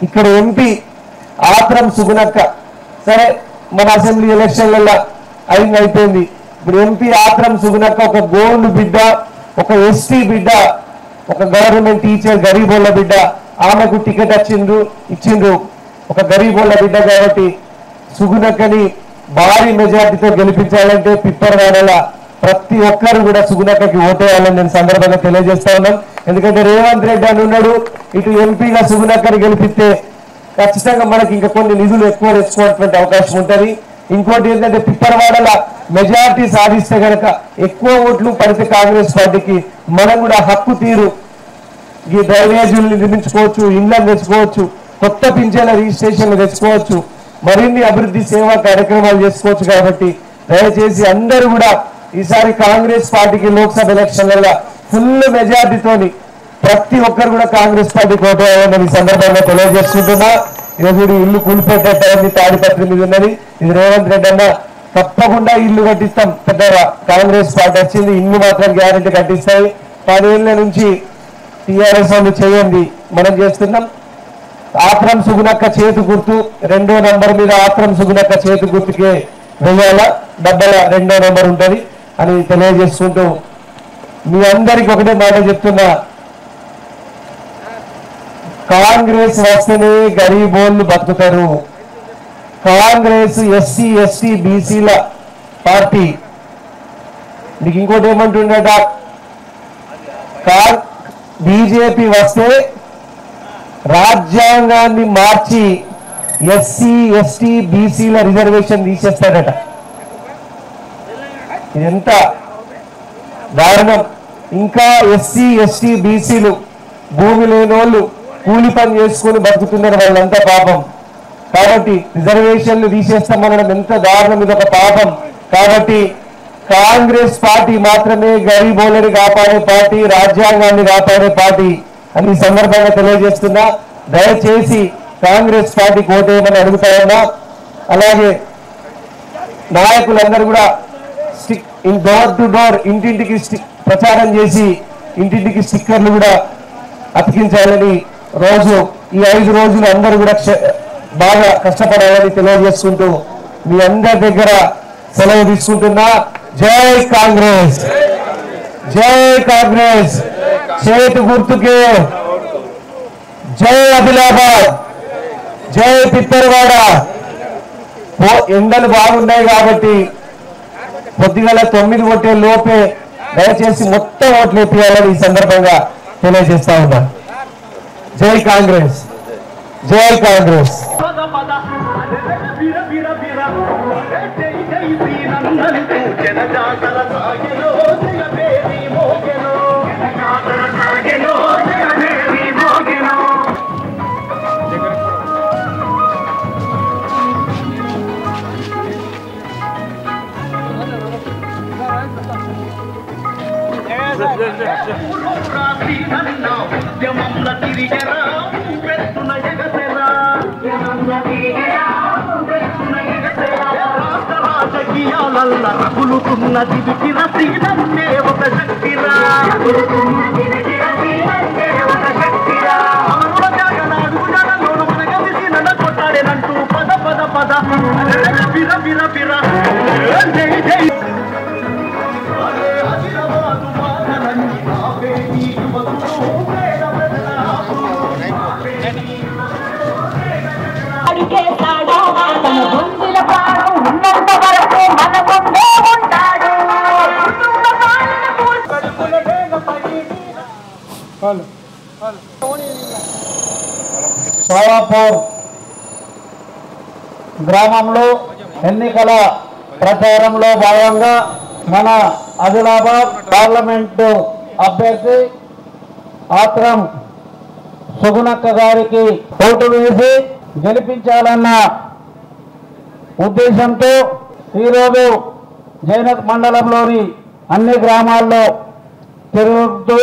ఇక్కడ ఎంపీ ఆత్రం సుగుణక్క, సరే మన అసెంబ్లీ ఎలక్షన్లలో అయిపోయింది. ఇప్పుడు ఎంపీ ఆత్రం సుగుణక్క ఒక గోల్డ్ బిడ్డ, ఒక ఎస్టీ బిడ్డ, ఒక గవర్నమెంట్ టీచర్, గరీబోళ్ళ బిడ్డ. ఆమెకు టికెట్ ఇచ్చిండ్రు ఒక గరీబోళ్ళ బిడ్డ. కాబట్టి సుగుణక్కని భారీ మెజార్టీతో గెలిపించాలంటే పిప్పర్వాడల ప్రతి ఒక్కరు కూడా సుగుణక్కకి ఓటేయాలని నేను సందర్భంగా తెలియజేస్తా ఉన్నాను. ఎందుకంటే రేవంత్ రెడ్డి అని ఉన్నాడు, ఇటు ఎంపీగా సుగుణక్కని గెలిపిస్తే ఖచ్చితంగా మనకి ఇంకా కొన్ని నిధులు ఎక్కువ తెచ్చుకునేటువంటి అవకాశం ఉంటుంది. ఇంకోటి ఏంటంటే పిప్పర్వాడల మెజార్టీ సాధిస్తే కనుక ఎక్కువ ఓట్లు పడితే కాంగ్రెస్ పార్టీకి మనం కూడా హక్కు తీరు ఈ డ్రైనేజీలు నిర్మించుకోవచ్చు, ఇళ్లను తెచ్చుకోవచ్చు, కొత్త పింఛన్ల రిజిస్ట్రేషన్లు తెచ్చుకోవచ్చు, మరిన్ని అభివృద్ధి సేవా కార్యక్రమాలు చేసుకోవచ్చు. కాబట్టి దయచేసి అందరూ కూడా ఈసారి కాంగ్రెస్ పార్టీకి లోక్సభ ఎలక్షన్లలో ఫుల్ మెజార్టీతోని ప్రతి ఒక్కరు కూడా కాంగ్రెస్ పార్టీకి ఓటేయాలని ఈ సందర్భంగా తెలియజేసుకుంటున్నా. ఈరోజు ఇల్లు కూలిపోయేటైంది, తాడిపత్రి మీద ఉన్నది. ఇది రేవంత్ రెడ్డి అన్న తప్పకుండా ఇల్లు కట్టిస్తాం. పెద్దగా కాంగ్రెస్ పార్టీ వచ్చింది, ఇల్లు మాత్రం గ్యారెంటీ కట్టిస్తాయి. 10 ఏళ్ల నుంచి టీఆర్ఎస్ వాళ్ళు చేయండి, మనం చేస్తున్నాం. ఆత్రం సుగుణక్క చేతి గుర్తు 2వ నంబర్ మీద ఆత్రం సుగుణక్క చేతి గుర్తుకే వెయ్యాల, డబ్బల 2వ నంబర్ ఉంటుంది అని తెలియజేసుకుంటూ మీ అందరికి ఒకటే మాట చెప్తున్నా, కాంగ్రెస్ వస్తేనే గరీబోళ్ళు బతుకుతారు. కాంగ్రెస్ ఎస్సీ ఎస్టీ బీసీల పార్టీ. మీకు ఇంకోటి ఏమంటుండట, బీజేపీ వస్తే రాజ్యాంగాన్ని మార్చి ఎస్సీ ఎస్టీ బీసీల రిజర్వేషన్ తీసేస్తాడట. ఎంత దారుణం! ఇంకా ఎస్సీ ఎస్టీ బీసీలు భూమి లేని వాళ్ళు కూలి పని చేసుకుని బతుకుతున్నారు, వాళ్ళంతా పాపం. కాబట్టి రిజర్వేషన్లు తీసేస్తామనడం ఎంత దారుణం, ఇది ఒక పాపం. కాబట్టి కాంగ్రెస్ పార్టీ మాత్రమే గరీబోళ్ళని కాపాడే పార్టీ, రాజ్యాంగాన్ని కాపాడే పార్టీ అని ఈ సందర్భంగా తెలియజేస్తున్నా. దయచేసి కాంగ్రెస్ పార్టీకి ఓటేయమని అడుగుతా ఉన్నా. అలాగే నాయకులందరూ కూడా డోర్ టు డోర్ ఇంటింటికి ప్రచారం చేసి ఇంటింటికి స్టిక్కర్లు కూడా అతికించాలని రోజు ఈ 5 రోజులు అందరూ కూడా బాగా కష్టపడాలని తెలియజేసుకుంటూ మీ అందరి దగ్గర సెలవు తీసుకుంటున్నా. జై కాంగ్రెస్, జై కాంగ్రెస్, చేతి గుర్తుకే, జై ఆదిలాబాద్, జై పిప్పర్వాడ. ఎండలు బాగున్నాయి కాబట్టి పొద్దుగల 9 కొట్టే లోపే దయచేసి మొత్తం ఓట్లు వేయాలని ఈ సందర్భంగా తెలియజేస్తా ఉన్నా. జై కాంగ్రెస్, జై కాంగ్రెస్. సోలాపూర్ గ్రామంలో ఎన్నికల ప్రచారంలో భాగంగా మన ఆదిలాబాద్ పార్లమెంటు అభ్యర్థి ఆత్రం సుగుణక్క గారికి ఓటు వేసి గెలిపించాలన్న ఉద్దేశంతో ఈరోజు జైనత్ మండలంలోని అన్ని గ్రామాల్లో తిరుగుతూ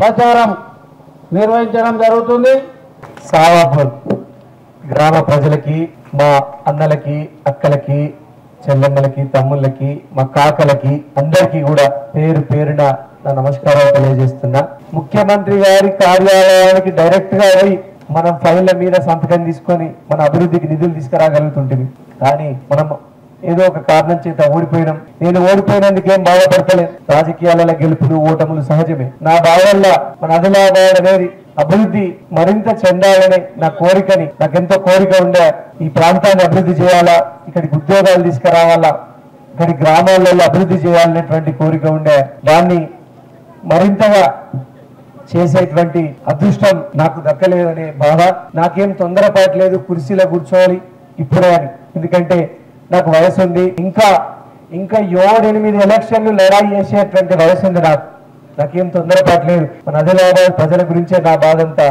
ప్రచారం నిర్వహించడం జరుగుతుంది. సావాపూర్ గ్రామ ప్రజలకి, మా అన్నలకి, అక్కలకి, చెల్లెమ్మలకి, తమ్ముళ్ళకి, మా కాకలకి అందరికీ కూడా పేరు పేరున నా నమస్కారాలు తెలియజేస్తున్నా. ముఖ్యమంత్రి గారి కార్యాలయానికి డైరెక్ట్ గా పోయి మనం ఫైళ్ళ మీద సంతకం తీసుకొని మన అభివృద్ధికి నిధులు తీసుకురాగలుగుతుంటుంది. కానీ మనం ఏదో ఒక కారణం చేత ఓడిపోయినాం. నేను ఓడిపోయినందుకేం బాధపడతలేదు. రాజకీయాలలో గెలుపులు ఓటములు సహజమే. నా బాధల్లో మన ఆదిలాబాద్ అనేది అభివృద్ధి మరింత చెందాలనే నా కోరికని, నాకెంతో కోరిక ఉండే. ఈ ప్రాంతాన్ని అభివృద్ధి చేయాలా, ఇక్కడికి ఉద్యోగాలు తీసుకురావాలా, ఇక్కడి గ్రామాలలో అభివృద్ధి చేయాలనేటువంటి కోరిక ఉండే. దాన్ని మరింతగా చేసేటువంటి అదృష్టం నాకు దక్కలేదనే బాధ. నాకేం తొందరపాటు లేదు కుర్చీలో కూర్చోవాలి ఇప్పుడే అని. ఎందుకంటే నాకు వయసు ఉంది. ఇంకా 7-8 ఎలక్షన్లు లడాయి చేసేటువంటి వయసు ఉంది నాకేం తొందరపాటు లేదు. మన ఆదిలాబాద్ ప్రజల గురించే నా బాధ అంతా.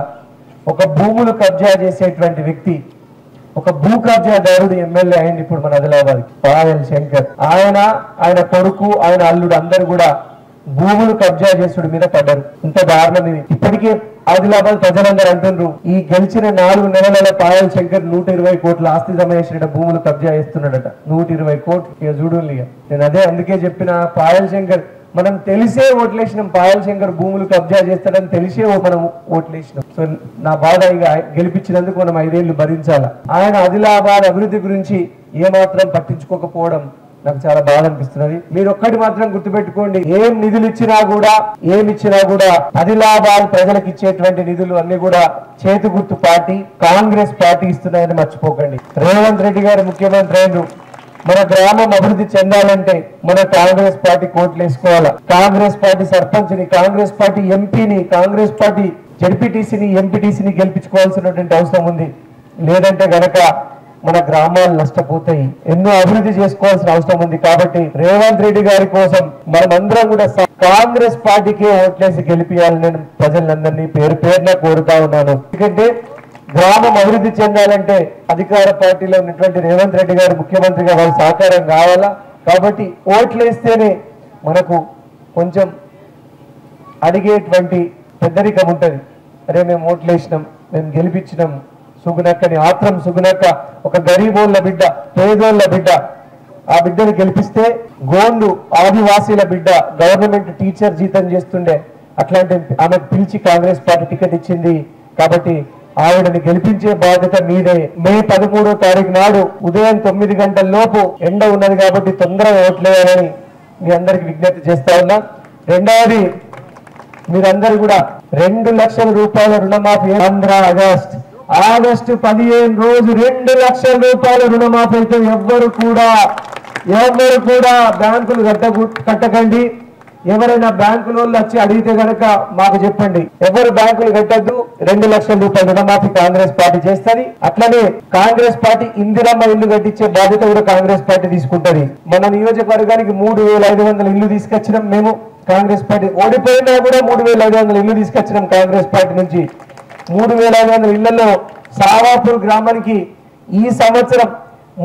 ఒక భూములు కబ్జా చేసేటువంటి వ్యక్తి, ఒక భూ కబ్జాదారుడు ఎమ్మెల్యే అయింది ఇప్పుడు మన ఆదిలాబాద్, పాయల్ శంకర్. ఆయన కొడుకు, ఆయన అల్లుడు అందరు కూడా భూములు కబ్జా చేసుడు మీద పడ్డారు. ఇంత దారుణం ఇది. ఇప్పటికే ఆదిలాబాద్ ప్రజలందరూ అంటున్నారు, ఈ గెలిచిన 4 నెలల పాయల్ శంకర్ 120 కోట్ల ఆస్తి జమ చేసిన భూములు కబ్జా చేస్తున్నాడట. 120 కోట్లు. ఇక చూడండి, నేను అదే అందుకే చెప్పిన, పాయల్ శంకర్ మనం తెలిసే ఓట్లేసినాం. పాయల్ శంకర్ భూములు కబ్జా చేస్తాడని తెలిసే మనం ఓట్లేసినాం. సో నా బాధ ఇక గెలిపించినందుకు మనం 5 ఏళ్లు భరించాల. ఆయన ఆదిలాబాద్ అభివృద్ధి గురించి ఏమాత్రం పట్టించుకోకపోవడం నాకు చాలా బాధ అనిపిస్తున్నది. మీరు ఒక్కటి మాత్రం గుర్తుపెట్టుకోండి, ఏం నిధులు ఇచ్చినా కూడా ఆదిలాబాద్ ప్రజలకు ఇచ్చేటువంటి నిధులు అన్ని కూడా చేతి గుర్తు పార్టీ కాంగ్రెస్ పార్టీ ఇస్తున్నాయని మర్చిపోకండి. రేవంత్ రెడ్డి గారు ముఖ్యమంత్రి అయిన మన గ్రామం అభివృద్ధి చెందాలంటే మన కాంగ్రెస్ పార్టీ కోట్లు వేసుకోవాలా. కాంగ్రెస్ పార్టీ సర్పంచ్ ని, కాంగ్రెస్ పార్టీ ఎంపీని, కాంగ్రెస్ పార్టీ జడ్పీటీసీని, ఎంపీటీసీని గెలిపించుకోవాల్సినటువంటి అవసరం ఉంది. లేదంటే గనక మన గ్రామాలు నష్టపోతాయి. ఎన్నో అభివృద్ధి చేసుకోవాల్సిన అవసరం ఉంది. కాబట్టి రేవంత్ రెడ్డి గారి కోసం మనమందరం కూడా కాంగ్రెస్ పార్టీకే ఓట్లేసి గెలిపియాలని నేను ప్రజలందరినీ పేరు పేరున కోరుతా ఉన్నాను. ఎందుకంటే గ్రామం అభివృద్ధి చెందాలంటే అధికార పార్టీలో ఉన్నటువంటి రేవంత్ రెడ్డి గారు ముఖ్యమంత్రిగా వారి సహకారం కావాలా. కాబట్టి ఓట్లేస్తేనే మనకు కొంచెం అడిగేటువంటి పెద్దరికం ఉంటుంది. అరే మేము ఓట్లేసినాం, మేము గెలిపించినాం సుగుణక్కని, ఆత్రం సుగుణక్క ఒక గరీబోళ్ళ బిడ్డ, పేదోళ్ళ బిడ్డ. ఆ బిడ్డని గెలిపిస్తే గోండు ఆదివాసీల బిడ్డ గవర్నమెంట్ టీచర్ జీతం చేస్తుండే. అట్లాంటి ఆమెకు పిలిచి కాంగ్రెస్ పార్టీ టికెట్ ఇచ్చింది. కాబట్టి ఆవిడని గెలిపించే బాధ్యత మీదే. మే 13వ తారీఖు నాడు ఉదయం 9 గంటల లోపు ఎండ ఉన్నది కాబట్టి తొందరగా ఓట్లేయాలని మీ అందరికి విజ్ఞప్తి చేస్తా ఉన్నా. రెండవది, మీరందరూ కూడా 2 లక్షల రూపాయల రుణమాఫీ ఆగస్టు 15 రోజు 2 లక్షల రూపాయల రుణమాఫీ అయితే ఎవ్వరు కూడా బ్యాంకులు కట్టకండి. ఎవరైనా బ్యాంకుల వాళ్ళు వచ్చి అడిగితే గనక మాకు చెప్పండి. ఎవరు బ్యాంకులు కట్టద్దు. 2 లక్షల రూపాయల రుణమాఫీ కాంగ్రెస్ పార్టీ చేస్తుంది. అట్లనే కాంగ్రెస్ పార్టీ ఇందిరమ్మ ఇల్లు కట్టించే బాధ్యత కూడా కాంగ్రెస్ పార్టీ తీసుకుంటది. మన నియోజకవర్గానికి 3500 ఇల్లు తీసుకొచ్చినాం మేము. కాంగ్రెస్ పార్టీ ఓడిపోయినా కూడా 3500 ఇల్లు తీసుకొచ్చినాం కాంగ్రెస్ పార్టీ నుంచి. 3500 ఇళ్లలో సావాపూర్ గ్రామానికి ఈ సంవత్సరం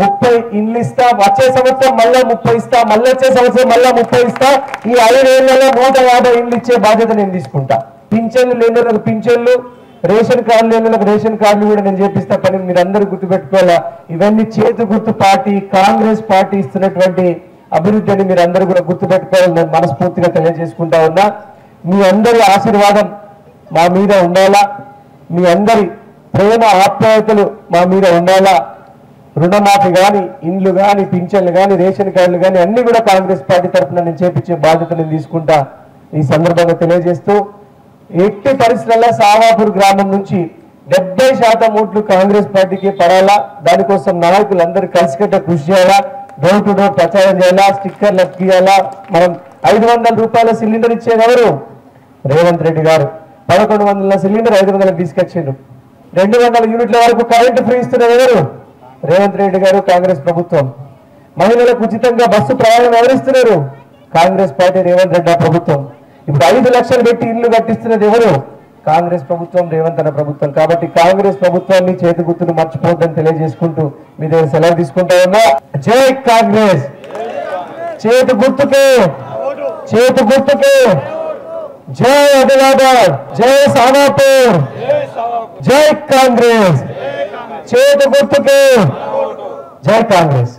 30 ఇండ్లు ఇస్తా. వచ్చే సంవత్సరం మళ్ళా 30 ఇస్తా. మళ్ళీ వచ్చే సంవత్సరం మళ్ళా 30 ఇస్తా. ఈ 5 ఏళ్లలో 150 ఇండ్లు ఇచ్చే బాధ్యత నేను తీసుకుంటా. పింఛన్లు లేని వాళ్ళకి పింఛన్లు, రేషన్ కార్డు లేని వాళ్ళకి రేషన్ కార్డులు కూడా నేను చేపిస్తా. పని మీరు అందరూ గుర్తుపెట్టుకోవాలా. ఇవన్నీ చేతి గుర్తు పార్టీ కాంగ్రెస్ పార్టీ ఇస్తున్నటువంటి అభివృద్ధి అని మీరు అందరూ కూడా గుర్తుపెట్టుకోవాలని నేను మనస్ఫూర్తిగా తెలియజేసుకుంటా ఉన్నా. మీ అందరి ఆశీర్వాదం మా మీద ఉండాలా. మీ అందరి ప్రేమ ఆప్యాయతలు మా మీద ఉండాలా. రుణమాఫీ కానీ, ఇండ్లు కానీ, పింఛన్లు కానీ, రేషన్ కార్డులు కానీ అన్ని కూడా కాంగ్రెస్ పార్టీ తరఫున నేను చేపించే బాధ్యత నేను తీసుకుంటా. ఈ సందర్భంగా తెలియజేస్తూ, ఎట్టి పరిస్థితుల్లో సావాపూర్ గ్రామం నుంచి 70% ఓట్లు కాంగ్రెస్ పార్టీకి పడాలా. దానికోసం నాయకులందరూ కలిసికట్ట కృషి చేయాలా. డోర్ టు డోర్ ప్రచారం చేయాలా. స్టిక్కర్లు అతికియాలా. మనం 500 రూపాయల సిలిండర్ ఇచ్చేది ఎవరు? రేవంత్ రెడ్డి గారు. 1100 సిలిండర్ 500 తీసుకొచ్చిండ్రు. 200 యూనిట్ల వరకు కరెంటు ఫ్రీ ఇస్తున్నది ఎవరు? రేవంత్ రెడ్డి గారు కాంగ్రెస్ ప్రభుత్వం. మహిళలకు ఉచితంగా బస్సు ప్రయాణం ఎవరిస్తున్నారు? కాంగ్రెస్ పార్టీ రేవంత్ రెడ్డి ప్రభుత్వం. ఇప్పుడు 5 లక్షలు పెట్టి ఇల్లు కట్టిస్తున్నది ఎవరు? కాంగ్రెస్ ప్రభుత్వం, రేవంత్ అన్న ప్రభుత్వం. కాబట్టి కాంగ్రెస్ ప్రభుత్వాన్ని చేతి గుర్తును మర్చిపోవద్దని తెలియజేసుకుంటూ మీ దగ్గర సెలవు తీసుకుంటా ఉన్నా. జై కాంగ్రెస్, చేతి గుర్తుకే, చేతి గుర్తుకే. జై ఆదిలాబాద్, జై సానాపూర్, జై కాంగ్రెస్, చేతి గుర్తుకే, జై కాంగ్రెస్.